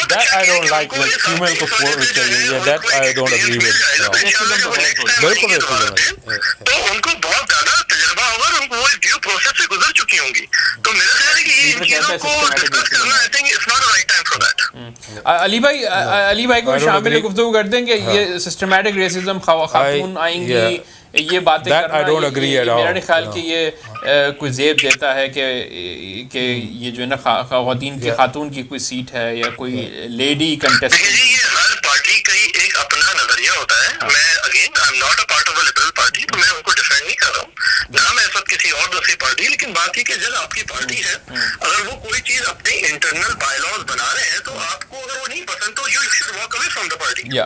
That I don't like when female کو فورورڈ چاہیے, that I don't agree with. بالکل تو ان کو بہت زیادہ تجربہ ہوگا اور ان کو وہ ڈیو پروسیس سے گزر چکی ہوں گی. تو میرا خیال ہے کہ یہ ان چیزوں کو ڈسکس کرنا I think it's not the right time for that. علی بھائی کو شامل گفتگو کر دیں کہ یہ سسٹمیٹک ریسزم, خاتون آئیں گی, یہ باتیں کرنا, میرا خیال کہ یہ کوئی زیب دیتا ہے کہ یہ جو ہے نا خواتین کی خاتون کی کوئی سیٹ ہے یا کوئی لیڈی کنٹیسٹ. یہ ہر پارٹی کا ایک اپنا نظریہ ہوتا ہے. میں again I am not a part of a liberal party, تو میں ان کو ڈیفینڈ نہیں کر رہا ہوں, نہ میں اس وقت کسی اور دوسری پارٹی. لیکن بات یہ کہ جب آپ کی پارٹی ہے, اگر وہ کوئی چیز اپنے انٹرنل بائی لاز بنا رہے ہیں تو آپ کو اگر وہ نہیں پسند تو you should walk away from the party. نہیں,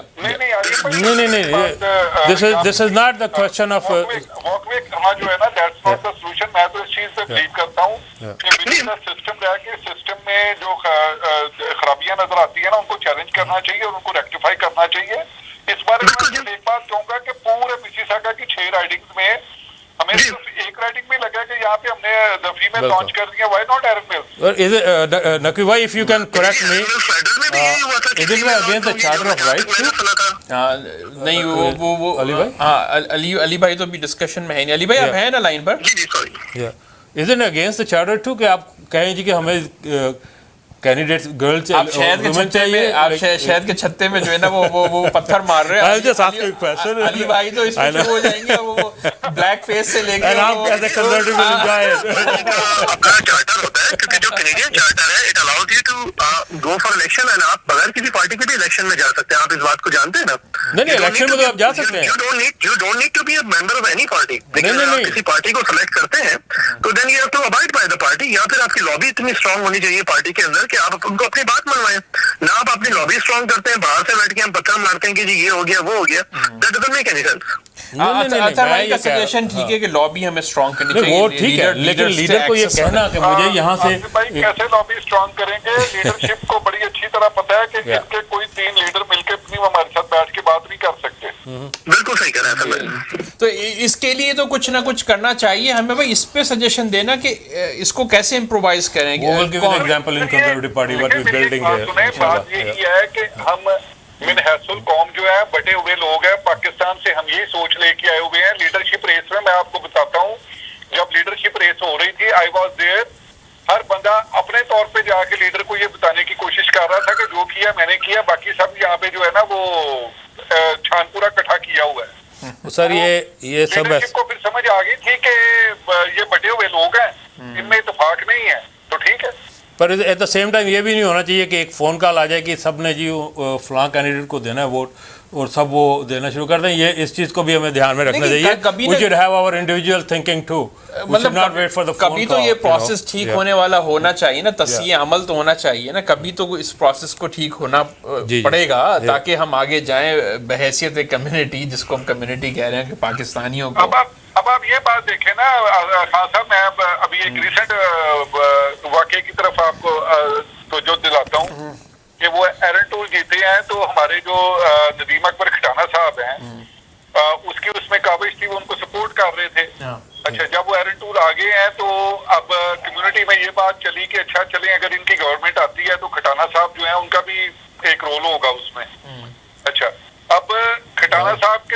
this is not the question of walk way کرنا جو ہے نا, دیٹس ناٹ دا سولوشن. میں تو اس چیز سے بلیو کرتا ہوں کہ ود دا سسٹم رہ کے سسٹم میں جو خرابیاں نظر آتی ہیں نا ان کو چیلنج کرنا چاہیے اور ان کو ریکٹیفائی کرنا چاہیے. اس بارے میں ایک بات کہوں گا کہ پورے مسیساگا کی 6 رائڈنگز میں ہمیں صرف ایک رائڈنگ میں لگا کہ یہاں پہ ہم نے دا فیمیل لانچ کر دیا. وائی ناٹ ایرن میل؟ نقوی بھائی, if you can correct me, is it against the charter of rights too? نہیں, وہ علی بھائی, ہاں علی بھائی تو بھی ڈسکشن میں ہے نہیں. علی بھائی آپ ہیں نا لائن پر؟ جی sorry. Is it against the charter too کہ آپ کہیں جی کہ ہمیں کینڈیڈیٹ گرل آپ شہد کے چھتے میں جو ہے نا وہ پتھر مار رہے ہیں. علی بھائی تو اس میں ہو جائیں گے, وہ بلیک فیس سے لے کے اپنا چارٹر ہوتا ہے, کیونکہ جو کینیڈین چارٹر ہے it allows you to go for election, and آپ بغیر کسی پارٹی کے بھی الیکشن میں جا سکتے ہیں. آپ اس بات کو جانتے ہیں نا؟ نہیں, الیکشن میں تو آپ جا سکتے ہیں. You don't need to be a member of any party. لیکن اگر آپ کسی پارٹی کو سلیکٹ کرتے ہیں تو then you have to abide by the party, یا پھر آپ کی لابی اتنی اسٹرانگ ہونی چاہیے پارٹی کے اندر کہ آپ ان کو اپنی بات منوائیں. نہ آپ اپنی لابی اسٹرانگ کرتے ہیں, باہر سے بیٹھ کے ہم پتھر مارتے ہیں کہ جی یہ ہو گیا وہ ہو گیا. That doesn't make any sense. کا سجیشن ٹھیک ہے کہ لابی ہمیں اسٹرانگ کرنی چاہیے, وہ ٹھیک ہے, لیکن لیڈر کو یہ کہنا کہ مجھے یہاں سے کیسے لابی اسٹرانگ کریں گے؟ لیڈرشپ کو بڑی اچھی طرح پتا ہے کہ ان کے کوئی 3 لیڈر مل کے اپنی ہمارے ساتھ بیٹھ کے بات نہیں کر سکتے. بالکل صحیح کہہ رہا ہے. تو اس کے لیے تو کچھ نہ کچھ کرنا چاہیے ہمیں. بھائی اس پہ سجیشن دینا کہ اس کو کیسے امپرووائز کریں گے. بات یہی ہے کہ ہم من حیث القوم جو ہے بٹے ہوئے لوگ ہیں پاکستان سے, ہم یہی سوچ لے کے آئے ہوئے ہیں. لیڈرشپ ریس میں آپ کو بتاتا ہوں, جب لیڈرشپ ریس ہو رہی تھی آئی واز دیئر, ہر بندہ اپنے طور پہ جا کے لیڈر کو یہ بتانے کی کوشش کر رہا تھا کہ جو کیا میں نے کیا, باقی سب یہاں پہ جو ہے نا وہ چھان پورا کٹھا کیا ہوا ہے. سر یہ سب لیڈرشپ کو پھر سمجھ آ گئی تھی کہ یہ بٹے ہوئے لوگ ہیں, ان میں اتفاق نہیں ہے, تو ٹھیک ہے. پر ایٹ دا سیم ٹائم یہ بھی نہیں ہونا چاہیے کہ ایک فون کال آ جائے کہ سب نے جی فلاں کینڈیڈیٹ کو دینا ہے ووٹ اور سب وہ دینا شروع کر دیں. یہ اس چیز کو بھی ہمیں دھیان میں رکھنا چاہیے. We should have our individual thinking too. We should not wait for the phone call. کبھی تو یہ پروسیس ٹھیک ہونے والا ہونا چاہیے نا, تصحیح عمل تو ہونا چاہیے نا. کبھی تو اس پروسیس کو ٹھیک ہونا پڑے گا تاکہ ہم آگے جائیں بحیثیت کمیونٹی, جس کو ہم کمیونٹی کہہ رہے ہیں کہ پاکستانیوں کو. اب آپ یہ بات دیکھیں نا خان صاحب, میں ابھی ایک ریسنٹ واقعے کی طرف آپ کو توجہ دلاتا ہوں کہ وہ ایرن ٹور جیتے ہیں تو ہمارے جو ندیم اکبر کھٹانہ صاحب ہیں اس میں کاوش تھی, وہ ان کو سپورٹ کر رہے تھے. اچھا, جب وہ ایرن ٹور آگے ہیں تو اب کمیونٹی میں یہ بات چلی کہ اچھا چلیں اگر ان کی گورنمنٹ آتی ہے تو کھٹانہ صاحب جو ہیں ان کا بھی ایک رول ہوگا اس میں. اچھا, اب کھٹانہ صاحب کے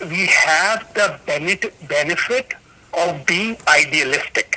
we have the benefit of being idealistic.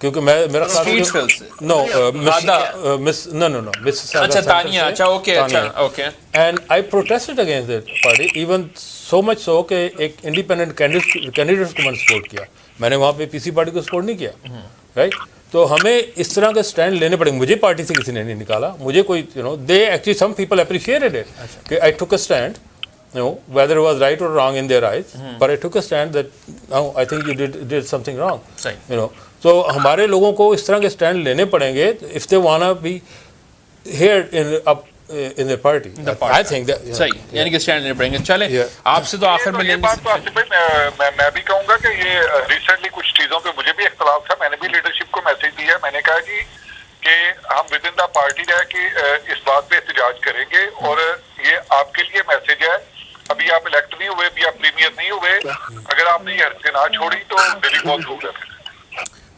کیونکہ میرا اچھا تانیہ اچھا okay okay and I protested against that party even so much so کہ ایک انڈیپینڈنٹ کینڈیڈیٹ کو میں نے سپورٹ کیا, میں نے وہاں پہ پی سی پارٹی کو سپورٹ نہیں کیا, رائٹ. تو ہمیں اس طرح کے اسٹینڈ لینے پڑیں گے. مجھے پارٹی سے کسی نے نہیں نکالا, مجھے کوئی they actually some people appreciated it کہ آئی ٹک اے stand, whether it was right or wrong in their eyes, but I took a stand that no, I think you did something wrong. So ہمارے لوگوں کو اس طرح کے اسٹینڈ لینے پڑیں گے if they wanna be heard in their party. I think that صحیح, یعنی کہ اسٹینڈ لینے پڑیں گے. چلیں آپ سے تو آخر میں ایک بات تو آصف بھائی میں بھی کہوں گا کہ یہ ریسنٹلی کچھ چیزوں پہ مجھے بھی اختلاف تھا. میں نے بھی لیڈرشپ کو میسج دیا, میں نے کہا جی کہ ہم ود ان دا پارٹی رہ کے اس بات پہ احتجاج کریں گے, اور یہ آپ کے لیے میسج ہے, ابھی آپ الیکٹ نہیں ہوئے, ابھی آپ پریمیئر نہیں ہوئے, اگر آپ نے یہ حرکتیں نہ چھوڑی تو دلی بہت دور ہے.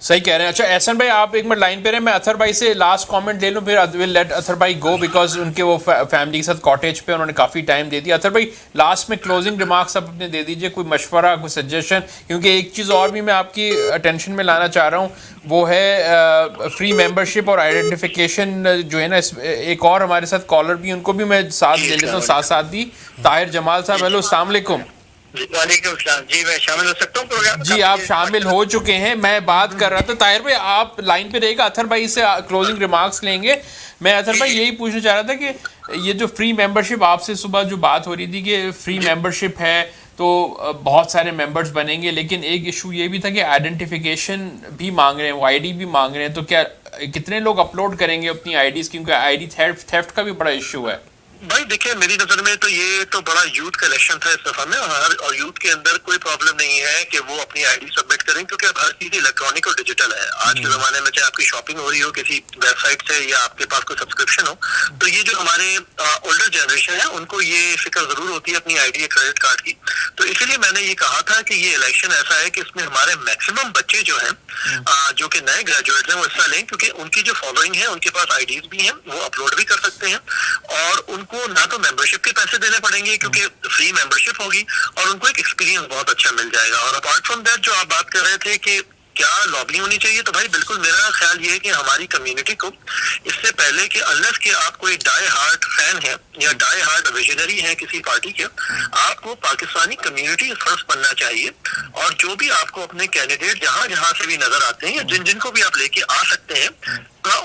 صحیح کہہ رہے ہیں. اچھا احسن بھائی آپ ایک منٹ لائن پہ رہیں, میں اطہر بھائی سے لاسٹ کامنٹ لے لوں, پھر ول لیٹ اطہر بھائی گو بیکاز ان کے وہ فیملی کے ساتھ کاٹیج پہ انہوں نے کافی ٹائم دے دیا. اطہر بھائی لاسٹ میں کلوزنگ ریمارکس آپ اپنے دے دیجیے, کوئی مشورہ, کوئی سجیشن, کیونکہ ایک چیز اور بھی میں آپ کی اٹینشن میں لانا چاہ رہا ہوں, وہ ہے فری ممبرشپ اور آئیڈینٹیفیکیشن جو ہے نا. ایک اور ہمارے ساتھ کالر بھی, ان کو بھی میں ساتھ لے لیتا ہوں, ساتھ دی طاہر جمال صاحب. ہیلو السلام علیکم. وعلیکم السلام. جی میں شامل ہو سکتا ہوں پروگرام؟ جی آپ شامل ہو چکے ہیں. میں بات کر رہا تھا طاہر بھائی, آپ لائن پہ رہے گا, اطہر بھائی سے کلوزنگ ریمارکس لیں گے. میں اطہر بھائی یہی پوچھنا چاہ رہا تھا کہ یہ جو فری ممبرشپ, آپ سے صبح جو بات ہو رہی تھی کہ فری ممبرشپ ہے تو بہت سارے ممبرز بنیں گے, لیکن ایک ایشو یہ بھی تھا کہ آئیڈینٹیفیکیشن بھی مانگ رہے ہیں, وہ آئی ڈی بھی مانگ رہے ہیں, تو کیا کتنے لوگ اپلوڈ کریں گے اپنی آئی ڈیز, کیونکہ آئی ڈی تھیفٹ کا بھی بڑا ایشو ہے. بھائی دیکھیں میری نظر میں تو یہ تو بڑا یوتھ کا الیکشن تھا اس دفعہ میں, اور یوتھ کے اندر کوئی پرابلم نہیں ہے کہ وہ اپنی آئی ڈی سبمٹ کریں, کیونکہ اب ہر چیز الیکٹرانک اور ڈیجیٹل ہے آج کے زمانے میں. چاہے آپ کی شاپنگ ہو رہی ہو کسی ویب سائٹ سے یا آپ کے پاس کوئی سبسکرپشن ہو, تو یہ جو ہمارے اولڈر جنریشن ہے ان کو یہ فکر ضرور ہوتی ہے اپنی آئی ڈی یا کریڈٹ کارڈ کی. تو اسی لیے میں نے یہ کہا تھا کہ یہ الیکشن ایسا ہے کہ اس میں ہمارے میکسیمم بچے جو ہیں جو کہ نئے گریجویٹس ہیں وہ حصہ لیں, کیونکہ ان کی جو فالوئنگ ہے ان کے پاس آئی ڈیز بھی ہیں, وہ اپلوڈ بھی کر سکتے ہیں, اور ان کو نہ تو ممبرشپ کے پیسے دینے پڑیں گے کیونکہ فری ممبرشپ ہوگی, اور ان کو ایک ایکسپیرینس بہت اچھا مل جائے گا. اور اپارٹ فرام دیٹ جو آپ بات کر رہے تھے کہ کیا لابی ہونی چاہیے, تو بھائی بالکل میرا خیال یہ ہے کہ ہماری کمیونٹی کو اس سے پہلے کہ انلیس کہ آپ کوئی ڈائی ہارٹ فین ہے یا ڈائی ہارٹ ویژنری ہے کسی پارٹی کے, آپ کو پاکستانی کمیونٹی فرسٹ بننا چاہیے, اور جو بھی آپ کو اپنے کینڈیڈیٹ جہاں سے بھی نظر آتے ہیں یا جن کو بھی آپ لے کے آ سکتے ہیں,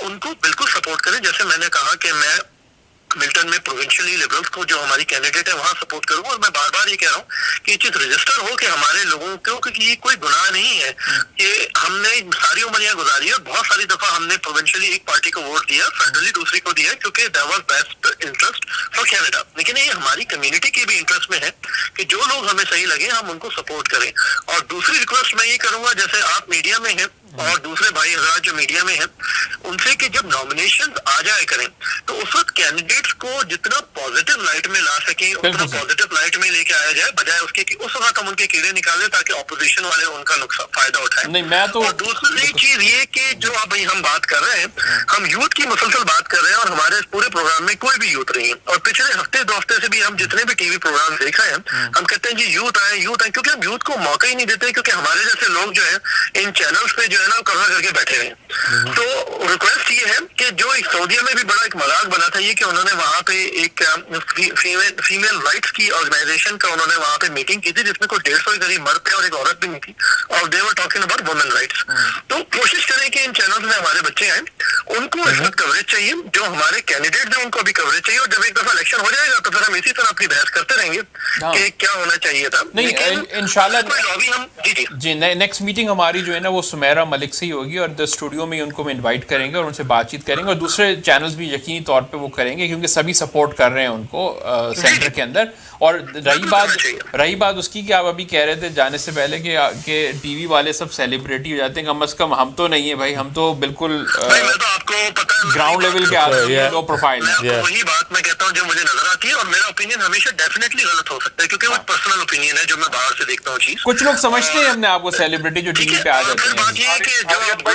ان کو بالکل سپورٹ کریں. جیسے میں نے کہا کہ میں ملٹن میں پروونشلی لبرلز کو جو ہماری کینڈیڈیٹ ہے وہاں سپورٹ کروں, اور میں بار بار یہ کہہ رہا ہوں کہ یہ چیز رجسٹر ہو کہ ہمارے لوگوں کو, کیونکہ یہ کوئی گناہ نہیں ہے کہ ہم نے ساری عمر یہاں گزاری ہے. بہت ساری دفعہ ہم نے پروونشلی ایک پارٹی کو ووٹ دیا, فیڈرلی دوسری کو دیا, کیونکہ that was best interest for Canada. لیکن یہ ہماری کمیونٹی کے بھی انٹرسٹ میں ہے کہ جو لوگ ہمیں صحیح لگے ہم ان کو سپورٹ کریں. اور دوسری ریکویسٹ میں یہ کروں گا, جیسے آپ میڈیا میں ہیں اور دوسرے بھائی حضرات جو میڈیا میں ہیں, ان سے کہ جب نامینیشن آ جائے کریں تو اس وقت کینڈیڈیٹس کو جتنا پازیٹیو لائٹ میں لا سکیں اتنا پازیٹیو لائٹ میں لے کے آیا جائے, بجائے اس کے کہ اس وقت ہم ان کے کیڑے نکالیں تاکہ اپوزیشن والے ان کا نقصان فائدہ اٹھائیں. نہیں میں تو, اور دوسری چیز یہ کہ جو اب ہم بات کر رہے ہیں, ہم یوتھ کی مسلسل بات کر رہے ہیں, اور ہمارے اس پورے پروگرام میں کوئی بھی یوتھ نہیں ہے, اور پچھلے ہفتے 2 ہفتے سے بھی ہم جتنے بھی ٹی وی پروگرام دیکھ رہے ہیں ہم کہتے ہیں جی یوتھ آئے, کیونکہ ہم یوتھ کو موقع ہی نہیں دیتے, کیونکہ ہمارے جیسے لوگ جو ہیں ان چینلز پہ جو ہے نا قبضہ کر کے بیٹھے ہوئے ہیں. تو ریکویسٹ یہ ہے کہ جو سعودیہ میں بھی بڑا ایک مذاق بنا تھا یہ کہ انہوں نے وہاں پہ ایک فیمیل رائٹس کی آرگنائزیشن کا انہوں نے وہاں پہ میٹنگ کی تھی, جس میں کوئی 150 کے قریب مرد تھے اور ایک عورت بھی نہیں تھی, اور they were talking about women rights. تو کوشش کریں کہ ان چینلز میں ہمارے بچے آئیں, ان کو اس وقت کوریج چاہیے, جو ہمارے کینڈیڈیٹ ہیں ان کو بھی کوریج چاہیے, اور جب ایک دفعہ الیکشن ہو جائے گا تو پھر ہم اسی طرح اپنی بحث کرتے رہیں گے کہ کیا ہونا چاہیے تھا. نہیں انشاءاللہ جی نیکسٹ میٹنگ ہماری جو ہے نا وہ سمیرہ ملک سے ہی ہوگی, اور اسٹوڈیو میں ان کو ہم انوائٹ کریں گے اور ان سے بات چیت کریں گے, اور دوسرے چینلز بھی یقینی طور پہ وہ کریں گے کیونکہ سبھی سپورٹ کر رہے ہیں ان کو سینٹر کے اندر. اور رہی بات اس کی کہ آپ ابھی کہہ رہے تھے جانے سے پہلے کہ ٹی وی والے سب سیلیبریٹی ہو جاتے ہیں, کم از کم ہم تو نہیں ہیں بھائی, ہم تو بالکل گراؤنڈ لیول کے آدمی ہیں, لو پروفائل ہیں. وہی بات میں کہتا ہوں جو مجھے نظر آتی ہے, اور میرا اوپینین ہمیشہ ڈیفینیٹلی غلط ہو سکتا ہے کیونکہ وہ پرسنل اوپینین ہے جو میں باہر سے دیکھتا ہوں چیز. کچھ لوگ سمجھتے ہیں اپنے آپ کو سیلیبریٹی جو ٹی وی پہ آ جاتے ہیں. بات یہ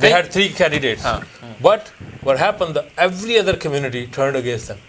They had 3 candidates, but what happened? Every other community turned against them.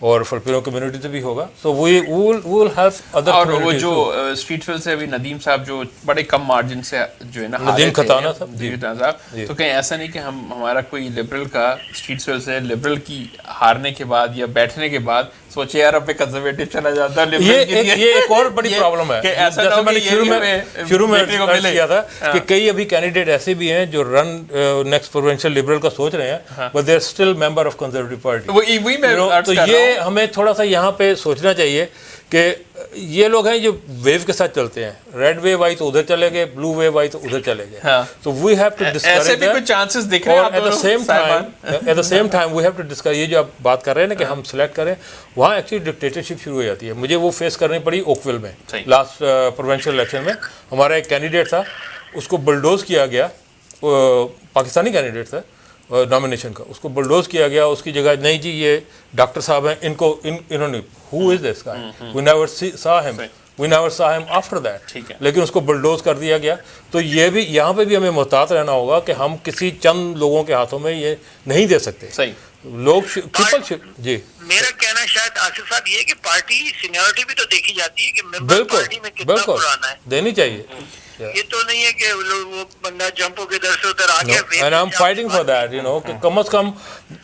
اور فلپینو کمیونٹی سے بھی ہوگا. سو وی ول ہیو ادر. اور وہ جو اسٹریٹ فیل سے ابھی ندیم صاحب جو بڑے کم مارجن سے جو ہے نا ندیم کھتانا صاحب تو کہیں ایسا نہیں کہ ہمارا کوئی لبرل کا اسٹریٹ فیل سے لبرل کی ہارنے کے بعد یا بیٹھنے کے بعد سوچے یار اب کنزرویٹو چلا جاتا ہے. یہ ایک اور بڑی پرابلم ہے, جیسے میں نے شروع میں کیا تھا کہ کئی ابھی کینڈیڈیٹ ایسے بھی ہیں جو رن نیکسٹ پروونشل لبرل کا سوچ رہے ہیں but they are still member of conservative party. تو یہ ہمیں تھوڑا سا یہاں پہ سوچنا چاہیے کہ یہ لوگ ہیں جو ویو کے ساتھ چلتے ہیں, ریڈ ویو آئی تو ادھر چلے گئے, بلو ویو آئی تو ادھر چلے گئے. تو we have to discourage that, اور at the same time we have to discourage. یہ جو آپ بات کر رہے ہیں نا کہ ہم سلیکٹ کریں, وہاں ایکچولی ڈکٹیٹرشپ شروع ہو جاتی ہے. مجھے وہ فیس کرنی پڑی اوکویل میں لاسٹ پروونشل الیکشن میں. ہمارا ایک کینڈیڈیٹ تھا, اس کو بلڈوز کیا گیا, پاکستانی کینڈیڈیٹ تھا نامینیشن کا, اس کو بلڈوز کیا گیا. اس کی جگہ نہیں جی یہ ڈاکٹر صاحب ہیں, انہوں نے who is this guy? We never saw him. We never saw him after that. لیکن اس کو بلڈوز کر دیا گیا. تو یہ بھی یہاں پہ بھی ہمیں محتاط رہنا ہوگا کہ ہم کسی چند لوگوں کے ہاتھوں میں یہ نہیں دے سکتے. لوگ جی میرا کہنا شاید آصف صاحب یہ کہ پارٹی سینیورٹی بھی تو دیکھی جاتی ہے کہ ممبر پارٹی میں کتنا پرانا ہے, دینی چاہیے. یہ تو نہیں ہے کہ وہ بندہ جمپ ہو کے ادھر سے ادھر آ گیا. And I am fighting for that, you know, کہ کم از کم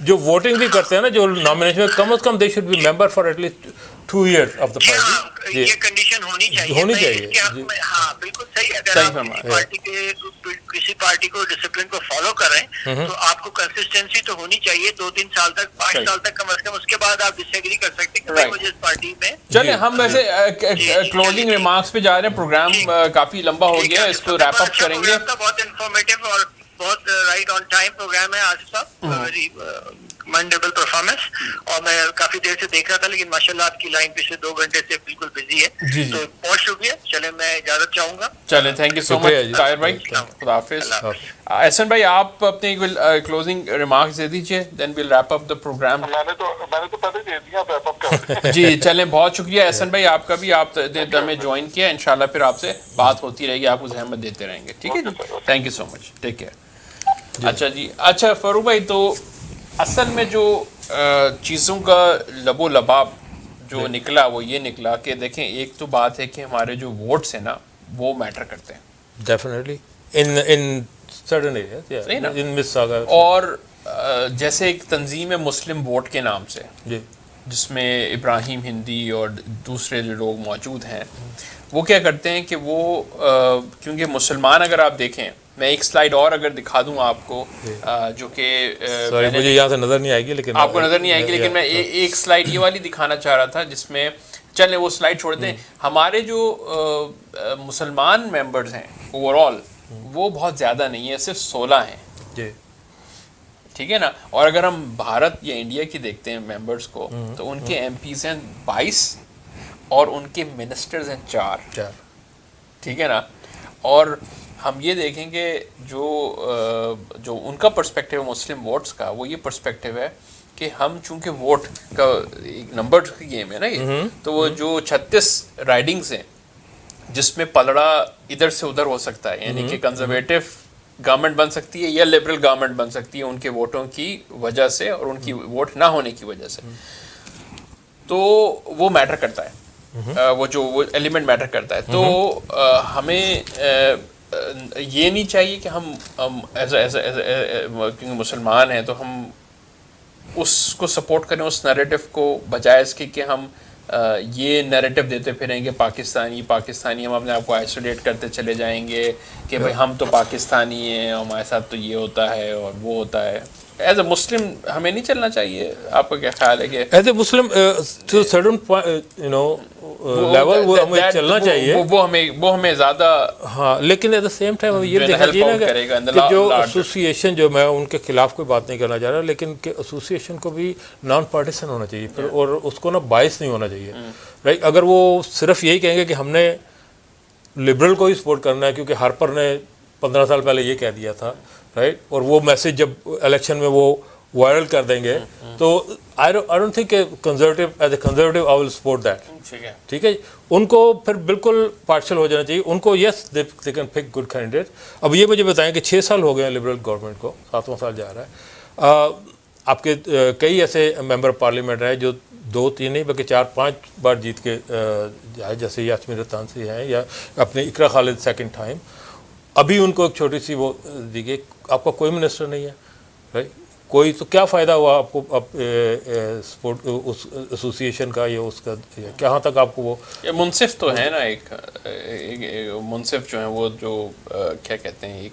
جو ووٹنگ بھی کرتے ہیں نا جو نامینیشن میں, کم از کم they should be member for at least 2 years of the party. یہ کنڈیشن ہونی چاہیے. ہاں بالکل صحیح. اگر آپ پارٹی کے کسی پارٹی کو ڈسپلن کو فالو کر رہے ہیں تو آپ کو کنسسٹنسی تو ہونی چاہیے 2-3 سال تک, 5 سال تک کم از کم. اس کے بعد آپ ڈس ایگری کر سکتے ہیں کہ مجھے اس پارٹی میں. چلیں ہم ویسے کلوزنگ ریمارکس پہ جا رہے ہیں. پروگرام کافی لمبا ہو گیا, اس کو ریپ اپ کریں گے. بہت انفارمیٹیو اور بہت رائٹ آن ٹائم پروگرام ہے آصف صاحب. Very commendable performance. اور میں کافی دیر سے دیکھ رہا تھا لیکن ماشاءاللہ آپ کی لائن پچھلے 2 گھنٹے سے بالکل بزی ہے. تو بہت شکریہ. چلیں میں اجازت چاہوں گا. چلیں تھینک یو سو مچ طاہر بھائی. خدا حافظ. احسن بھائی آپ اپنے کلوزنگ ریمارکس دے دیجیے, دین ویل ریپ اپ دا پروگرام. میں نے تو پہلے دے دیا ریپ اپ کر. جی چلیں بہت شکریہ احسن بھائی آپ کا بھی, آپ ہمیں جوائن کیا. انشاءاللہ پھر آپ سے بات ہوتی رہے گی, آپ کو زحمت دیتے رہیں گے. ٹھیک ہے جی, thank you so much, take care. اچھا جی, اچھا فاروق بھائی, تو اصل میں جو چیزوں کا لب و لباب جو نکلا وہ یہ نکلا کہ دیکھیں ایک تو بات ہے کہ ہمارے جو ووٹس ہیں نا وہ میٹر کرتے ہیں ڈیفینیٹلی ان سرٹن ایریاز. اور جیسے ایک تنظیم ہے مسلم ووٹ کے نام سے, جس میں ابراہیم ہندی اور دوسرے جو لوگ موجود ہیں, وہ کیا کرتے ہیں کہ وہ کیونکہ مسلمان, اگر آپ دیکھیں, میں ایک سلائیڈ اور اگر دکھا دوں آپ کو جو کہ مجھے یہاں سے نظر نہیں آئے گی, لیکن آپ کو نظر نہیں آئے گی, لیکن میں ایک سلائیڈ یہ والی دکھانا چاہ رہا تھا جس میں, چلیں وہ سلائیڈ چھوڑ دیں. ہمارے جو مسلمان ممبرز ہیں اوور آل وہ بہت زیادہ نہیں ہیں, صرف 16 ہیں. جی ٹھیک ہے نا. اور اگر ہم بھارت یا انڈیا کی دیکھتے ہیں ممبرز کو, تو ان کے ایم پیز ہیں 22 اور ان کے منسٹرز ہیں 4. ٹھیک ہے نا. اور ہم یہ دیکھیں کہ جو ان کا پرسپیکٹیو ہے مسلم ووٹس کا, وہ یہ پرسپیکٹیو ہے کہ ہم چونکہ ووٹ کا ایک نمبر کی گیم ہے نا یہ, تو وہ جو 36 رائڈنگز ہیں جس میں پلڑا ادھر سے ادھر ہو سکتا ہے, یعنی کہ کنزرویٹو گورنمنٹ بن سکتی ہے یا لبرل گورنمنٹ بن سکتی ہے ان کے ووٹوں کی وجہ سے اور ان کی ووٹ نہ ہونے کی وجہ سے, تو وہ میٹر کرتا ہے, وہ ایلیمنٹ میٹر کرتا ہے. تو ہمیں یہ نہیں چاہیے کہ ہم کیونکہ مسلمان ہیں تو ہم اس کو سپورٹ کریں, اس نیریٹو کو, بجائے اس کے کہ ہم یہ نیریٹو دیتے پھریں گے پاکستانی ہم اپنے آپ کو آئسولیٹ کرتے چلے جائیں گے کہ بھائی ہم تو پاکستانی ہیں, ہمارے ساتھ تو یہ ہوتا ہے اور وہ ہوتا ہے. ایز اے مسلم ہمیں نہیں چلنا چاہیے. آپ کا کیا خیال ہے کہ as a Muslim to certain you know level وہ ہمیں چلنا چاہیے, وہ ہمیں زیادہ, ہاں, لیکن ایٹ دا سیم ٹائم یہ دیکھنا چاہیے کہ جو ایسوسیشن, جو میں ان کے خلاف کوئی بات نہیں کرنا چاہ رہا, لیکن کہ ایسوسیشن کو بھی نان پارٹیسن ہونا چاہیے پھر, اور اس کو نا باعث نہیں ہونا چاہیے. رائٹ, اگر وہ صرف یہی کہیں گے کہ ہم نے لبرل کو ہی سپورٹ کرنا ہے کیونکہ ہارپر نے 15 سال پہلے یہ کہہ دیا تھا, رائٹ, اور وہ میسج جب الیکشن میں وہ وائرل کر دیں گے, تو آئی ڈونٹ تھنک کہ conservative as a conservative I will support that. ٹھیک ہے, ان کو پھر بالکل پارشل ہو جانا چاہیے. ان کو yes they can pick good candidate. اب یہ مجھے بتائیں کہ 6 سال ہو گئے ہیں لبرل گورنمنٹ کو, 7واں سال جا رہا ہے. آپ کے کئی ایسے ممبر پارلیمنٹ ہیں جو 2-3 نہیں بلکہ 4-5 بار جیت کے جیسے یاسمین رتانسی ہیں یا اپنے اقرا خالد سیکنڈ ٹائم. ابھی ان کو ایک چھوٹی سی وہ دی گئی. آپ کا کوئی منسٹر نہیں ہے بھائی, کوئی تو کیا فائدہ ہوا آپ کو سپورٹ اس ایسوسیشن کا یا اس کا, کہاں تک آپ کو وہ منصف تو ہے نا, ایک منصف جو ہیں وہ جو کیا کہتے ہیں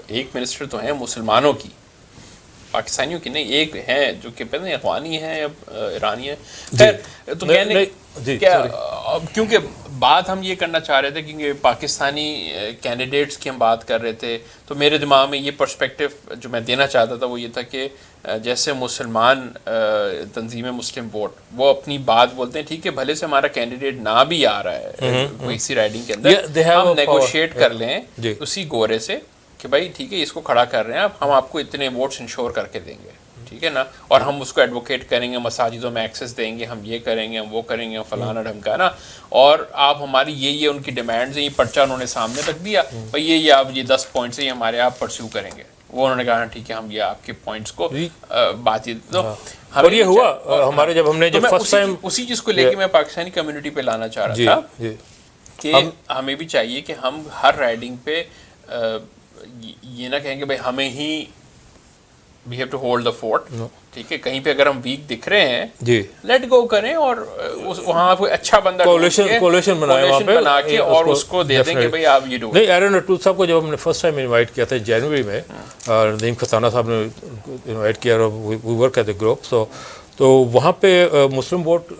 ایک منسٹر تو ہیں مسلمانوں کی, پاکستانیوں کی نہیں, ایک ہیں جو کہ پتہ نہیں اخوانی ہیں یا ایرانی ہیں. خیر تو کہنے کیا, کیونکہ بات ہم یہ کرنا چاہ رہے تھے کیونکہ پاکستانی کینڈیڈیٹس کی ہم بات کر رہے تھے, تو میرے دماغ میں یہ پرسپیکٹیو جو میں دینا چاہتا تھا وہ یہ تھا کہ جیسے مسلمان تنظیم مسلم ووٹ وہ اپنی بات بولتے ہیں, ٹھیک ہے بھلے سے ہمارا کینڈیڈیٹ نہ بھی آ رہا ہے کوئی سی رائڈنگ کے اندر, ہم نیگوشیٹ کر لیں اسی گورے سے کہ بھائی ٹھیک ہے اس کو کھڑا کر رہے ہیں, اب ہم آپ کو اتنے ووٹس انشور کر کے دیں گے, ٹھیک ہے نا, اور ہم اس کو ایڈوکیٹ کریں گے, مساجدوں میں ایکسیس دیں گے, ہم یہ کریں گے, ہم وہ کریں گے, فلانا ڈھمکانا, اور آپ ہماری یہ ان کی ڈیمانڈز ہیں, یہ پرچہ انہوں نے سامنے رکھ دیا بھائی یہ آپ یہ 10 پوائنٹس ہیں یہ ہمارے آپ پرسیو کریں گے. وہ انہوں نے کہا ٹھیک ہے ہم یہ آپ کے پوائنٹس کو بات اور یہ ہوا ہمارے جب ہم نے جب فرسٹ ٹائم اسی چیز کو لے کے میں پاکستانی کمیونٹی پہ لانا چاہ رہا تھا کہ ہمیں بھی چاہیے کہ ہم ہر رائڈنگ پہ یہ نہ کہیں کہ بھائی ہمیں ہی we have to hold the fort, ٹھیک ہے, کہیں پہ اگر ہم ویک دکھ رہے ہیں جی لیٹ گو کریں اور وہاں کوئی اچھا بندہ کولیشن بنائے وہاں پہ بنا کے اور اس کو دے دیں کہ بھائی آپ یہ ڈو. نہیں, ایرن رٹول صاحب کو جب ہم نے فرسٹ ٹائم انوائٹ کیا تھا جنوری میں, اور ندیم کھتانہ صاحب نے انوائٹ کیا, اور we work at the group, تو وہاں پہ Muslim vote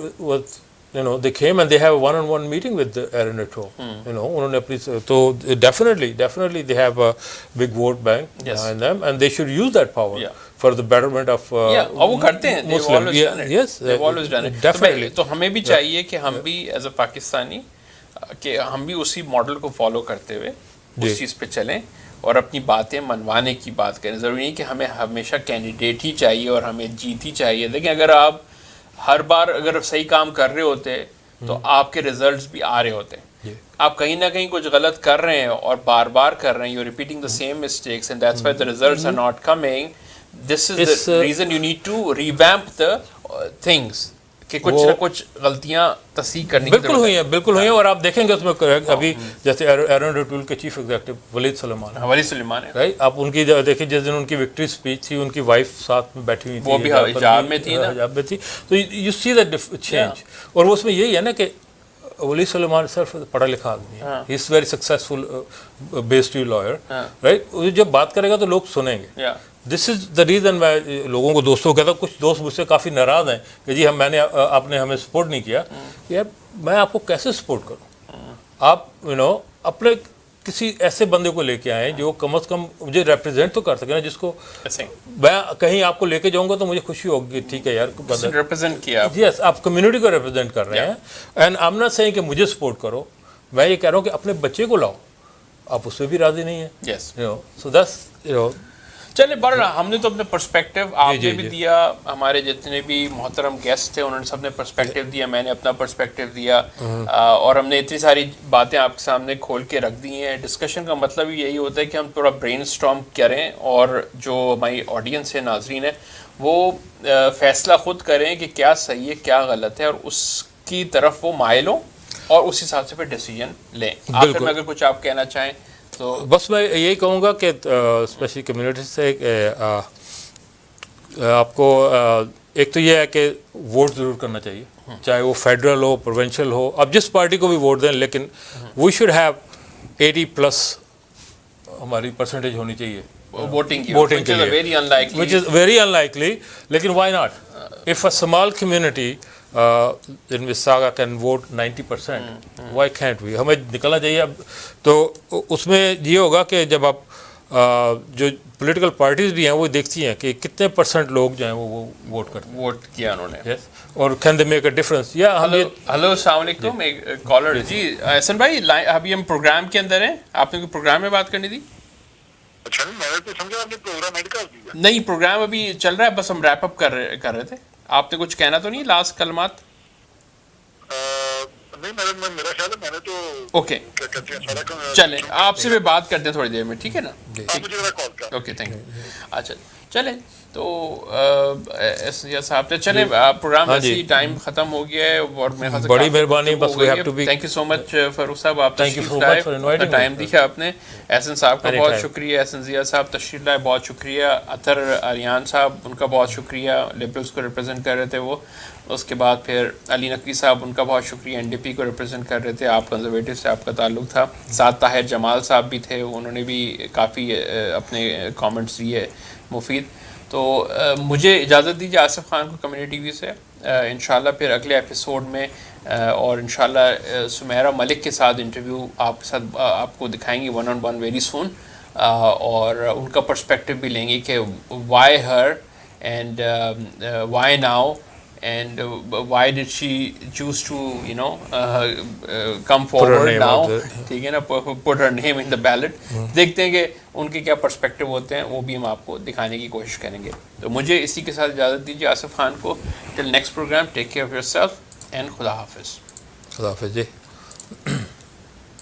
they came and they have a one-on-one meeting with Aaron Ratto. انہوں نے اپنی تو definitely they have a big vote bank behind them and they should use that power for the betterment of اور وہ کرتے ہیں Muslim. Yes, they've always done it. Definitely. تو ہمیں بھی چاہیے کہ ہم بھی ایز اے پاکستانی کہ ہم بھی اسی ماڈل کو فالو کرتے ہوئے اس چیز پہ چلیں اور اپنی باتیں منوانے کی بات کریں. ضروری نہیں کہ ہمیں ہمیشہ کینڈیڈیٹ ہی چاہیے اور ہمیں جیت ہی چاہیے. دیکھیں اگر آپ ہر بار اگر صحیح کام کر رہے ہوتے تو آپ کے ریزلٹس بھی آ رہے ہوتے. آپ کہیں نہ کہیں کچھ غلط کر رہے ہیں اور بار بار کر رہے ہیں, you repeating the same mistakes and that's why the results are not coming. This is the reason you need to revamp the things کہ کچھ نہ کچھ غلطیاں تصحیح کرنی بالکل ہوئی ہیں. اور آپ دیکھیں گے اس میں ابھی جیسے ایرن رٹول کے چیف ایگزیکٹو ولید سلیمان ہے, آپ ان کی دیکھیں جس دن ان کی وکٹری اسپیچ تھی ان کی وائف ساتھ میں بیٹھی ہوئی تھی, وہ بھی حجاب میں تھی, تو یو سی دیٹ چینج. اور وہ اس میں یہی ہے نا کہ ولید سلیمان صرف پڑھا لکھا آدمی ہے, he is very successful based lawyer, right. جب بات کرے گا تو لوگ سنیں گے. دس از دا ریزن میں لوگوں کو دوستوں کو کہتا ہوں, کچھ دوست مجھ سے کافی ناراض ہیں کہ جی آپ نے ہمیں سپورٹ نہیں کیا. یار میں آپ کو کیسے سپورٹ کروں؟ آپ اپنے کسی ایسے بندے کو لے کے آئیں جو کم از کم مجھے ریپرزینٹ تو کر سکے نا, جس کو میں کہیں آپ کو لے کے جاؤں گا تو مجھے خوشی ہوگی, ٹھیک ہے یار ریپرزینٹ کیا. یس, آپ کمیونٹی کو ریپرزینٹ کر رہے ہیں. And I am not seeing کہ مجھے سپورٹ کرو, میں یہ کہہ رہا ہوں کہ اپنے بچے کو لاؤ. آپ اس سے بھی راضی نہیں ہیں. سو دیٹس چلے بڑھ رہا, ہم نے تو اپنے پرسپیکٹیو آپ نے بھی دیا, ہمارے جتنے بھی محترم گیسٹ تھے انہوں نے سب نے پرسپیکٹیو دیا, میں نے اپنا پرسپیکٹیو دیا, اور ہم نے اتنی ساری باتیں آپ کے سامنے کھول کے رکھ دی ہیں. ڈسکشن کا مطلب یہی ہوتا ہے کہ ہم تھوڑا برین اسٹارم کریں اور جو ہماری آڈینس ہے, ناظرین ہے, وہ فیصلہ خود کریں کہ کیا صحیح ہے کیا غلط ہے, اور اس کی طرف وہ مائل ہوں اور اس حساب سے پھر ڈیسیجن لیں. آخر میں اگر کچھ آپ کہنا چاہیں تو بس میں یہی کہوں گا کہ اسپیشلی کمیونٹی سے آپ کو ایک تو یہ ہے کہ ووٹ ضرور کرنا چاہیے, چاہے وہ فیڈرل ہو پروونشل ہو, آپ جس پارٹی کو بھی ووٹ دیں, لیکن وی شوڈ ہیو 80+ ہماری پرسنٹیج ہونی چاہیے ووٹنگ کی, وچ از ویری انلائکلی. لیکن why not, if a small community in Mississauga can vote 90%, why can't we? ہمیں نکلنا چاہیے. اب تو اس میں یہ ہوگا کہ جب آپ جو پولیٹیکل پارٹیز بھی ہیں وہ دیکھتی ہیں کہ کتنے % لوگ جو ہیں وہ ووٹ کرتے ہیں, ووٹ کیا انہوں نے, اور can they make a difference. یا ہلو السلام علیکم, ایک کالر. جی احسن بھائی, ابھی ہم پروگرام کے اندر ہیں, آپ نے کوئی پروگرام میں بات کرنی تھی؟ نہیں, پروگرام ابھی چل رہا ہے, بس ہم ریپ اپ کر رہے تھے. آپ نے کچھ کہنا تو نہیں, لاسٹ کلمات؟ اوکے چلیں, آپ سے بھی بات کرتے ہیں تھوڑی دیر میں, ٹھیک ہے نا؟ Okay thank you. اچھا چلیں تو صاحب چلیں پروگرام ایسی ٹائم ختم ہو گیا ہے اور میرے خیال سے بڑی مہربانی بس we have to be thank you so much Farooq Sahab آپ Thank you so much for inviting me. Time دیا آپ نے احسن صاحب کا بہت Anytime. شکریہ احسن ضیاء صاحب تشریف لائے بہت شکریہ اطہر آریان صاحب ان کا بہت شکریہ لبرلس کو ریپرزینٹ کر رہے تھے وہ اس کے بعد پھر علی نقوی صاحب ان کا بہت شکریہ این ڈی پی کو ریپرزینٹ کر رہے تھے آپ کنزرویٹو سے آپ کا تعلق تھا ساتھ طاہر جمال صاحب بھی تھے انہوں نے بھی کافی اپنے کامنٹس دیے مفید تو مجھے اجازت دیجیے آصف خان کو کمیونٹی ٹی وی سے انشاءاللہ پھر اگلے ایپیسوڈ میں اور انشاءاللہ سمیرہ ملک کے ساتھ انٹرویو آپ کے ساتھ آپ کو دکھائیں گے 1-on-1 ویری سون اور ان کا پرسپیکٹیو بھی لیں گے کہ why her and why now and why did she choose to come forward now ٹھیک ہے نا put her name in the ballot دیکھتے ہیں کہ ان کے کیا پرسپیکٹیو ہوتے ہیں وہ بھی ہم آپ کو دکھانے کی کوشش کریں گے تو مجھے اسی کے ساتھ اجازت دیجیے آصف خان کو till next program take care of yourself and خدا حافظ خدا حافظ جی